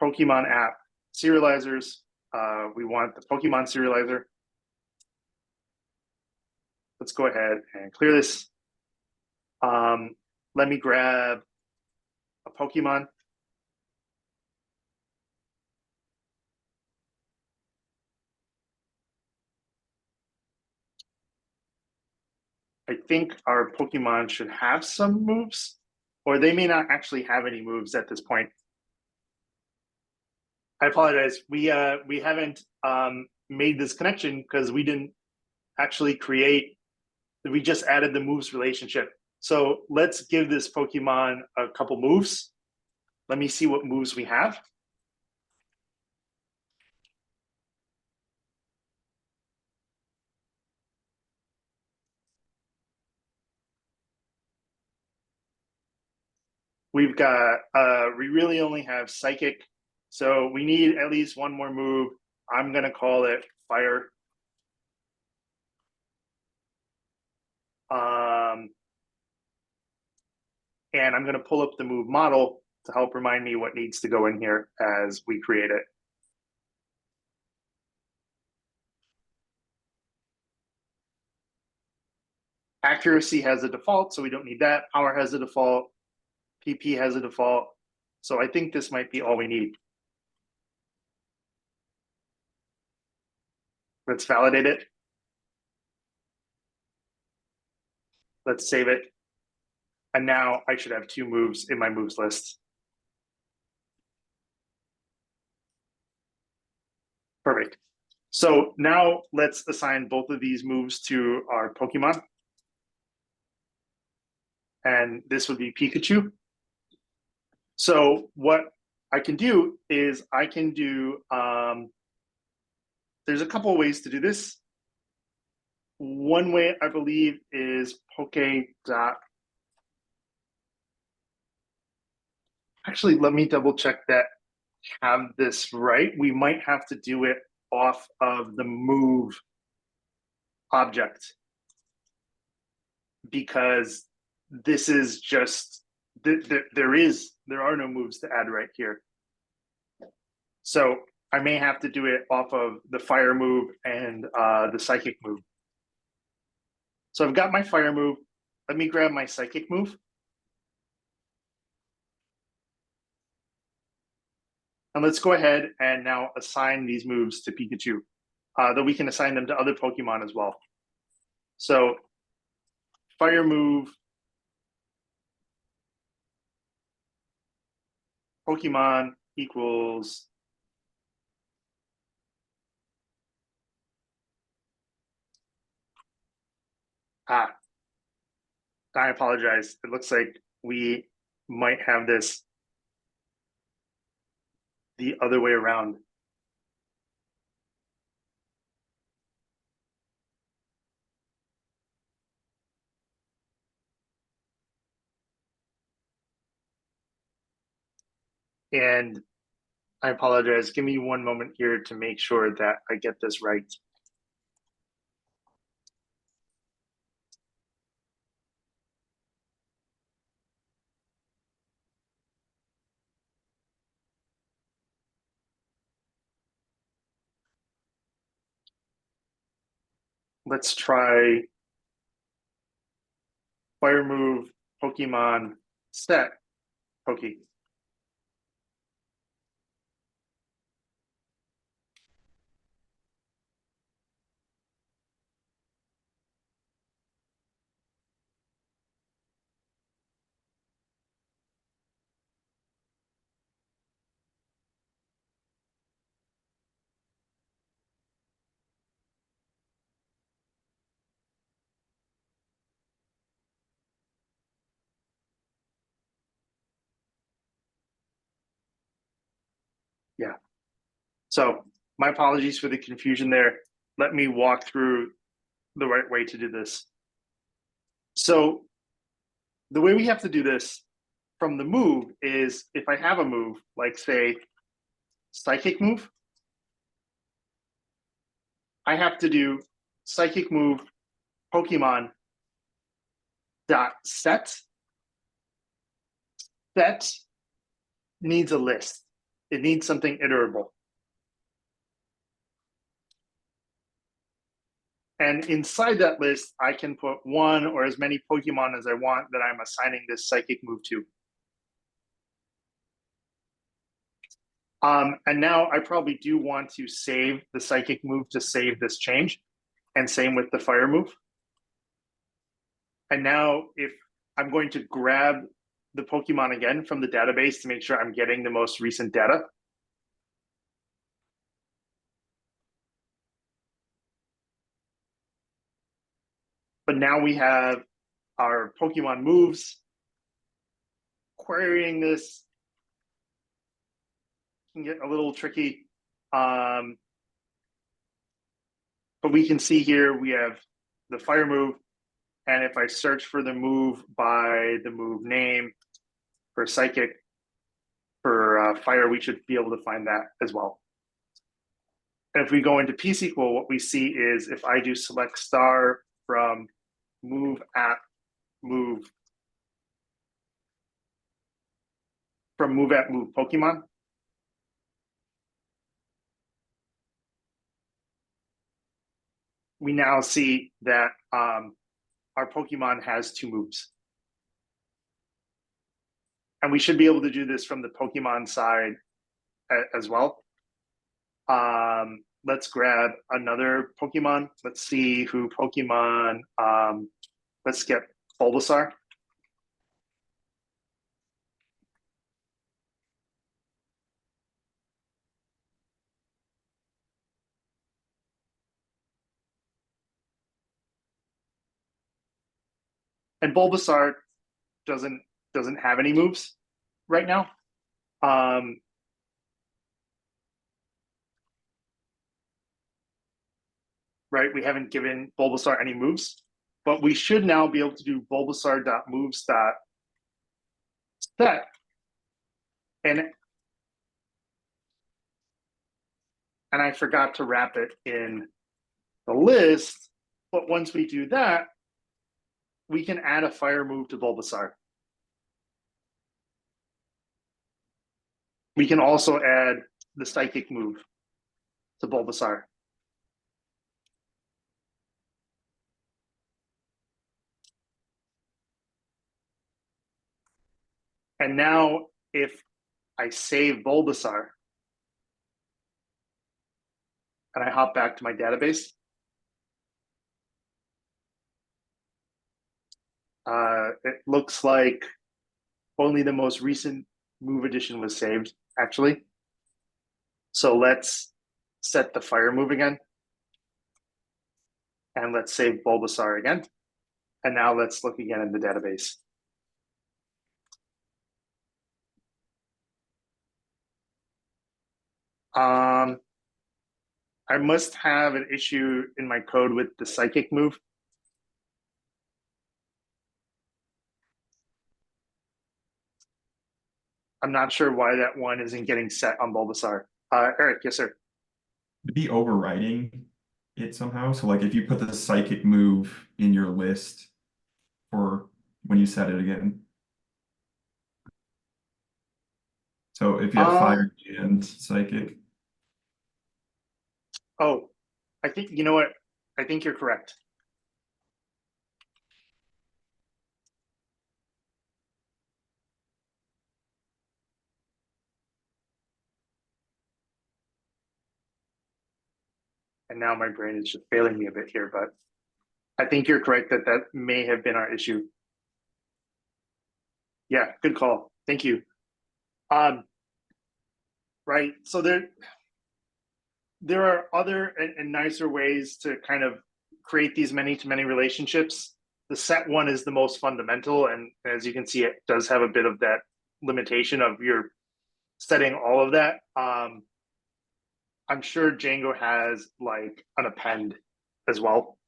Pokemon app serializers. We want the Pokemon serializer. Let's go ahead and clear this. Let me grab a Pokemon. I think our Pokemon should have some moves, or they may not actually have any moves at this point. I apologize. We haven't made this connection because we didn't actually create. We just added the moves relationship. So let's give this Pokemon a couple moves. Let me see what moves we have. We've got, we really only have Psychic. So we need at least one more move. I'm gonna call it Fire. And I'm gonna pull up the move model to help remind me what needs to go in here as we create it. Accuracy has a default, so we don't need that. Power has a default. PP has a default. So I think this might be all we need. Let's validate it. Let's save it. And now I should have 2 moves in my moves list. Perfect. So now let's assign both of these moves to our Pokemon. And this would be Pikachu. So what I can do is I can do, there's a couple of ways to do this. One way I believe is poke dot. Actually, let me double check that I have this right. We might have to do it off of the move object because this is just there are no moves to add right here. So I may have to do it off of the fire move and the psychic move. So I've got my fire move. Let me grab my psychic move. And let's go ahead and now assign these moves to Pikachu, though we can assign them to other Pokemon as well. So fire move, Pokemon equals I apologize. It looks like we might have this the other way around. And I apologize. Give me one moment here to make sure that I get this right. Let's try fire move, Pokemon set, Poke. So my apologies for the confusion there. Let me walk through the right way to do this. So the way we have to do this from the move is if I have a move, like say psychic move, I have to do psychic move Pokemon dot set. Set needs a list. It needs something iterable. And inside that list, I can put one or as many Pokemon as I want that I'm assigning this psychic move to. And now I probably do want to save the psychic move to save this change, and same with the fire move. And now if I'm going to grab the Pokemon again from the database to make sure I'm getting the most recent data. But now we have our Pokemon moves. Querying this can get a little tricky. But we can see here we have the fire move. And if I search for the move by the move name for psychic, for fire, we should be able to find that as well. And if we go into P-SQL, what we see is if I do select star from move at move, from move at move Pokemon, we now see that our Pokemon has two moves. And we should be able to do this from the Pokemon side as well. Let's grab another Pokemon. Let's see who Pokemon, let's get Bulbasaur. And Bulbasaur doesn't have any moves right now. Right, we haven't given Bulbasaur any moves, but we should now be able to do Bulbasaur.moves.set. And I forgot to wrap it in the list, but once we do that, we can add a fire move to Bulbasaur. We can also add the psychic move to Bulbasaur. And now if I save Bulbasaur and I hop back to my database, it looks like only the most recent move addition was saved, actually. So let's set the fire move again. And let's save Bulbasaur again. And now let's look again in the database. I must have an issue in my code with the psychic move. I'm not sure why that one isn't getting set on Bulbasaur. Eric, yes, sir. To be overriding it somehow. So like if you put the psychic move in your list for when you set it again. So if you have fire and psychic. Oh, I think, you know what? I think you're correct. And now my brain is just failing me a bit here, but I think you're correct that that may have been our issue. Yeah, good call. Thank you. Right, so there are other and nicer ways to kind of create these many-to-many relationships. The set one is the most fundamental, and as you can see, it does have a bit of that limitation of you're setting all of that. I'm sure Django has like an append as well.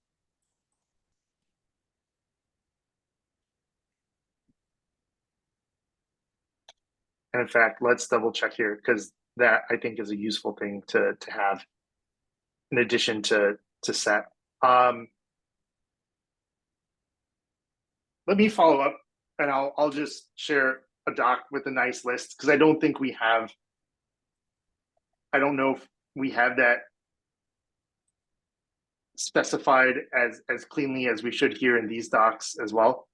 And in fact, let's double check here because that I think is a useful thing to have in addition to set. Let me follow up and I'll just share a doc with a nice list because I don't think we have. I don't know if we have that specified as cleanly as we should here in these docs as well.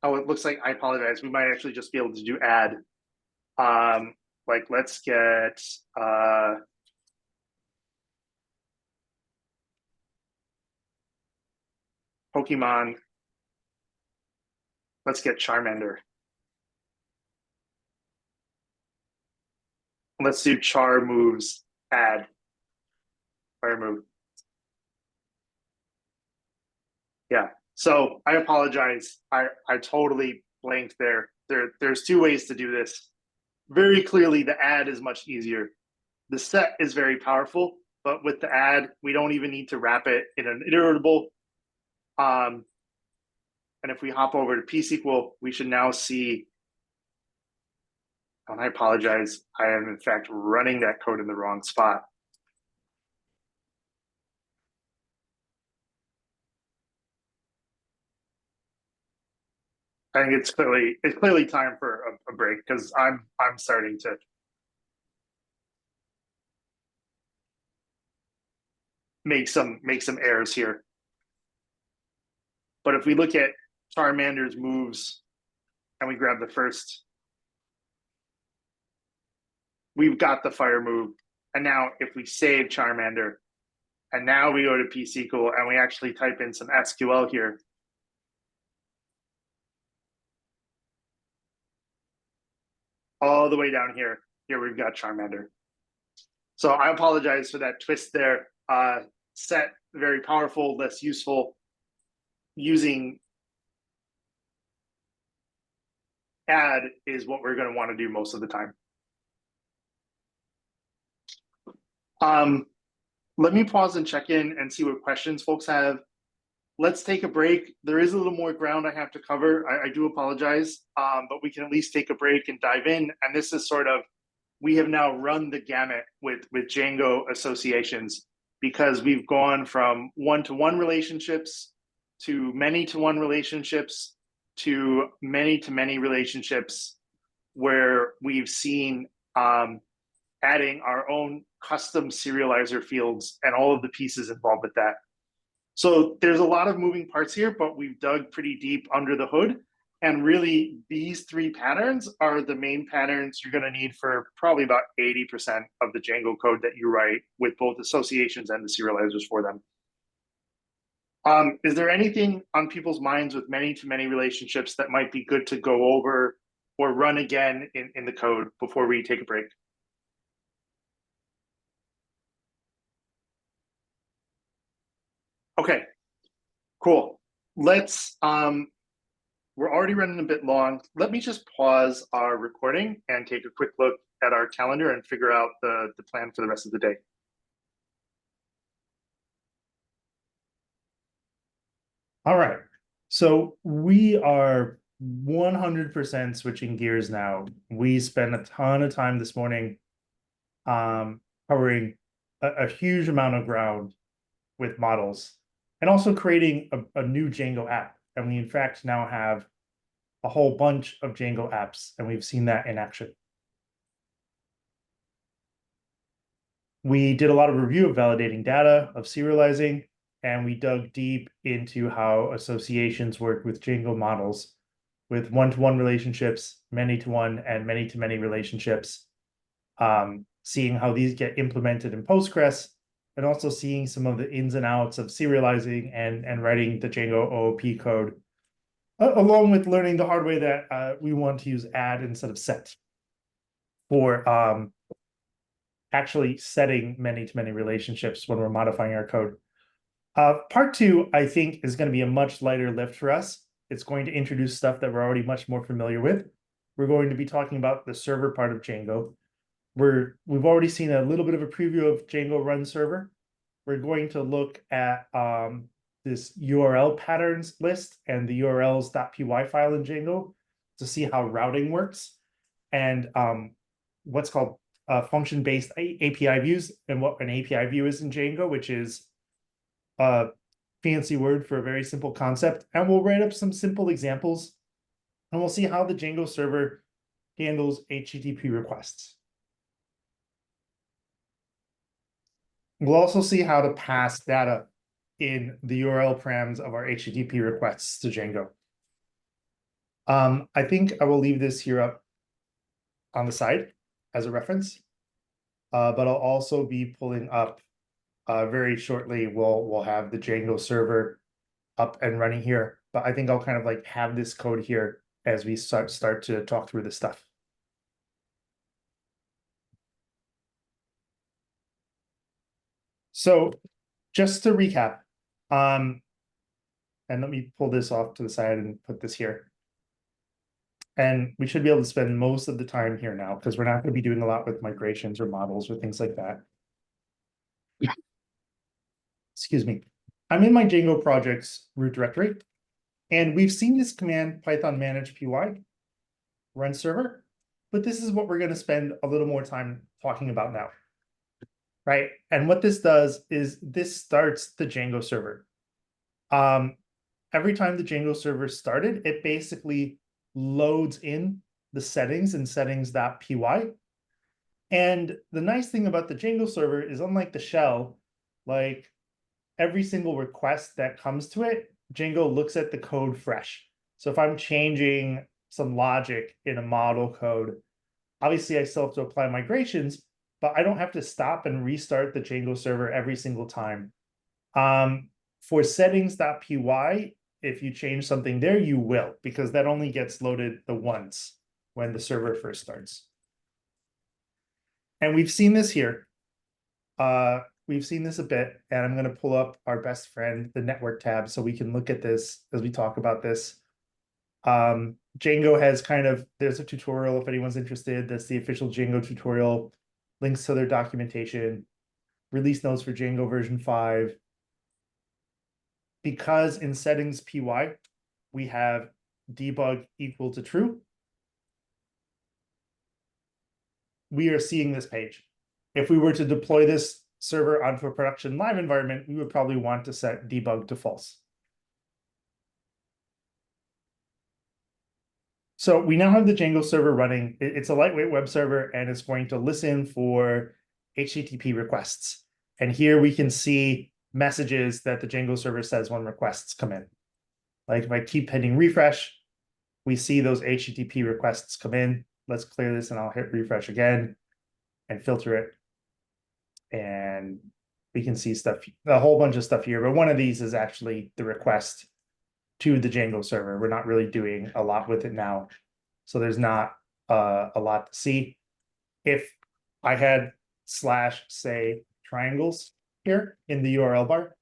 Oh, it looks like I apologize. We might actually just be able to do add. Like let's get Pokemon. Let's get Charmander. Let's do char moves, add, fire move. Yeah, so I apologize. I totally blanked there. There's two ways to do this. Very clearly, the add is much easier. The set is very powerful, but with the add, we don't even need to wrap it in an iterable. And if we hop over to P-SQL, we should now see, and I apologize, I am in fact running that code in the wrong spot. I think it's clearly time for a break because I'm starting to make some errors here. But if we look at Charmander's moves and we grab the first, we've got the fire move. And now if we save Charmander and now we go to P-SQL and we actually type in some SQL here. All the way down here, we've got Charmander. So I apologize for that twist there. Set, very powerful, less useful. Using add is what we're going to want to do most of the time. Let me pause and check in and see what questions folks have. Let's take a break. There is a little more ground I have to cover. I do apologize, but we can at least take a break and dive in. And this is sort of, we have now run the gamut with Django associations because we've gone from one-to-one relationships to many-to-one relationships to many-to-many relationships where we've seen adding our own custom serializer fields and all of the pieces involved with that. So there's a lot of moving parts here, but we've dug pretty deep under the hood. And really, these three patterns are the main patterns you're going to need for probably about 80% of the Django code that you write with both associations and the serializers for them. Is there anything on people's minds with many-to-many relationships that might be good to go over or run again in the code before we take a break? Okay, cool. Let's, we're already running a bit long. Let me just pause our recording and take a quick look at our calendar and figure out the plan for the rest of the day. All right. So we are 100% switching gears now. We spent a ton of time this morning covering a huge amount of ground with models and also creating a new Django app. And we in fact now have a whole bunch of Django apps, and we've seen that in action. We did a lot of review of validating data, of serializing, and we dug deep into how associations work with Django models with one-to-one relationships, many-to-one, and many-to-many relationships, seeing how these get implemented in Postgres, and also seeing some of the ins and outs of serializing and writing the Django OOP code, along with learning the hard way that we want to use add instead of set for actually setting many-to-many relationships when we're modifying our code. Part two, I think, is going to be a much lighter lift for us. It's going to introduce stuff that we're already much more familiar with. We're going to be talking about the server part of Django. We've already seen a little bit of a preview of Django run server. We're going to look at this URL patterns list and the urls.py file in Django to see how routing works, and what's called function-based API views, and what an API view is in Django, which is a fancy word for a very simple concept. And we'll write up some simple examples, and we'll see how the Django server handles HTTP requests. We'll also see how to pass data in the URL params of our HTTP requests to Django. I think I will leave this here up on the side as a reference, but I'll also be pulling up very shortly. We'll have the Django server up and running here, but I think I'll kind of like have this code here as we start to talk through this stuff. So just to recap, and let me pull this off to the side and put this here. And we should be able to spend most of the time here now, because we're not going to be doing a lot with migrations or models or things like that. Excuse me. I'm in my Django projects root directory, and we've seen this command Python manage py run server, but this is what we're going to spend a little more time talking about now. Right. And what this does is this starts the Django server. Every time the Django server started, it basically loads in the settings in settings.py. And the nice thing about the Django server is, unlike the shell, like every single request that comes to it, Django looks at the code fresh. So if I'm changing some logic in a model code, obviously I still have to apply migrations, but I don't have to stop and restart the Django server every single time. For settings.py, if you change something there, you will, because that only gets loaded the once when the server first starts. And we've seen this here. We've seen this a bit, and I'm going to pull up our best friend, the network tab, so we can look at this as we talk about this. Django has there's a tutorial if anyone's interested. That's the official Django tutorial. Links to their documentation, release notes for Django version 5. Because in settings py, we have debug equal to true, we are seeing this page. If we were to deploy this server onto a production live environment, we would probably want to set debug to false. So we now have the Django server running. It's a lightweight web server, and it's going to listen for HTTP requests. And here we can see messages that the Django server says when requests come in. Like if I keep hitting refresh, we see those HTTP requests come in. Let's clear this, and I'll hit refresh again and filter it. And we can see stuff, a whole bunch of stuff here, but one of these is actually the request to the Django server. We're not really doing a lot with it now, so there's not a lot to see. If I had /say triangles here in the URL bar,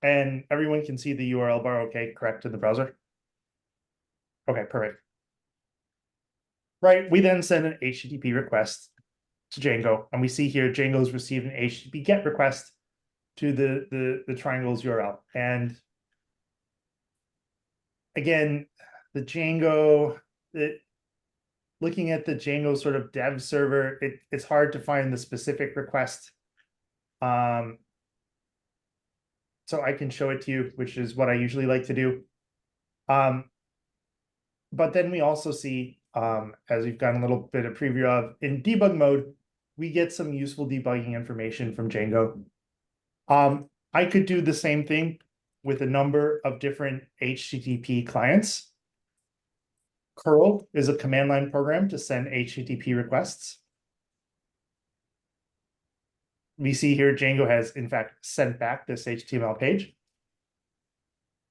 and everyone can see the URL bar, okay, correct, in the browser? Okay, perfect. Right, we then send an HTTP request to Django, and we see here Django's received an HTTP GET request to the triangles URL. And again, the Django, looking at the Django sort of dev server, it's hard to find the specific request. So I can show it to you, which is what I usually like to do. But then we also see, as we've gotten a little bit of preview of, in debug mode, we get some useful debugging information from Django. I could do the same thing with a number of different HTTP clients. Curl is a command line program to send HTTP requests. We see here Django has, in fact, sent back this HTML page.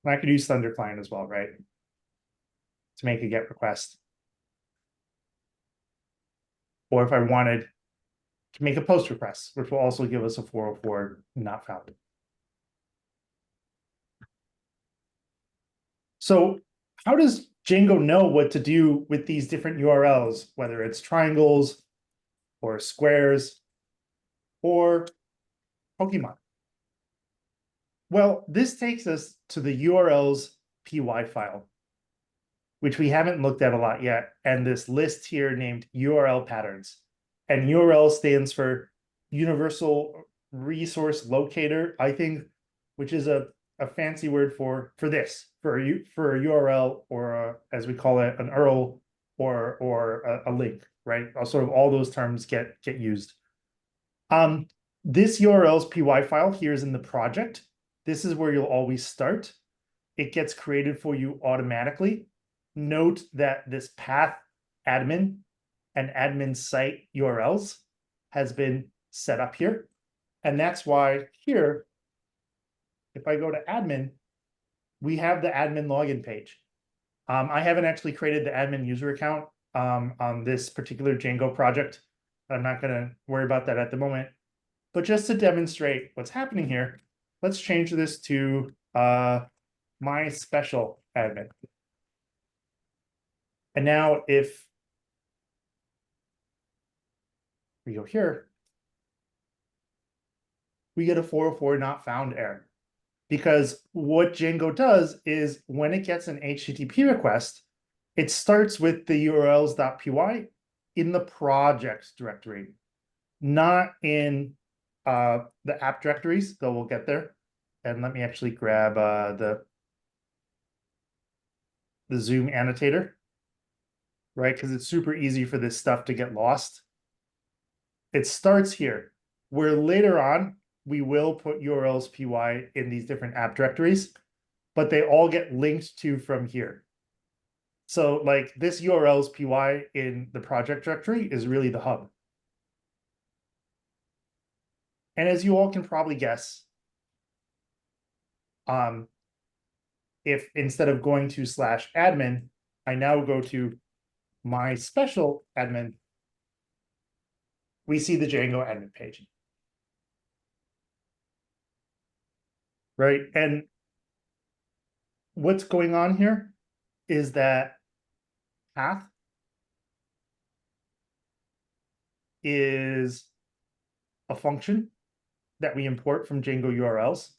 And I could use Thunder Client as well, right? To make a GET request. Or if I wanted to make a POST request, which will also give us a 404 not found. So how does Django know what to do with these different URLs, whether it's triangles or squares or Pokemon? Well, this takes us to the URLs py file, which we haven't looked at a lot yet, and this list here named URL patterns. And URL stands for Universal Resource Locator, I think, which is a fancy word for this, for a URL, or as we call it, an URL, or a link, right? Sort of all those terms get used. This URL's py file here is in the project. This is where you'll always start. It gets created for you automatically. Note that this path admin and admin site URLs has been set up here. And that's why here, if I go to admin, we have the admin login page. I haven't actually created the admin user account on this particular Django project. I'm not going to worry about that at the moment. But just to demonstrate what's happening here, let's change this to my special admin. And now if we go here, we get a 404 not found error. Because what Django does is when it gets an HTTP request, it starts with the urls.py in the project directory, not in the app directories, though we'll get there. And let me actually grab the Zoom annotator, right? Because it's super easy for this stuff to get lost. It starts here, where later on, we will put URLs py in these different app directories, but they all get linked to from here. So like this URLs py in the project directory is really the hub. And as you all can probably guess, if instead of going to /admin, I now go to my special admin, we see the Django admin page. Right, and what's going on here is that path is a function that we import from Django URLs.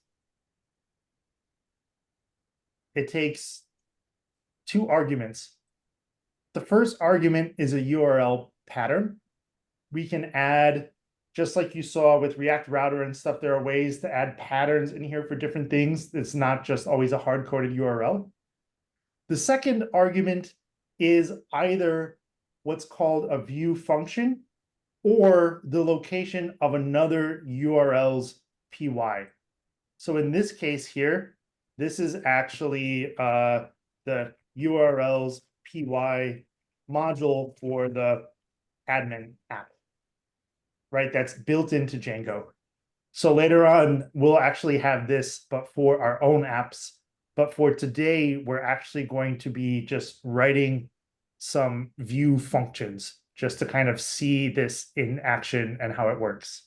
It takes 2 arguments. The first argument is a URL pattern. We can add, just like you saw with React Router and stuff, there are ways to add patterns in here for different things. It's not just always a hard-coded URL. The second argument is either what's called a view function or the location of another URL's py. So in this case here, this is actually the URL's py module for the admin app, right? That's built into Django. So later on, we'll actually have this, but for our own apps. But for today, we're actually going to be just writing some view functions just to kind of see this in action and how it works.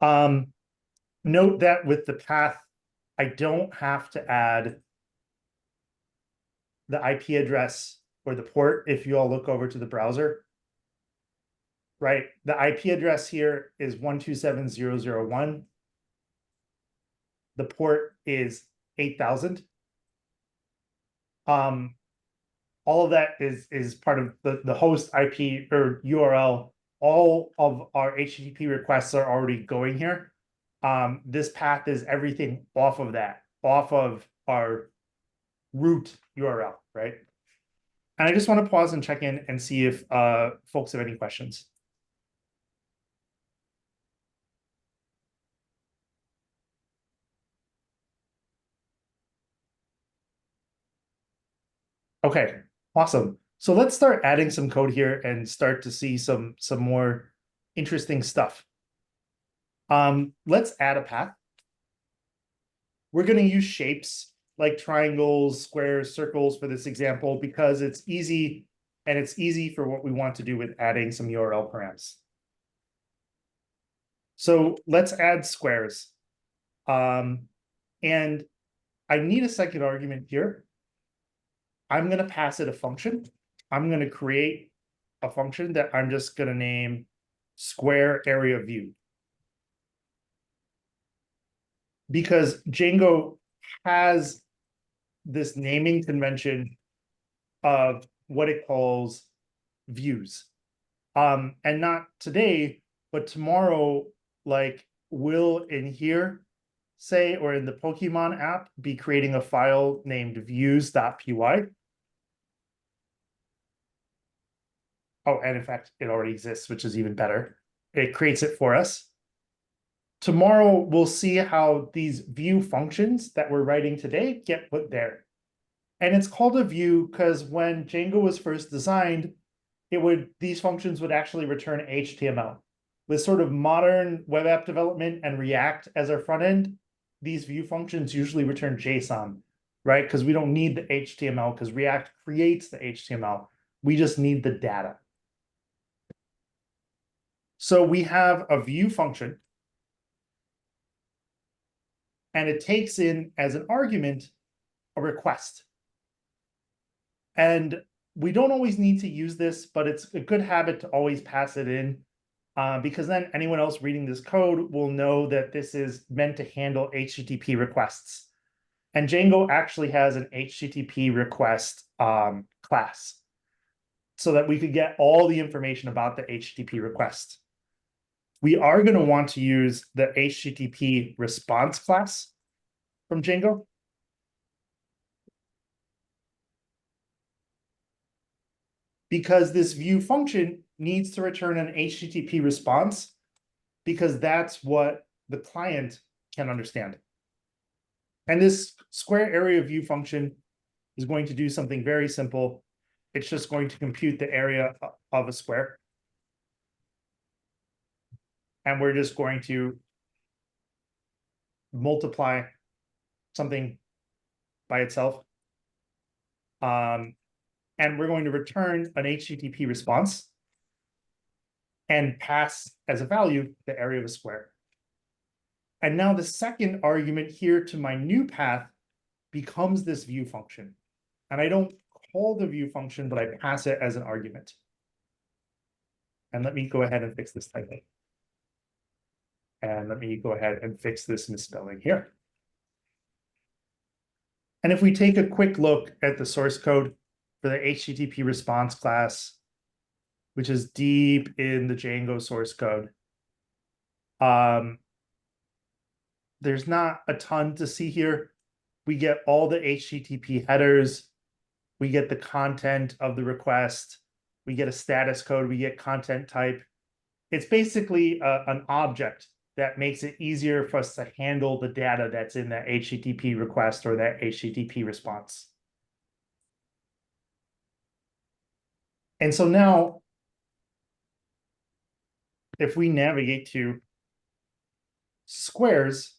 Note that with the path, I don't have to add the IP address or the port if you all look over to the browser. Right, the IP address here is 127.0.0.1. The port is 8,000. All of that is part of the host IP or URL. All of our HTTP requests are already going here. This path is everything off of that, off of our root URL, right? And I just want to pause and check in and see if folks have any questions. Okay, awesome. So let's start adding some code here and start to see some more interesting stuff. Let's add a path. We're going to use shapes like triangles, squares, circles for this example because it's easy, and it's easy for what we want to do with adding some URL params. So let's add squares. And I need a second argument here. I'm going to pass it a function. I'm going to create a function that I'm just going to name square area view. Because Django has this naming convention of what it calls views. And not today, but tomorrow, like will in here say, or in the Pokemon app, be creating a file named views.py. Oh, and in fact, it already exists, which is even better. It creates it for us. Tomorrow, we'll see how these view functions that we're writing today get put there. And it's called a view because when Django was first designed, these functions would actually return HTML. With sort of modern web app development and React as our front end, these view functions usually return JSON, right? Because we don't need the HTML because React creates the HTML. We just need the data. So we have a view function, and it takes in as an argument a request. And we don't always need to use this, but it's a good habit to always pass it in, because then anyone else reading this code will know that this is meant to handle HTTP requests. And Django actually has an HTTP request class so that we could get all the information about the HTTP request. We are going to want to use the HTTP response class from Django. Because this view function needs to return an HTTP response, because that's what the client can understand. And this square area view function is going to do something very simple. It's just going to compute the area of a square. And we're just going to multiply something by itself. And we're going to return an HTTP response and pass as a value the area of a square. And now the second argument here to my new path becomes this view function. And I don't call the view function, but I pass it as an argument. And let me go ahead and fix this typing. And let me go ahead and fix this misspelling here. And if we take a quick look at the source code for the HTTP response class, which is deep in the Django source code, there's not a ton to see here. We get all the HTTP headers. We get the content of the request. We get a status code. We get content type. It's basically an object that makes it easier for us to handle the data that's in that HTTP request or that HTTP response. And so now, if we navigate to squares,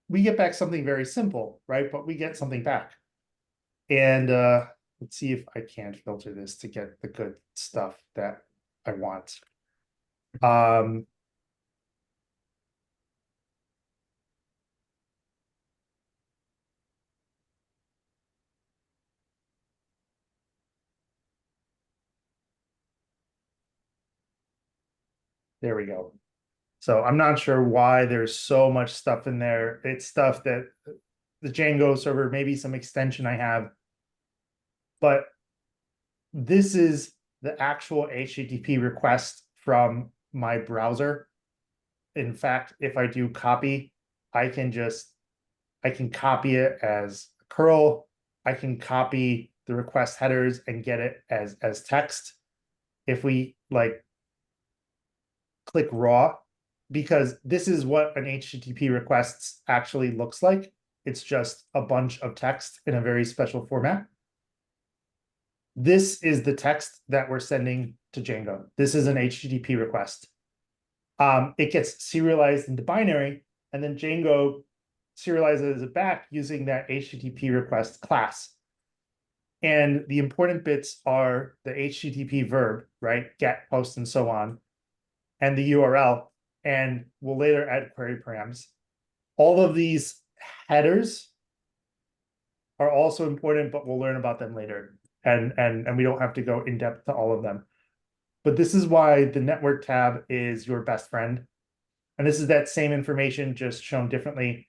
we get back something very simple, right? But we get something back. And let's see if I can filter this to get the good stuff that I want. There we go. So I'm not sure why there's so much stuff in there. It's stuff that the Django server, maybe some extension I have. But this is the actual HTTP request from my browser. In fact, if I do copy, I can copy it as a curl. I can copy the request headers and get it as text. If we like click raw, because this is what an HTTP request actually looks like. It's just a bunch of text in a very special format. This is the text that we're sending to Django. This is an HTTP request. It gets serialized into binary, and then Django serializes it back using that HTTP request class. And the important bits are the HTTP verb, right? Get, post, and so on, and the URL. And we'll later add query params. All of these headers are also important, but we'll learn about them later. And we don't have to go in depth to all of them. But this is why the network tab is your best friend. And this is that same information just shown differently.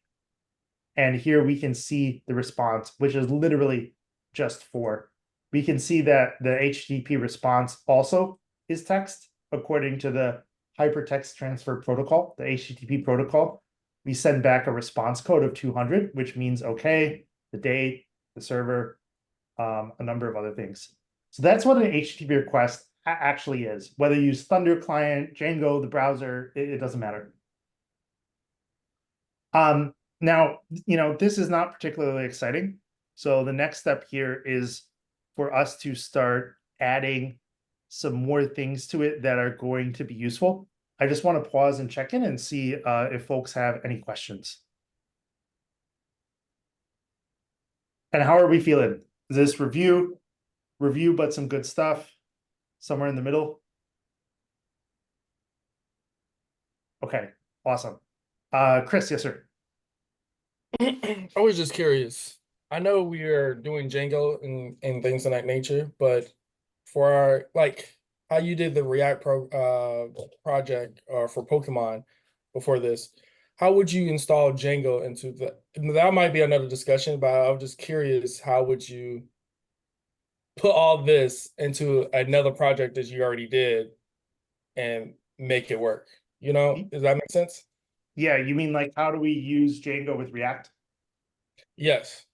And here we can see the response, which is literally just for. We can see that the HTTP response also is text according to the hypertext transfer protocol, the HTTP protocol. We send back a response code of 200, which means okay, the date, the server, a number of other things. So that's what an HTTP request actually is. Whether you use Thunder client, Django, the browser, it doesn't matter. Now, this is not particularly exciting. So the next step here is for us to start adding some more things to it that are going to be useful. I just want to pause and check in and see if folks have any questions. And how are we feeling? Is this review, but some good stuff, somewhere in the middle? Okay, awesome. Chris, yes, sir. I was just curious. I know we are doing Django and things of that nature, but for our how you did the React project for Pokemon before this, how would you install Django into that might be another discussion, but I was just curious, how would you put all this into another project that you already did and make it work? Does that make sense? Yeah, you mean like how do we use Django with React? Yes.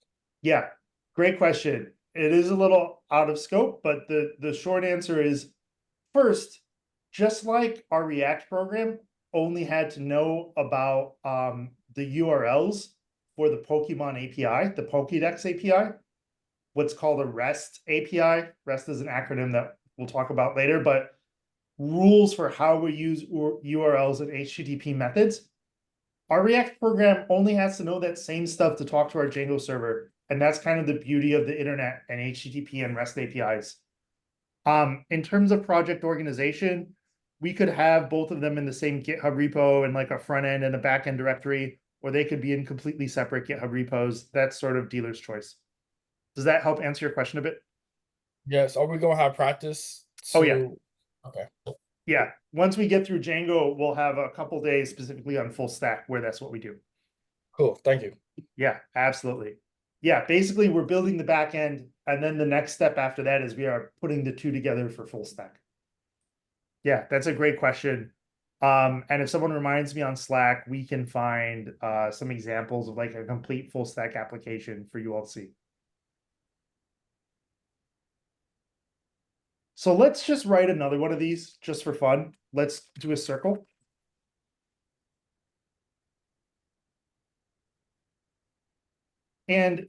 Yeah, great question. It is a little out of scope, but the short answer is first, just like our React program only had to know about the URLs for the Pokemon API, the Pokédex API, what's called a REST API. REST is an acronym that we'll talk about later, but rules for how we use URLs and HTTP methods. Our React program only has to know that same stuff to talk to our Django server. And that's kind of the beauty of the internet and HTTP and REST APIs. In terms of project organization, we could have both of them in the same GitHub repo and like a front end and a back end directory, or they could be in completely separate GitHub repos. That's sort of dealer's choice. Does that help answer your question a bit? Yes. Are we gonna have practice? Oh, yeah. Okay. Yeah. Once we get through Django, we'll have a couple days specifically on full stack where that's what we do. Cool. Thank you. Yeah, absolutely. Yeah, basically we're building the back end, and then the next step after that is we are putting the two together for full stack. Yeah, that's a great question. And if someone reminds me on Slack, we can find some examples of like a complete full stack application for you all to see. So let's just write another one of these just for fun. Let's do a circle. And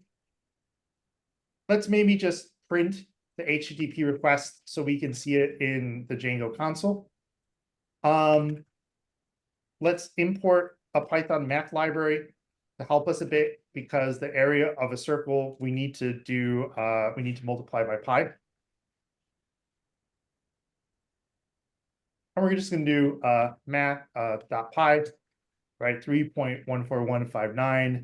let's maybe just print the HTTP request so we can see it in the Django console. Let's import a Python math library to help us a bit, because the area of a circle we need to do, we need to multiply by pi. And we're just going to do math dot pi, right? 3.14159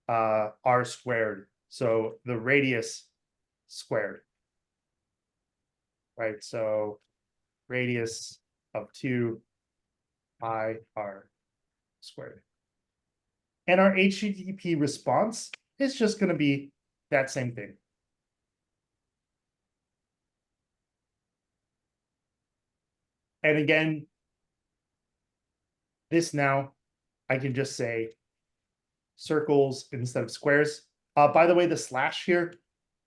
r squared. So the radius squared, right? So radius of 2 pi r squared. And our HTTP response is just going to be that same thing. And again, this now, I can just say circles instead of squares. By the way, the slash here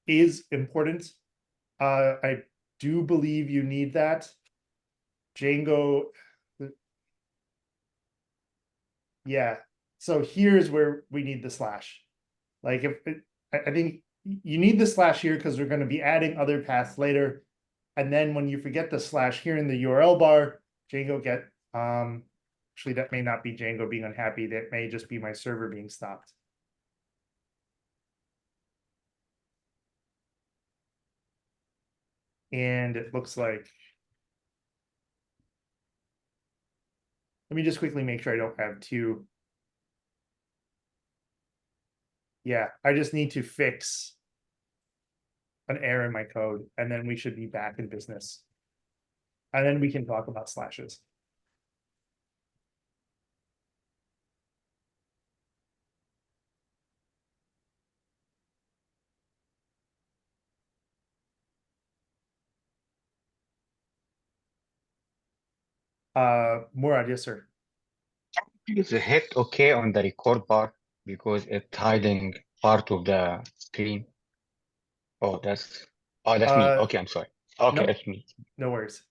is important. I do believe you need that. Django. Yeah. So here's where we need the slash. Like I think you need the slash here because we're going to be adding other paths later. And then when you forget the slash here in the URL bar, Django get, actually that may not be Django being unhappy. That may just be my server being stopped. And it looks like, let me just quickly make sure I don't have two. Yeah, I just need to fix an error in my code, and then we should be back in business. And then we can talk about slashes. Murad, yes, sir. Please hit OK on the record bar because it's hiding part of the screen. Oh, that's me. Okay, I'm sorry. Okay, no. it's me. No worries.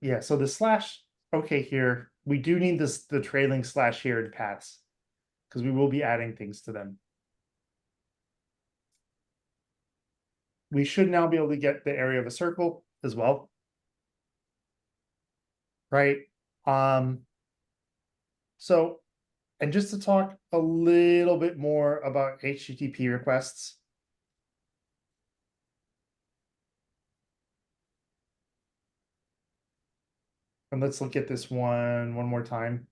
Yeah, so the slash, okay, here, we do need this, the trailing slash here in paths, because we will be adding things to them. We should now be able to get the area of a circle as well. Right? So, and just to talk a little bit more about HTTP requests. And let's look at this one more time.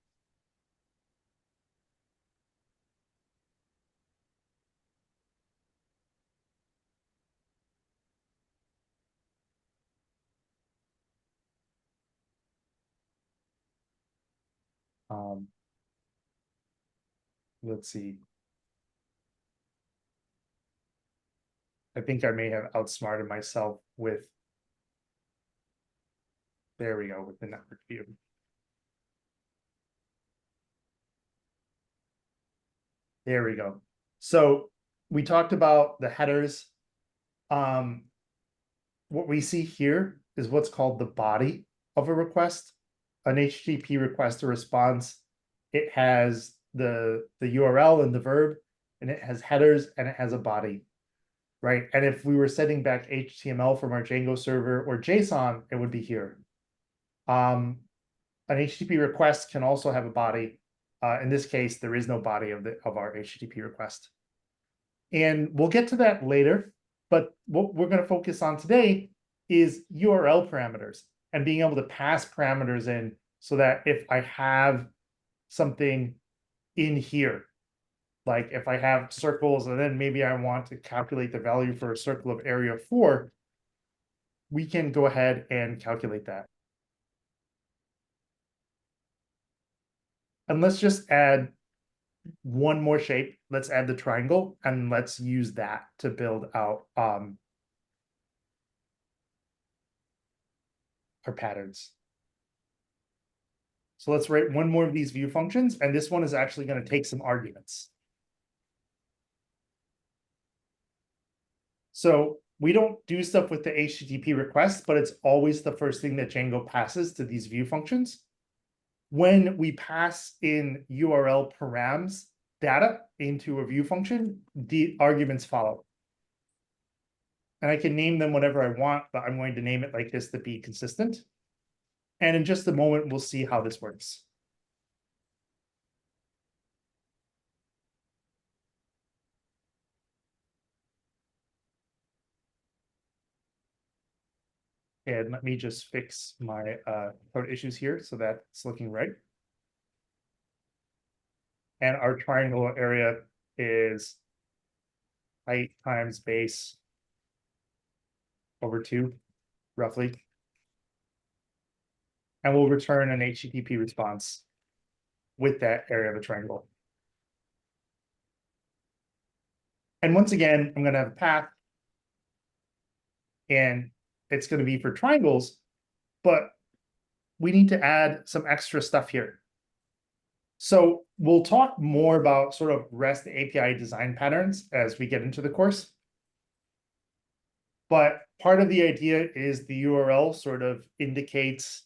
Let's see. I think I may have outsmarted myself with, there we go, with the network view. There we go. So we talked about the headers. What we see here is what's called the body of a request. An HTTP request or response. It has the URL and the verb, and it has headers and it has a body, right? And if we were setting back HTML from our Django server or JSON, it would be here. An HTTP request can also have a body. In this case, there is no body of our HTTP request. And we'll get to that later, but what we're going to focus on today is URL parameters and being able to pass parameters in so that if I have something in here, like if I have circles and then maybe I want to calculate the value for a circle of area 4, we can go ahead and calculate that. And let's just add one more shape. Let's add the triangle and let's use that to build out our patterns. So let's write one more of these view functions, and this one is actually going to take some arguments. So we don't do stuff with the HTTP request, but it's always the first thing that Django passes to these view functions. When we pass in URL params data into a view function, the arguments follow. And I can name them whatever I want, but I'm going to name it like this to be consistent. And in just a moment, we'll see how this works. And let me just fix my code issues here so that it's looking right. And our triangle area is height times base over 2, roughly. And we'll return an HTTP response with that area of a triangle. And once again, I'm going to have a path. And it's going to be for triangles, but we need to add some extra stuff here. So we'll talk more about sort of REST API design patterns as we get into the course. But part of the idea is the URL sort of indicates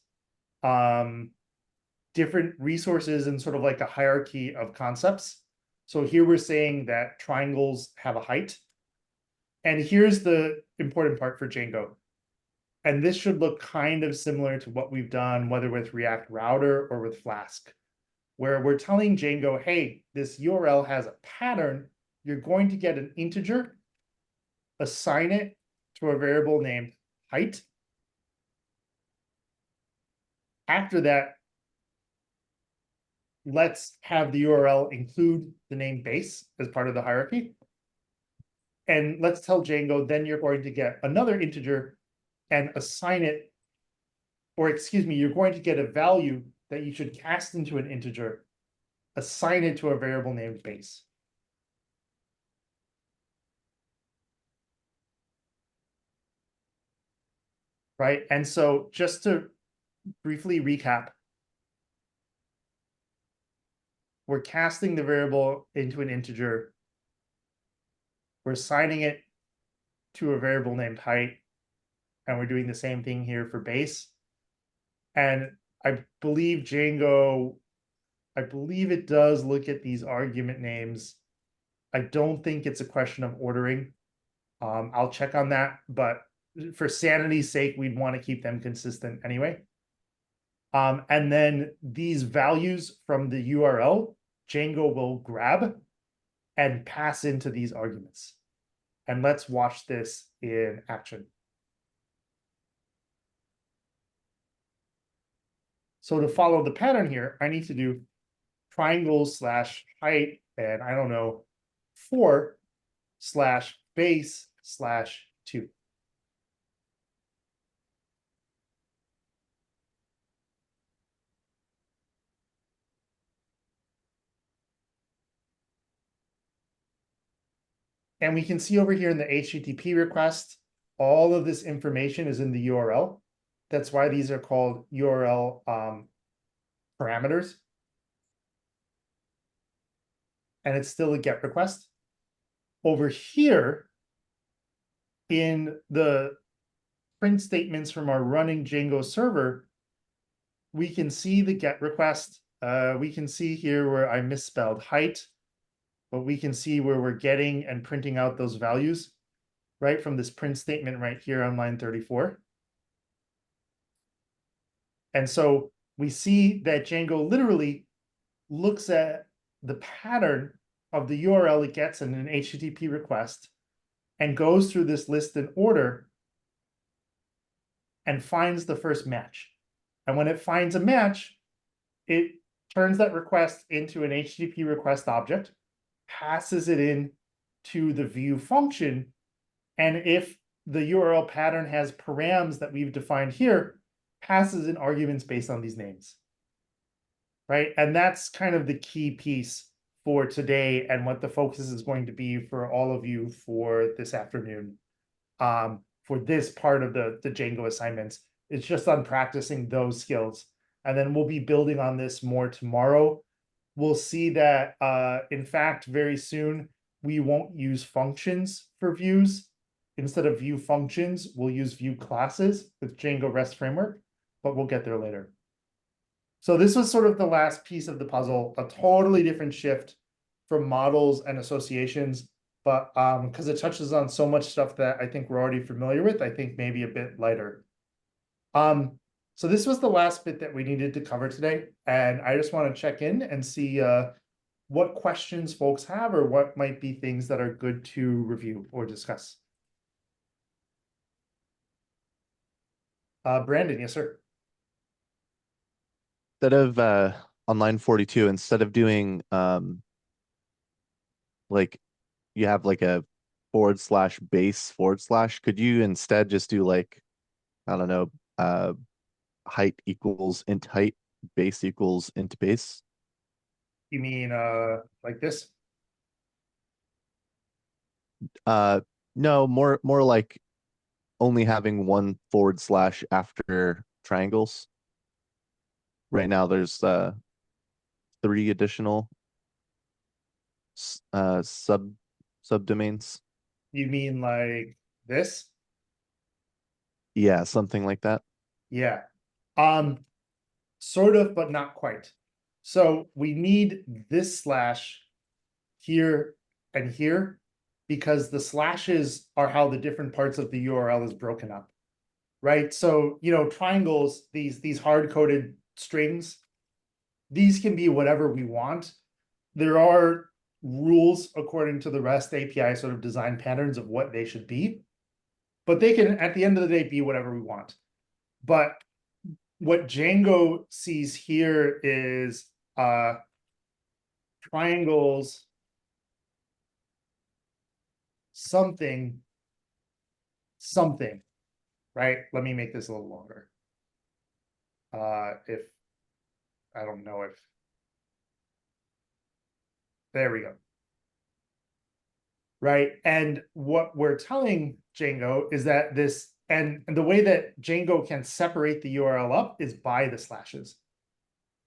different resources and sort of like a hierarchy of concepts. So here we're saying that triangles have a height. And here's the important part for Django. And this should look kind of similar to what we've done, whether with React Router or with Flask, where we're telling Django, hey, this URL has a pattern. You're going to get an integer, assign it to a variable named height. After that, let's have the URL include the name base as part of the hierarchy. And let's tell Django, then you're going to get another integer and assign it, or excuse me, you're going to get a value that you should cast into an integer, assign it to a variable named base. Right, and so just to briefly recap, we're casting the variable into an integer. We're assigning it to a variable named height, and we're doing the same thing here for base. And I believe Django, I believe it does look at these argument names. I don't think it's a question of ordering. I'll check on that, but for sanity's sake, we'd want to keep them consistent anyway. And then these values from the URL, Django will grab and pass into these arguments. And let's watch this in action. So to follow the pattern here, I need to do triangle slash height, and I don't know, 4 slash base slash 2. And we can see over here in the HTTP request, all of this information is in the URL. That's why these are called URL parameters. And it's still a GET request. Over here, in the print statements from our running Django server, we can see the GET request. We can see here where I misspelled height, but we can see where we're getting and printing out those values, right, from this print statement right here on line 34. And so we see that Django literally looks at the pattern of the URL it gets in an HTTP request and goes through this list in order and finds the first match. And when it finds a match, it turns that request into an HTTP request object, passes it in to the view function, and if the URL pattern has params that we've defined here, passes in arguments based on these names. Right, and that's kind of the key piece for today and what the focus is going to be for all of you for this afternoon. For this part of the Django assignments, it's just on practicing those skills. And then we'll be building on this more tomorrow. We'll see that, in fact, very soon, we won't use functions for views. Instead of view functions, we'll use view classes with Django REST framework, but we'll get there later. So this was sort of the last piece of the puzzle, a totally different shift from models and associations, but because it touches on so much stuff that I think we're already familiar with, I think maybe a bit lighter. So this was the last bit that we needed to cover today, and I just want to check in and see what questions folks have or what might be things that are good to review or discuss. Brandon, yes, sir. Instead of on line 42, instead of doing like you have like a / base /, could you instead just do like, I don't know, height equals int height, base equals int base? You mean like this? No, more like only having one / after triangles. Right now there's 3 additional subdomains. You mean like this? Yeah, something like that. Yeah. Sort of, but not quite. So we need this slash here and here because the slashes are how the different parts of the URL is broken up. Right? So, you know, triangles, these hard-coded strings, these can be whatever we want. There are rules according to the REST API sort of design patterns of what they should be, but they can, at the end of the day, be whatever we want. But what Django sees here is triangles something, right? Let me make this a little longer. If I don't know if there we go. Right. And what we're telling Django is that this, and the way that Django can separate the URL up is by the slashes.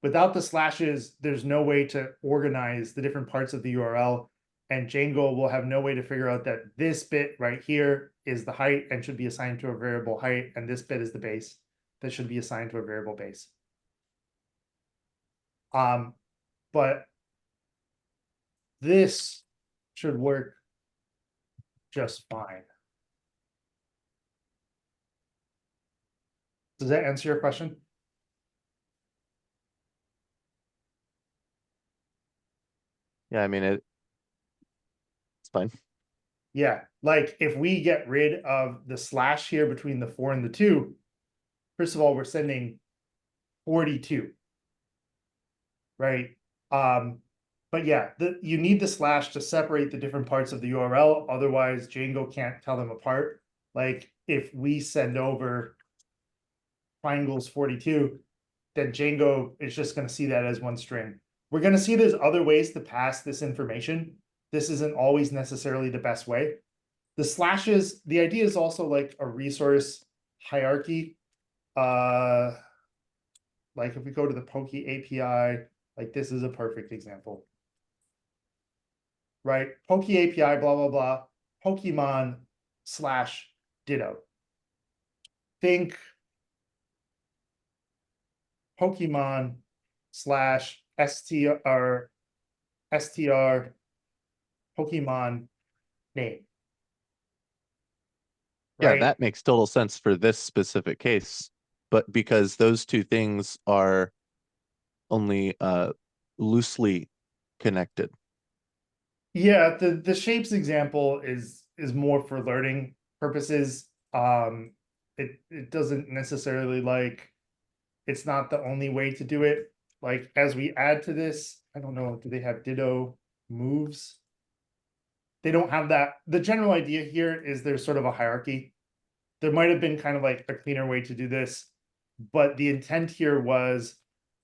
Without the slashes, there's no way to organize the different parts of the URL, and Django will have no way to figure out that this bit right here is the height and should be assigned to a variable height, and this bit is the base that should be assigned to a variable base. But this should work just fine. Does that answer your question? Yeah, I mean it's fine. Yeah, like if we get rid of the slash here between the 4 and the 2, first of all, we're sending 42. Right. But yeah, you need the slash to separate the different parts of the URL. Otherwise, Django can't tell them apart. Like if we send over triangles 42, then Django is just going to see that as one string. We're going to see there's other ways to pass this information. This isn't always necessarily the best way. The slashes, the idea is also like a resource hierarchy. Like if we go to the Poke API, like this is a perfect example. Right? Poke API, blah, blah, blah, Pokemon / ditto. Think Pokemon / str Pokemon name. Yeah, Right? that makes total sense for this specific case, but because those two things are only loosely connected. Yeah, the shapes example is more for learning purposes. It doesn't necessarily like, it's not the only way to do it. Like as we add to this, I don't know, do they have ditto moves? They don't have that. The general idea here is there's sort of a hierarchy. There might have been kind of like a cleaner way to do this, but the intent here was,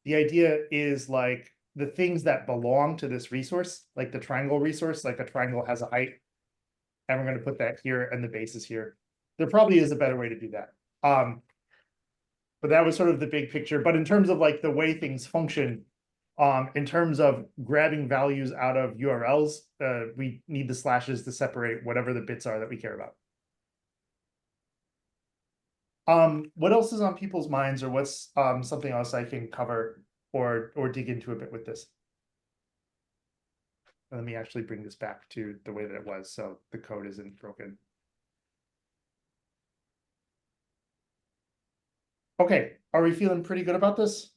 the idea is like the things that belong to this resource, like the triangle resource, like a triangle has a height, and we're going to put that here and the base is here. There probably is a better way to do that. But that was sort of the big picture. But in terms of like the way things function, in terms of grabbing values out of URLs, we need the slashes to separate whatever the bits are that we care about. What else is on people's minds, or what's something else I can cover or dig into a bit with this? Let me actually bring this back to the way that it was, so the code isn't broken. Okay, are we feeling pretty good about this?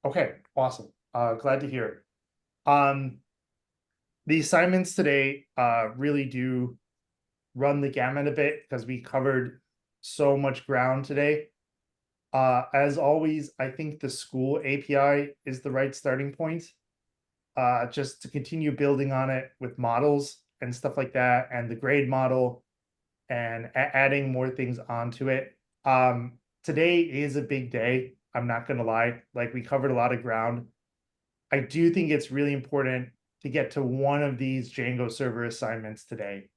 Okay, awesome. Glad to hear. The assignments today really do run the gamut a bit because we covered so much ground today. As always, I think the school API is the right starting point. Just to continue building on it with models and stuff like that, and the grade model, and adding more things onto it. Today is a big day. I'm not gonna lie. Like we covered a lot of ground. I do think it's really important to get to one of these Django server assignments today.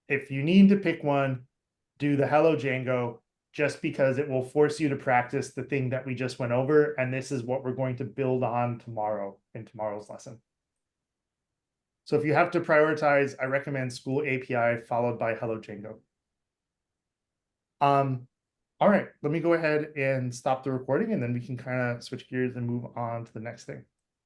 If you need to pick one, do the Hello Django, just because it will force you to practice the thing that we just went over, and this is what we're going to build on tomorrow in tomorrow's lesson. So if you have to prioritize, I recommend school API followed by Hello Django. All right, let me go ahead and stop the recording, and then we can kind of switch gears and move on to the next thing.